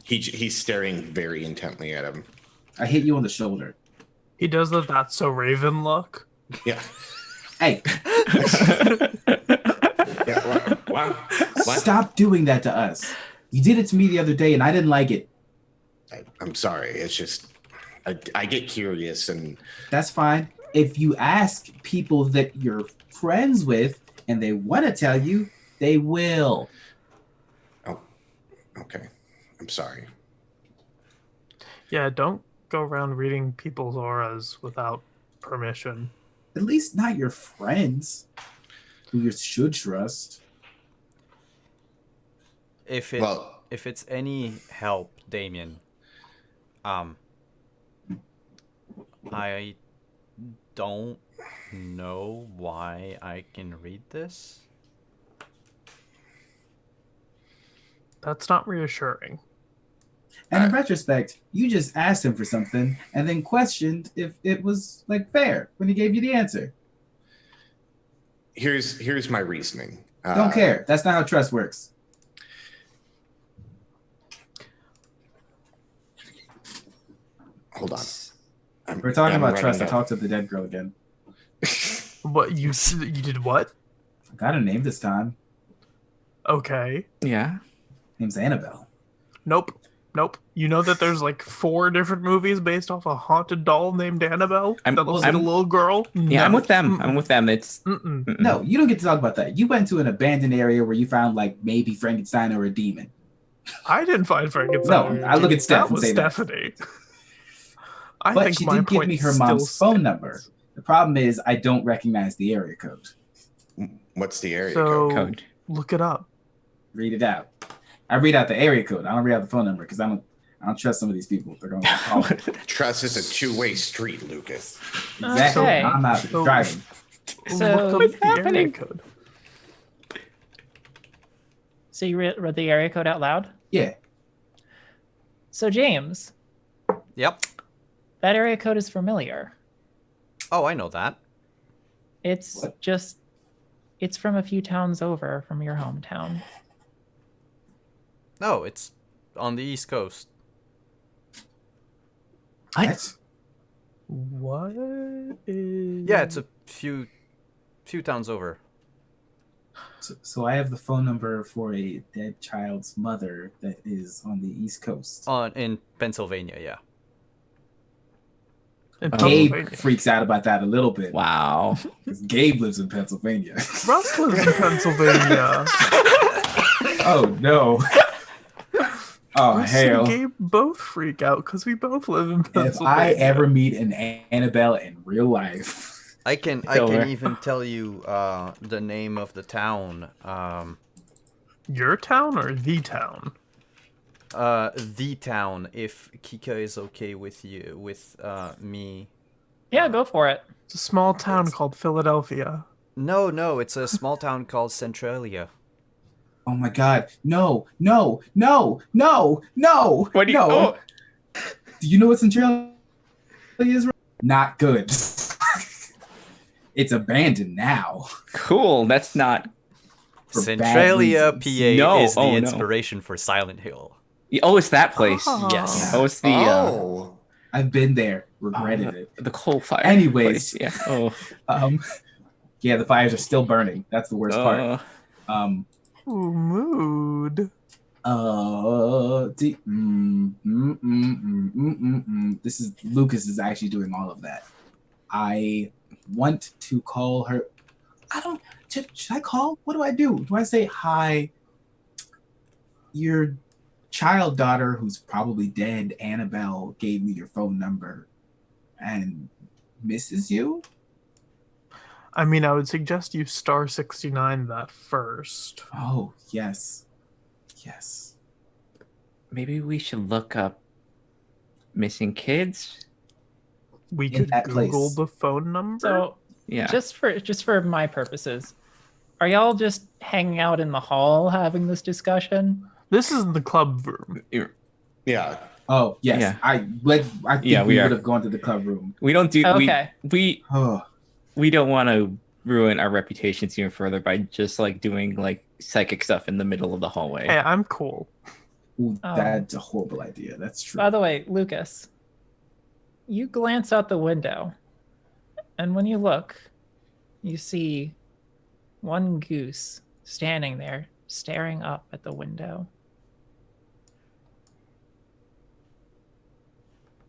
He's staring very intently at him. I hit you on the shoulder. He does the "That's So Raven" look. Yeah. Hey, Yeah. Wow. What? stop doing that to us. You did it to me the other day, and I didn't like it. I'm sorry. It's just I get curious, and That's fine. If you ask people that you're friends with and they want to tell you, they will. okay. I'm sorry. Yeah, don't go around reading people's auras without permission. At least not your friends, who you should trust. If it's any help, Damien, I don't know why I can read this. That's not reassuring. And in retrospect, you just asked him for something and then questioned if it was like fair when he gave you the answer. Here's my reasoning. Don't care. That's not how trust works. Hold on. We're talking I'm about writing trust. I down. talked to the dead girl again. What you did? What? I got a name this time. Okay. Yeah. Name's Annabelle. Nope. You know that there's like 4 different movies based off a haunted doll named Annabelle that looks like a little girl. Yeah, No. I'm with them. I'm with them. It's Mm-mm. No, you don't get to talk about that. You went to an abandoned area where you found like maybe Frankenstein or a demon. I didn't find Frankenstein. No, I look at Steph That and was say that. Stephanie. I But think she my did give point me her still mom's phone stands. number. The problem is I don't recognize the area code. What's the area So code. look it up. Read it out. I read out the area code. I don't read out the phone number because I don't trust some of these people. They're going to call it. Trust is a 2-way street, Lucas. Exactly. Okay. I'm not So- driving. So- Look up the area code. So you read the area code out loud? Yeah. So James, Yep. that area code is familiar. Oh, I know that. It's What? it's from a few towns over from your hometown. No, it's on the East Coast. What? What is? Yeah, it's a few towns over. So I have the phone number for a dead child's mother that is on the East Coast. In Pennsylvania, yeah. In Gabe Pennsylvania. freaks out about that a little bit. Wow. 'Cause Gabe lives in Pennsylvania. Russ lives in Pennsylvania. Oh no. Oh Russ hell. and Gabe both freak out because we both live in If Pennsylvania. I ever meet an Annabelle in real life, I can Over. even tell you the name of the town. Your town or the town? The town, if Kika is okay with you, with me. Yeah, go for it. It's a small town called Philadelphia. No, it's a small town called Centralia. Oh my god. No, no, no, no, no. What do you? no. Oh, Do you know what Centralia is? Not good. It's abandoned now. cool. That's not. For Centralia, bad PA reasons. No, is the oh, no. inspiration for Silent Hill. Oh, it's that place. Yes. Oh, it's the Oh. I've been there. Regretted it. the coal fire. Anyways. place. Yeah. Oh. Yeah, the fires are still burning. That's the worst part. Ooh, mood. This is Lucas is actually doing all of that. I want to call her. I don't. Should I call? What do I do? Do I say hi? Your child daughter, who's probably dead, Annabelle, gave me your phone number and misses you. I mean, I would suggest you star 69 that first. Oh yes, yes. Maybe we should look up missing kids. We In could that Google place. the phone number. So Yeah. just for my purposes, are y'all just hanging out in the hall having this discussion? This is the club room. Yeah. Oh yes. Yeah. I think Yeah, we we are. would have gone to the club room. We don't do. Okay. Oh. We don't want to ruin our reputations even further by just like doing like psychic stuff in the middle of the hallway. Hey, I'm cool. Ooh, that's a horrible idea. That's true. By the way, Lucas, you glance out the window, and when you look, you see one goose standing there, staring up at the window.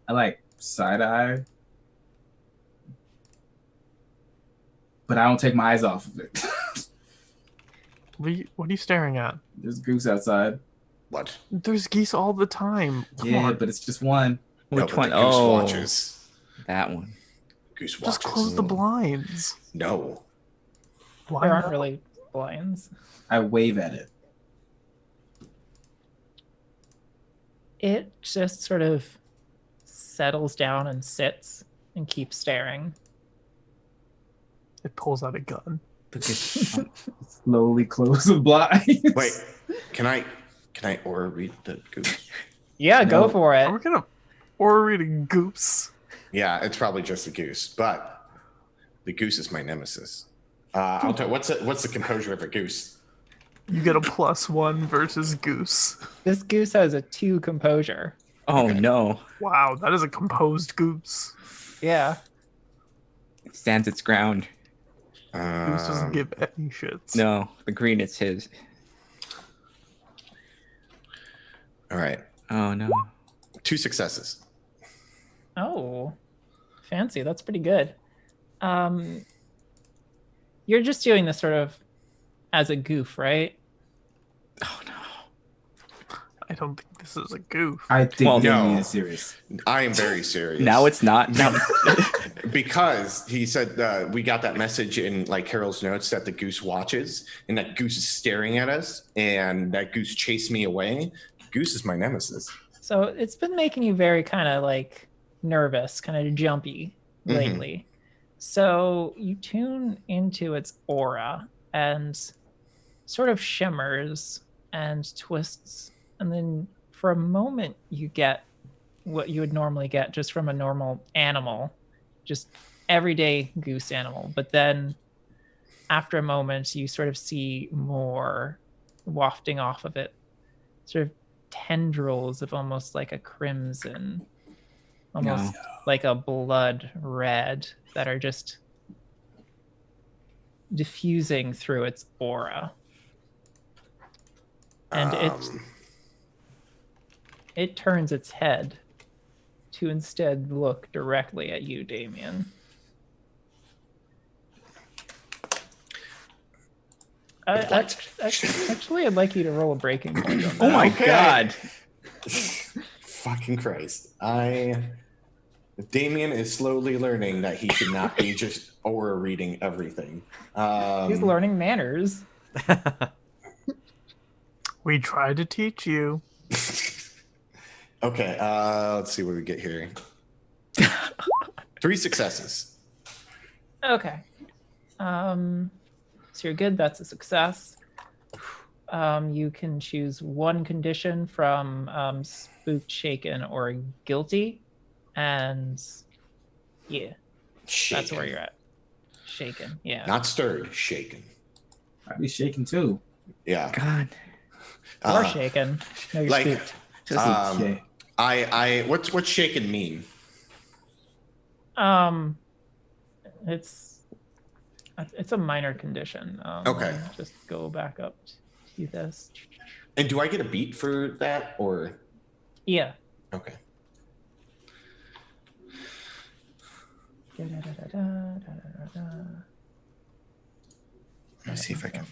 I like side eye, but I don't take my eyes off of it. What are you staring at? There's a goose outside. What? There's geese all the time. Come Yeah, on. but it's just one. No, Which but one? the goose Oh, watches. that one. Goose watches. Just close the blinds. No. Why There aren't not? really blinds. I wave at it. It just sort of settles down and sits and keeps staring. It pulls out a gun. Slowly close the blinds. Wait. Can I aura read the goose? Yeah, go No. for it. Are we gonna or read a goose? Yeah, it's probably just a goose, but the goose is my nemesis. I'll tell. What's the composure of a goose? You get a +1 versus goose. This goose has a 2 composure. Oh no. Wow, that is a composed goose. Yeah. It stands its ground. Goose doesn't give any shits. No, the green it's his. All right. Oh no. 2 successes. Oh, fancy. That's pretty good. You're just doing this sort of as a goof, right? Oh no. I don't think this is a goof. I think Well, Damien no. is serious. I am very serious. Now it's not. Now, because he said we got that message in like Carol's notes that the goose watches, and that goose is staring at us, and that goose chased me away. Goose is my nemesis. So it's been making you very kind of like nervous, kind of jumpy lately. So you tune into its aura and sort of shimmers and twists. And then for a moment, you get what you would normally get just from a normal animal, just everyday goose animal. But then after a moment, you sort of see more wafting off of it, sort of tendrils of almost like a crimson, almost like a blood red that are just diffusing through its aura. And it turns its head to instead look directly at you, Damien. Actually, I'd like you to roll a breaking point on that. oh my Okay. god. Fucking Christ. Damien is slowly learning that he should not be just aura reading everything. He's learning manners. We tried to teach you. Okay, let's see what we get here. 3 successes. Okay. So you're good. That's a success. You can choose one condition from spooked, shaken, or guilty, and yeah, Shaken. that's where you're at. Shaken, yeah. Not stirred, shaken. I'd be shaking too. Yeah. God. Or shaken. No, you're like, spooked. Okay. What's shaken mean? It's a minor condition. Okay. Let me just go back up to this. And do I get a beat for that, or? Yeah. Okay. Let me see if I can.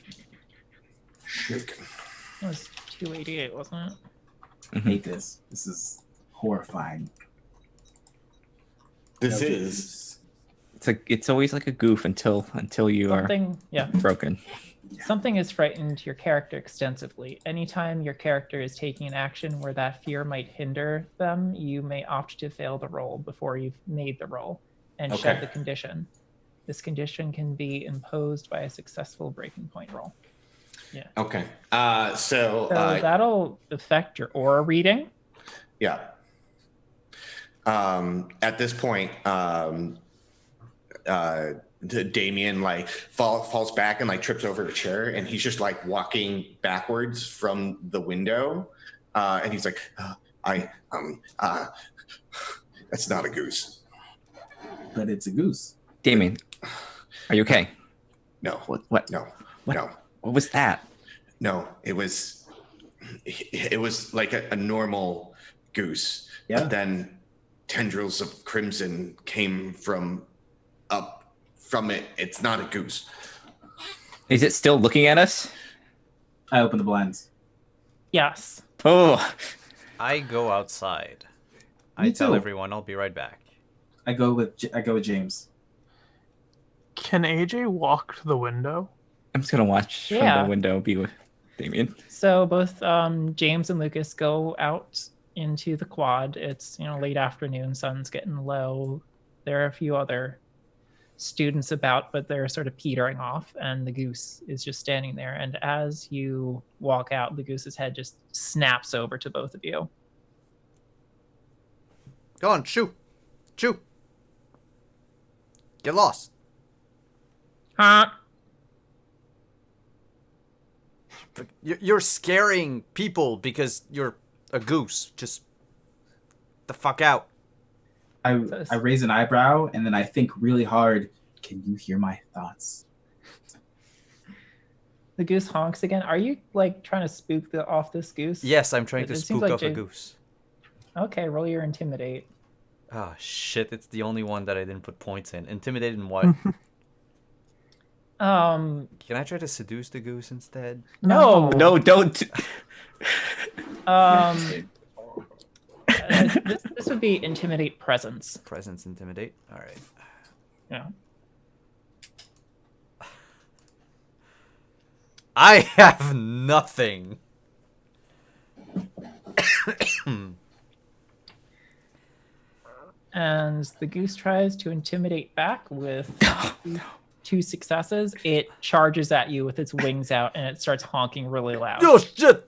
Shaken. It was 288, wasn't it? I hate this. This is horrifying. This No, is. It's always like a goof until you are Something, yeah. broken. Something has frightened your character extensively. Anytime your character is taking an action where that fear might hinder them, you may opt to fail the roll before you've made the roll and shed Okay. the condition. This condition can be imposed by a successful breaking point roll. Yeah. Okay. So that'll affect your aura reading. Yeah. At this point, Damien like falls back and like trips over a chair, and he's just like walking backwards from the window, and he's like, that's not a goose. But it's a goose. Damien, are you okay? No. What? No. What? No. What was that? No. It was like a normal goose. Yeah. But then tendrils of crimson came up from it. It's not a goose. Is it still looking at us? I open the blinds. Yes. Oh, I go outside. Me I tell too. everyone I'll be right back. I go with James. Can AJ walk to the window? I'm just gonna watch from Yeah. the window. Be with Damien. So both James and Lucas go out into the quad. It's late afternoon, sun's getting low. There are a few other students about, but they're sort of petering off, and the goose is just standing there. And as you walk out, the goose's head just snaps over to both of you. Go on, shoo! Shoo! Get lost! Huh? You're scaring people because you're a goose. Just the fuck out. I raise an eyebrow and then I think really hard. Can you hear my thoughts? The goose honks again. Are you like trying to spook off this goose? Yes, I'm trying It to seems spook like off a Jay- goose. Okay, roll your intimidate. Ah, shit, it's the only one that I didn't put points in. Intimidated in what? Um, Can I try to seduce the goose instead? no. No, don't. This would be intimidate presence. Presence intimidate? Alright. Yeah. I have nothing. And the goose tries to intimidate back with 2 successes. It charges at you with its wings out and it starts honking really loud. Oh shit!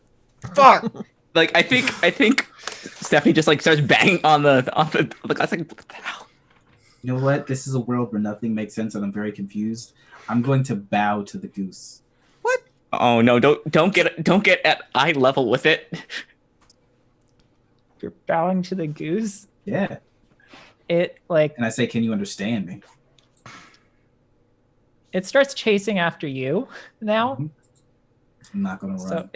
Fuck! Like I think Stephanie just like starts banging on the glass. Like, what the hell? You know what? This is a world where nothing makes sense and I'm very confused. I'm going to bow to the goose. Oh no! Don't get at eye level with it. You're bowing to the goose. Yeah. It like And I say, can you understand me? it starts chasing after you now. I'm not going to run.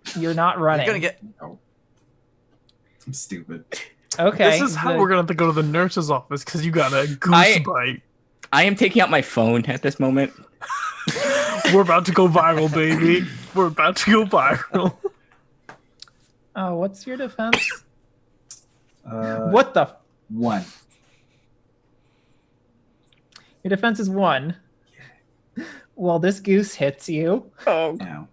So you're not running. You're gonna get. No. I'm stupid. Okay. This is how the- we're gonna have to go to the nurse's office because you got a goose I- bite. I am taking out my phone at this moment. We're about to go viral, baby. We're about to go viral. Oh, what's your defense? What? What the? 1. Your defense is 1. Well, this goose hits you. Oh, Now.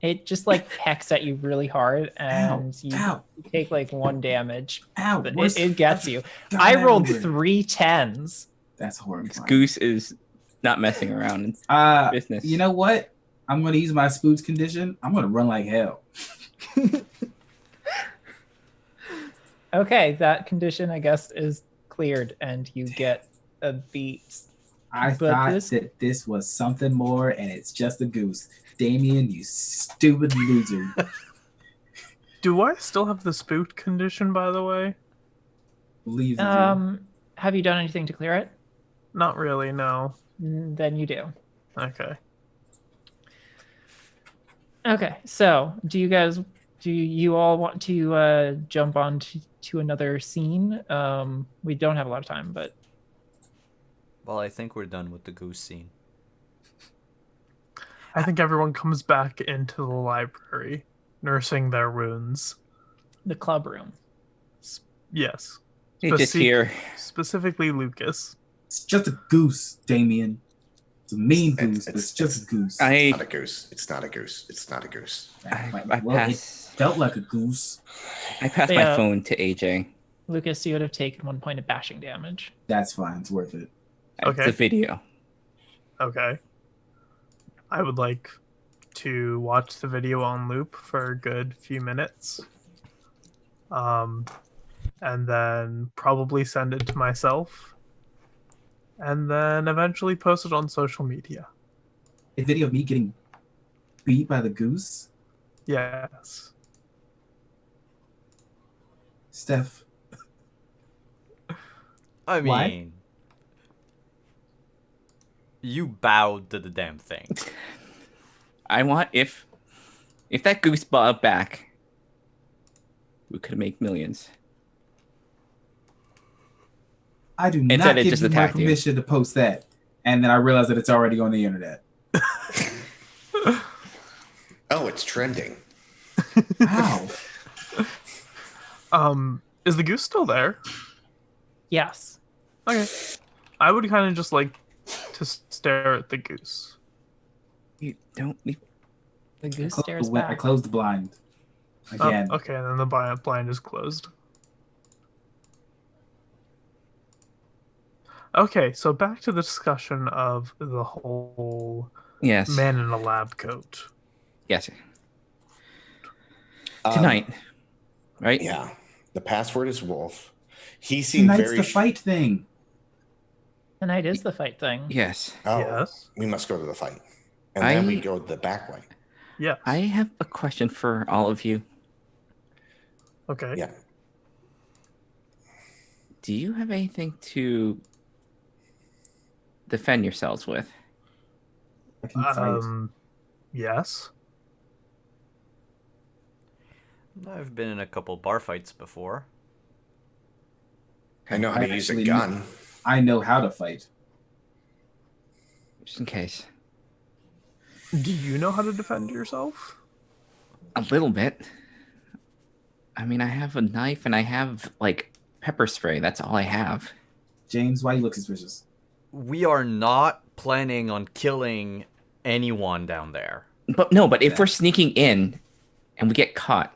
It just like pecks at you really hard, and you Ow. take like 1 damage. Ow. But Where's it gets you. God I rolled everywhere. 3 10s. That's This horrifying. goose is not messing around. It's business. You know what? I'm going to use my Spooks condition. I'm going to run like hell. Okay, that condition I guess is cleared, and you get a beat. I But thought this- that this was something more, and it's just a goose. Damien, you stupid loser. Do I still have the spooked condition, by the way? Believes in you. Have you done anything to clear it? Not really, no. Then you do. Okay. Okay, so do you all want to jump on to another scene? We don't have a lot of time, but Well, I think we're done with the goose scene. I think everyone comes back into the library, nursing their wounds. the club room. Yes. They just hear. Specifically Lucas. It's just a goose, Damien. It's a mean goose, but it's just a goose. It's not a goose. It's not a goose. It's not a goose. I Well, pass. it felt like a goose. I pass Yeah. my phone to AJ. Lucas, you would have taken 1 point of bashing damage. That's fine. It's worth it. Okay. It's a video. Okay. I would like to watch the video on loop for a good few minutes. And then probably send it to myself. And then eventually post it on social media. A video of me getting beat by the goose? Yes. Steph, I Why? mean, you bowed to the damn thing. I want if that goose bought back, we could make millions. I do Instead not it give just you my attacked you. permission to post that. And then I realize that it's already on the internet. Oh, it's trending. Wow. Is the goose still there? Yes. Okay. I would kind of just like to stare at the goose. You don't leave. The goose I stares back. closed the blind. Oh, Again. okay, and then the blind is closed. Okay, so back to the discussion of the whole Yes. man in a lab coat. Yes. Um, Tonight. Right? Yeah. The password is Wolf. He seemed Tonight's very. the fight thing. Tonight is the fight thing. Yes. Oh, Yes. we must go to the fight. And then I- we go the back way. Yes. I have a question for all of you. Okay. Yeah. Do you have anything to defend yourselves with? I can fight. Yes. I've been in a couple bar fights before. I know how I to use a actually gun. I know how to fight. Just in case. Do you know how to defend yourself? A little bit. I mean, I have a knife and I have, like, pepper spray. That's all I have. James, why you look suspicious? We are not planning on killing anyone down there. But no, but if we're sneaking in and we get caught,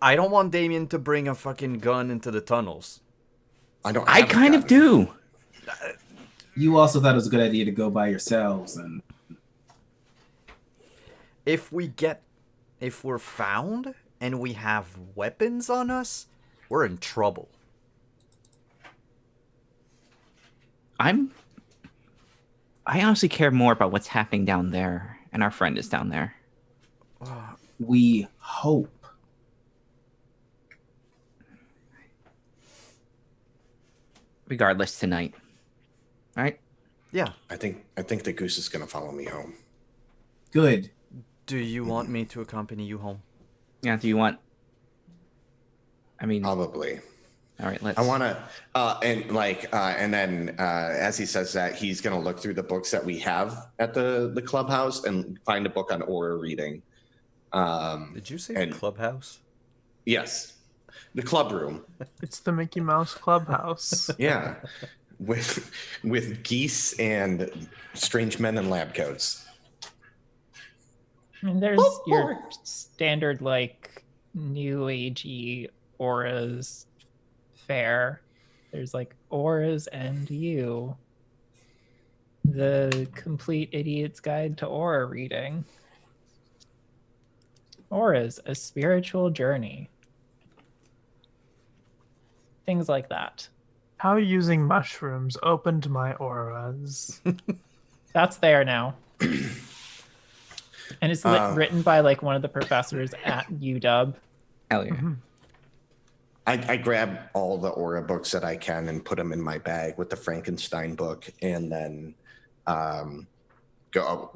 I don't want Damien to bring a fucking gun into the tunnels. I don't. I have a kind of gun. do. You also thought it was a good idea to go by yourselves, and If we're found and we have weapons on us, we're in trouble. I honestly care more about what's happening down there, and our friend is down there. we hope. Regardless, tonight. All right? Yeah. I think the goose is gonna follow me home. Good. Do you want me to accompany you home? Yeah, do you want... I mean, Probably. all right, let's... I want to, and then as he says that, he's gonna look through the books that we have at the clubhouse and find a book on aura reading. Did you say and- clubhouse? Yes, the club room. It's the Mickey Mouse Clubhouse. Yeah, with geese and strange men in lab coats. And there's your standard like new agey auras fair. There's like auras and you. The complete idiot's guide to aura reading. Auras, a spiritual journey. Things like that. How using mushrooms opened my auras. That's there now. And it's written by like one of the professors at UW. Hell yeah. Mm-hmm. I grab all the aura books that I can and put them in my bag with the Frankenstein book, and then go.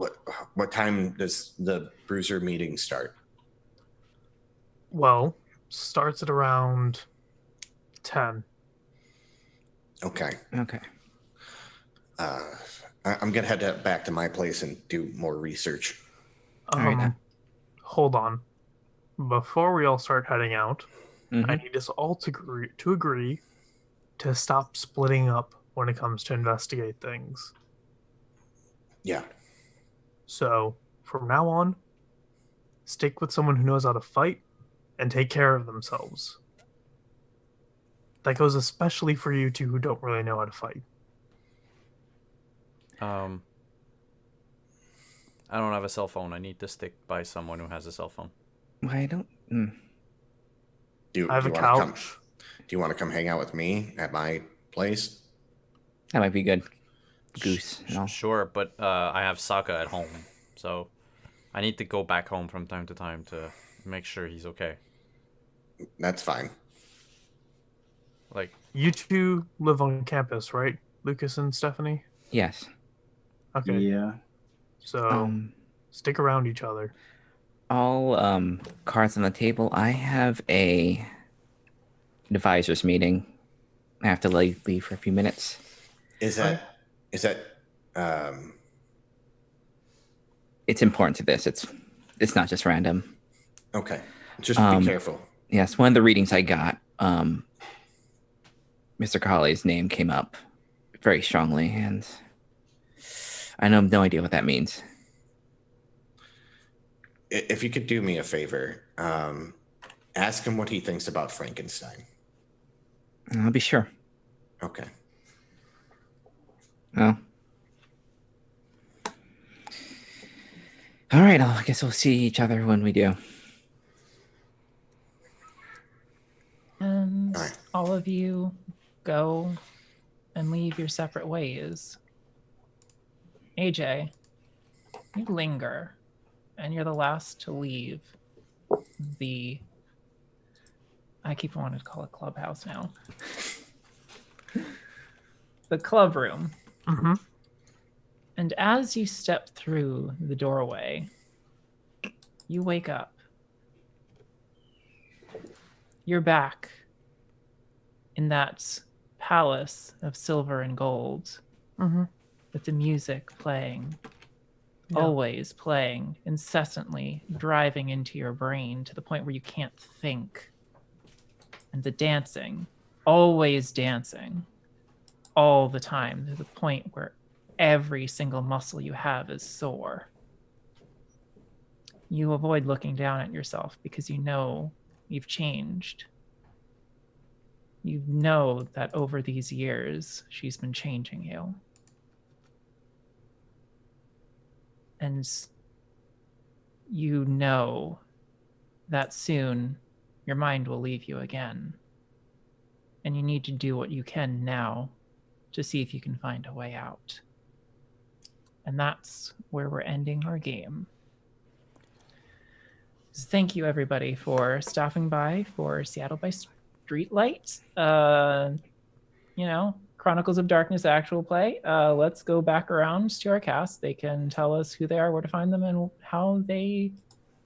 What time does the Bruiser meeting start? Well, starts at around 10. Okay. Okay. I'm gonna head back to my place and do more research. right, then. Hold on. Before we all start heading out, Mhm. I need us all to agree to stop splitting up when it comes to investigate things. Yeah. So, from now on, stick with someone who knows how to fight and take care of themselves. That goes especially for you two who don't really know how to fight. I don't have a cell phone. I need to stick by someone who has a cell phone. Why don't? Do I have a you wanna couch. do you want to come hang out with me at my place? That might be good. Goose. You know? Sure, but I have Sokka at home, so I need to go back home from time to time to make sure he's okay. That's fine. Like, You two live on campus, right? Lucas and Stephanie? Yes. Okay. Yeah. So, stick around each other. All cards on the table. I have a advisors meeting. I have to leave for a few minutes. Is that It's important to this. It's not just random. okay? Just be careful. Yes, one of the readings I got, Mr. Colley's name came up very strongly, and I have no idea what that means. If you could do me a favor, ask him what he thinks about Frankenstein. I'll be sure. Okay. Well, all right. I guess we'll see each other when we do. And All right. all of you go and leave your separate ways. AJ, you linger, and you're the last to leave the... I keep wanting to call it clubhouse now. The club room. Mm-hmm. And as you step through the doorway, you wake up. You're back in that palace of silver and gold, Mm-hmm. with the music playing, Yeah. always playing, incessantly driving into your brain to the point where you can't think. And the dancing, always dancing, all the time, to the point where every single muscle you have is sore. You avoid looking down at yourself because you know you've changed. You know that over these years, she's been changing you. And you know that soon your mind will leave you again. And you need to do what you can now to see if you can find a way out. And that's where we're ending our game. So thank you, everybody, for stopping by for Seattle by Streetlight. Chronicles of Darkness actual play. Let's go back around to our cast. They can tell us who they are, where to find them, and how they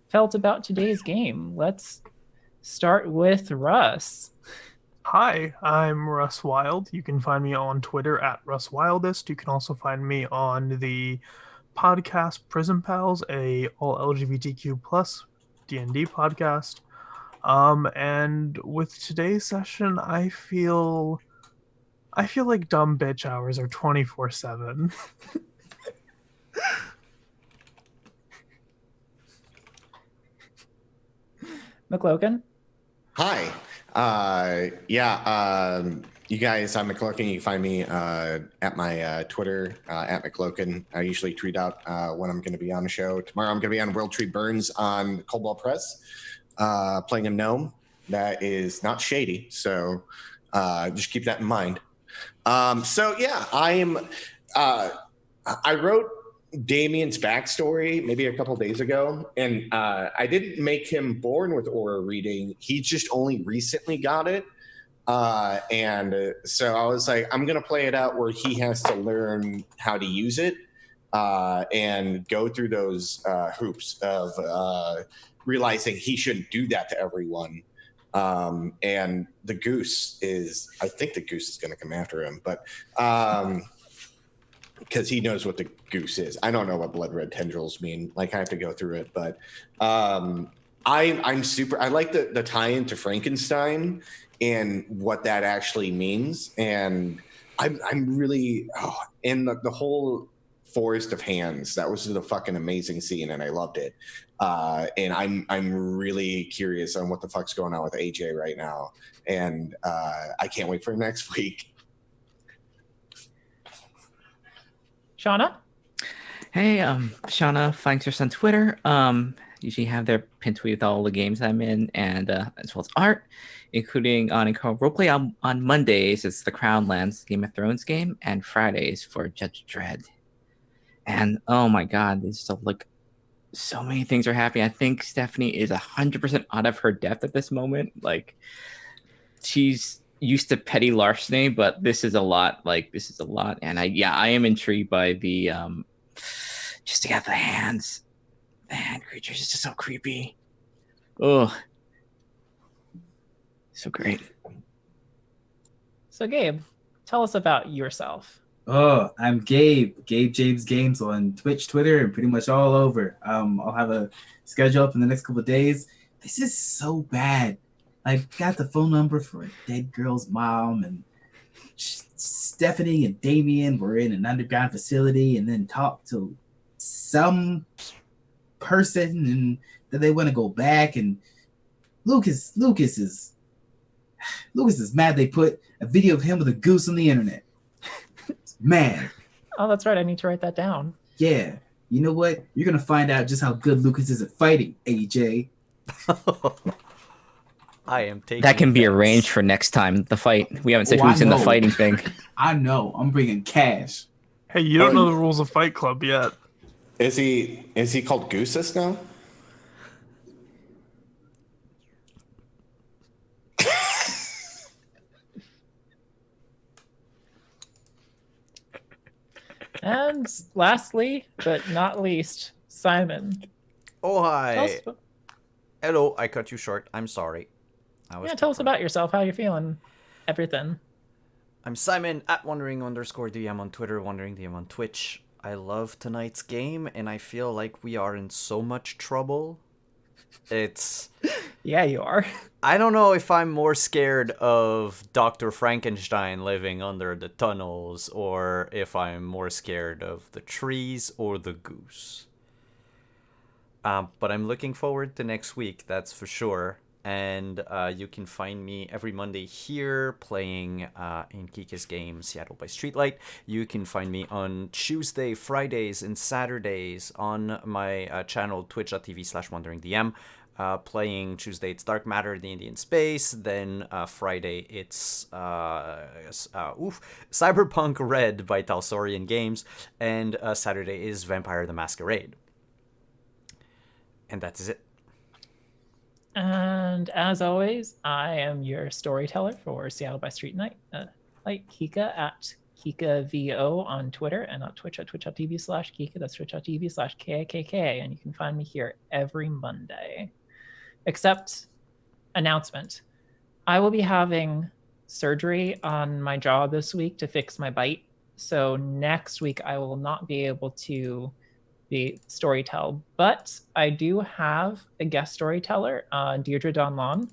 felt about today's game. Let's start with Russ. Hi, I'm Russ Wild. You can find me on Twitter at RussWildest. You can also find me on the podcast Prison Pals, a all LGBTQ plus D&D podcast. And with today's session, I feel like dumb bitch hours are 24/7. McLogan. Hi. You guys, I'm McLoken. You can find me at my Twitter, at McLoken. I usually tweet out when I'm going to be on the show. Tomorrow I'm going to be on World Tree Burns on Cobalt Press, playing a gnome that is not shady. So just keep that in mind. I wrote Damien's backstory maybe a couple days ago, and I didn't make him born with aura reading. He just only recently got it. So I was like, I'm going to play it out where he has to learn how to use it and go through those hoops of realizing he shouldn't do that to everyone. And the goose is, I think the goose is going to come after him, but because he knows what the goose is. I don't know what blood red tendrils mean. Like, I have to go through it, but I'm super. I like the tie-in to Frankenstein and what that actually means, and I'm really and the whole Forest of Hands. That was the fucking amazing scene, and I loved it. And I'm really curious on what the fuck's going on with AJ right now, and I can't wait for next week. Shauna. Hey, Shauna, Flankers on Twitter. Usually have their pin tweet with all the games I'm in, and as well as art, including on roleplay on Mondays. It's the Crownlands Game of Thrones game, and Fridays for Judge Dredd. And oh my God, there's just like so many things are happening. I think Stephanie is 100% out of her depth at this moment. Like, she's used to petty larceny, but this is a lot. And I am intrigued by the just to get the hand creatures. It's just so creepy. Oh, so great. So Gabe, tell us about yourself. Oh, I'm Gabe James Games on Twitch, Twitter, and pretty much all over. I'll have a schedule up in the next couple of days. This is so bad. I got the phone number for a dead girl's mom, and Stephanie and Damien were in an underground facility and then talked to some person, and then they want to go back, and Lucas is mad they put a video of him with a goose on the internet. Man. Oh, that's right. I need to write that down. Yeah. You know what? You're going to find out just how good Lucas is at fighting, AJ. I am taking that can be bets. arranged for next time. The fight. We haven't said who's in the fighting thing. I know. I'm bringing cash. Hey, you don't know the rules of Fight Club yet. Is he called Goosus now? And lastly, but not least, Simon. Oh, hi. Hello, I cut you short. I'm sorry. Tell us about yourself, how you're feeling, everything. I'm Simon at Wondering_DM on Twitter, Wondering DM on Twitch. I love tonight's game, and I feel like we are in so much trouble. It's... Yeah, you are. I don't know if I'm more scared of Dr. Frankenstein living under the tunnels, or if I'm more scared of the trees or the goose. But I'm looking forward to next week, that's for sure. And you can find me every Monday here playing in Kika's game, Seattle by Streetlight. You can find me on Tuesday, Fridays, and Saturdays on my channel, twitch.tv/WonderingDM. Playing Tuesday, it's Dark Matter, the Indian Space. Then Friday, it's Cyberpunk Red by Talsorian Games. And Saturday is Vampire the Masquerade. And that is it. And as always, I am your storyteller for Seattle by Streetlight. Like Kika at KikaVO on Twitter, and on Twitch at twitch.tv/Kika. That's twitch.tv/KIKK. And you can find me here every Monday. Except, announcement. I will be having surgery on my jaw this week to fix my bite. So next week I will not be able to be storytell, but I do have a guest storyteller, Deirdre Donlon.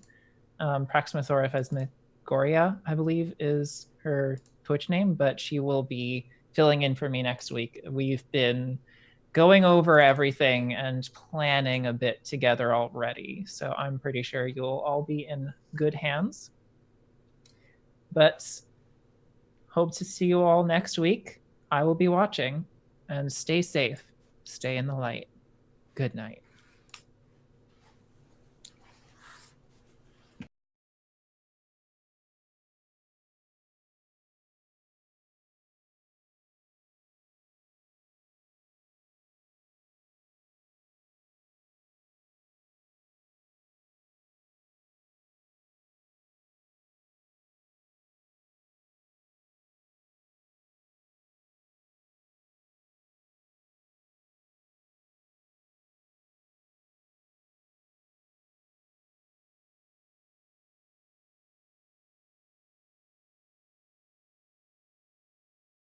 Praximethora Phasmagoria, I believe, is her Twitch name, but she will be filling in for me next week. We've been going over everything and planning a bit together already. So I'm pretty sure you'll all be in good hands. But hope to see you all next week. I will be watching, and stay safe. Stay in the light. Good night.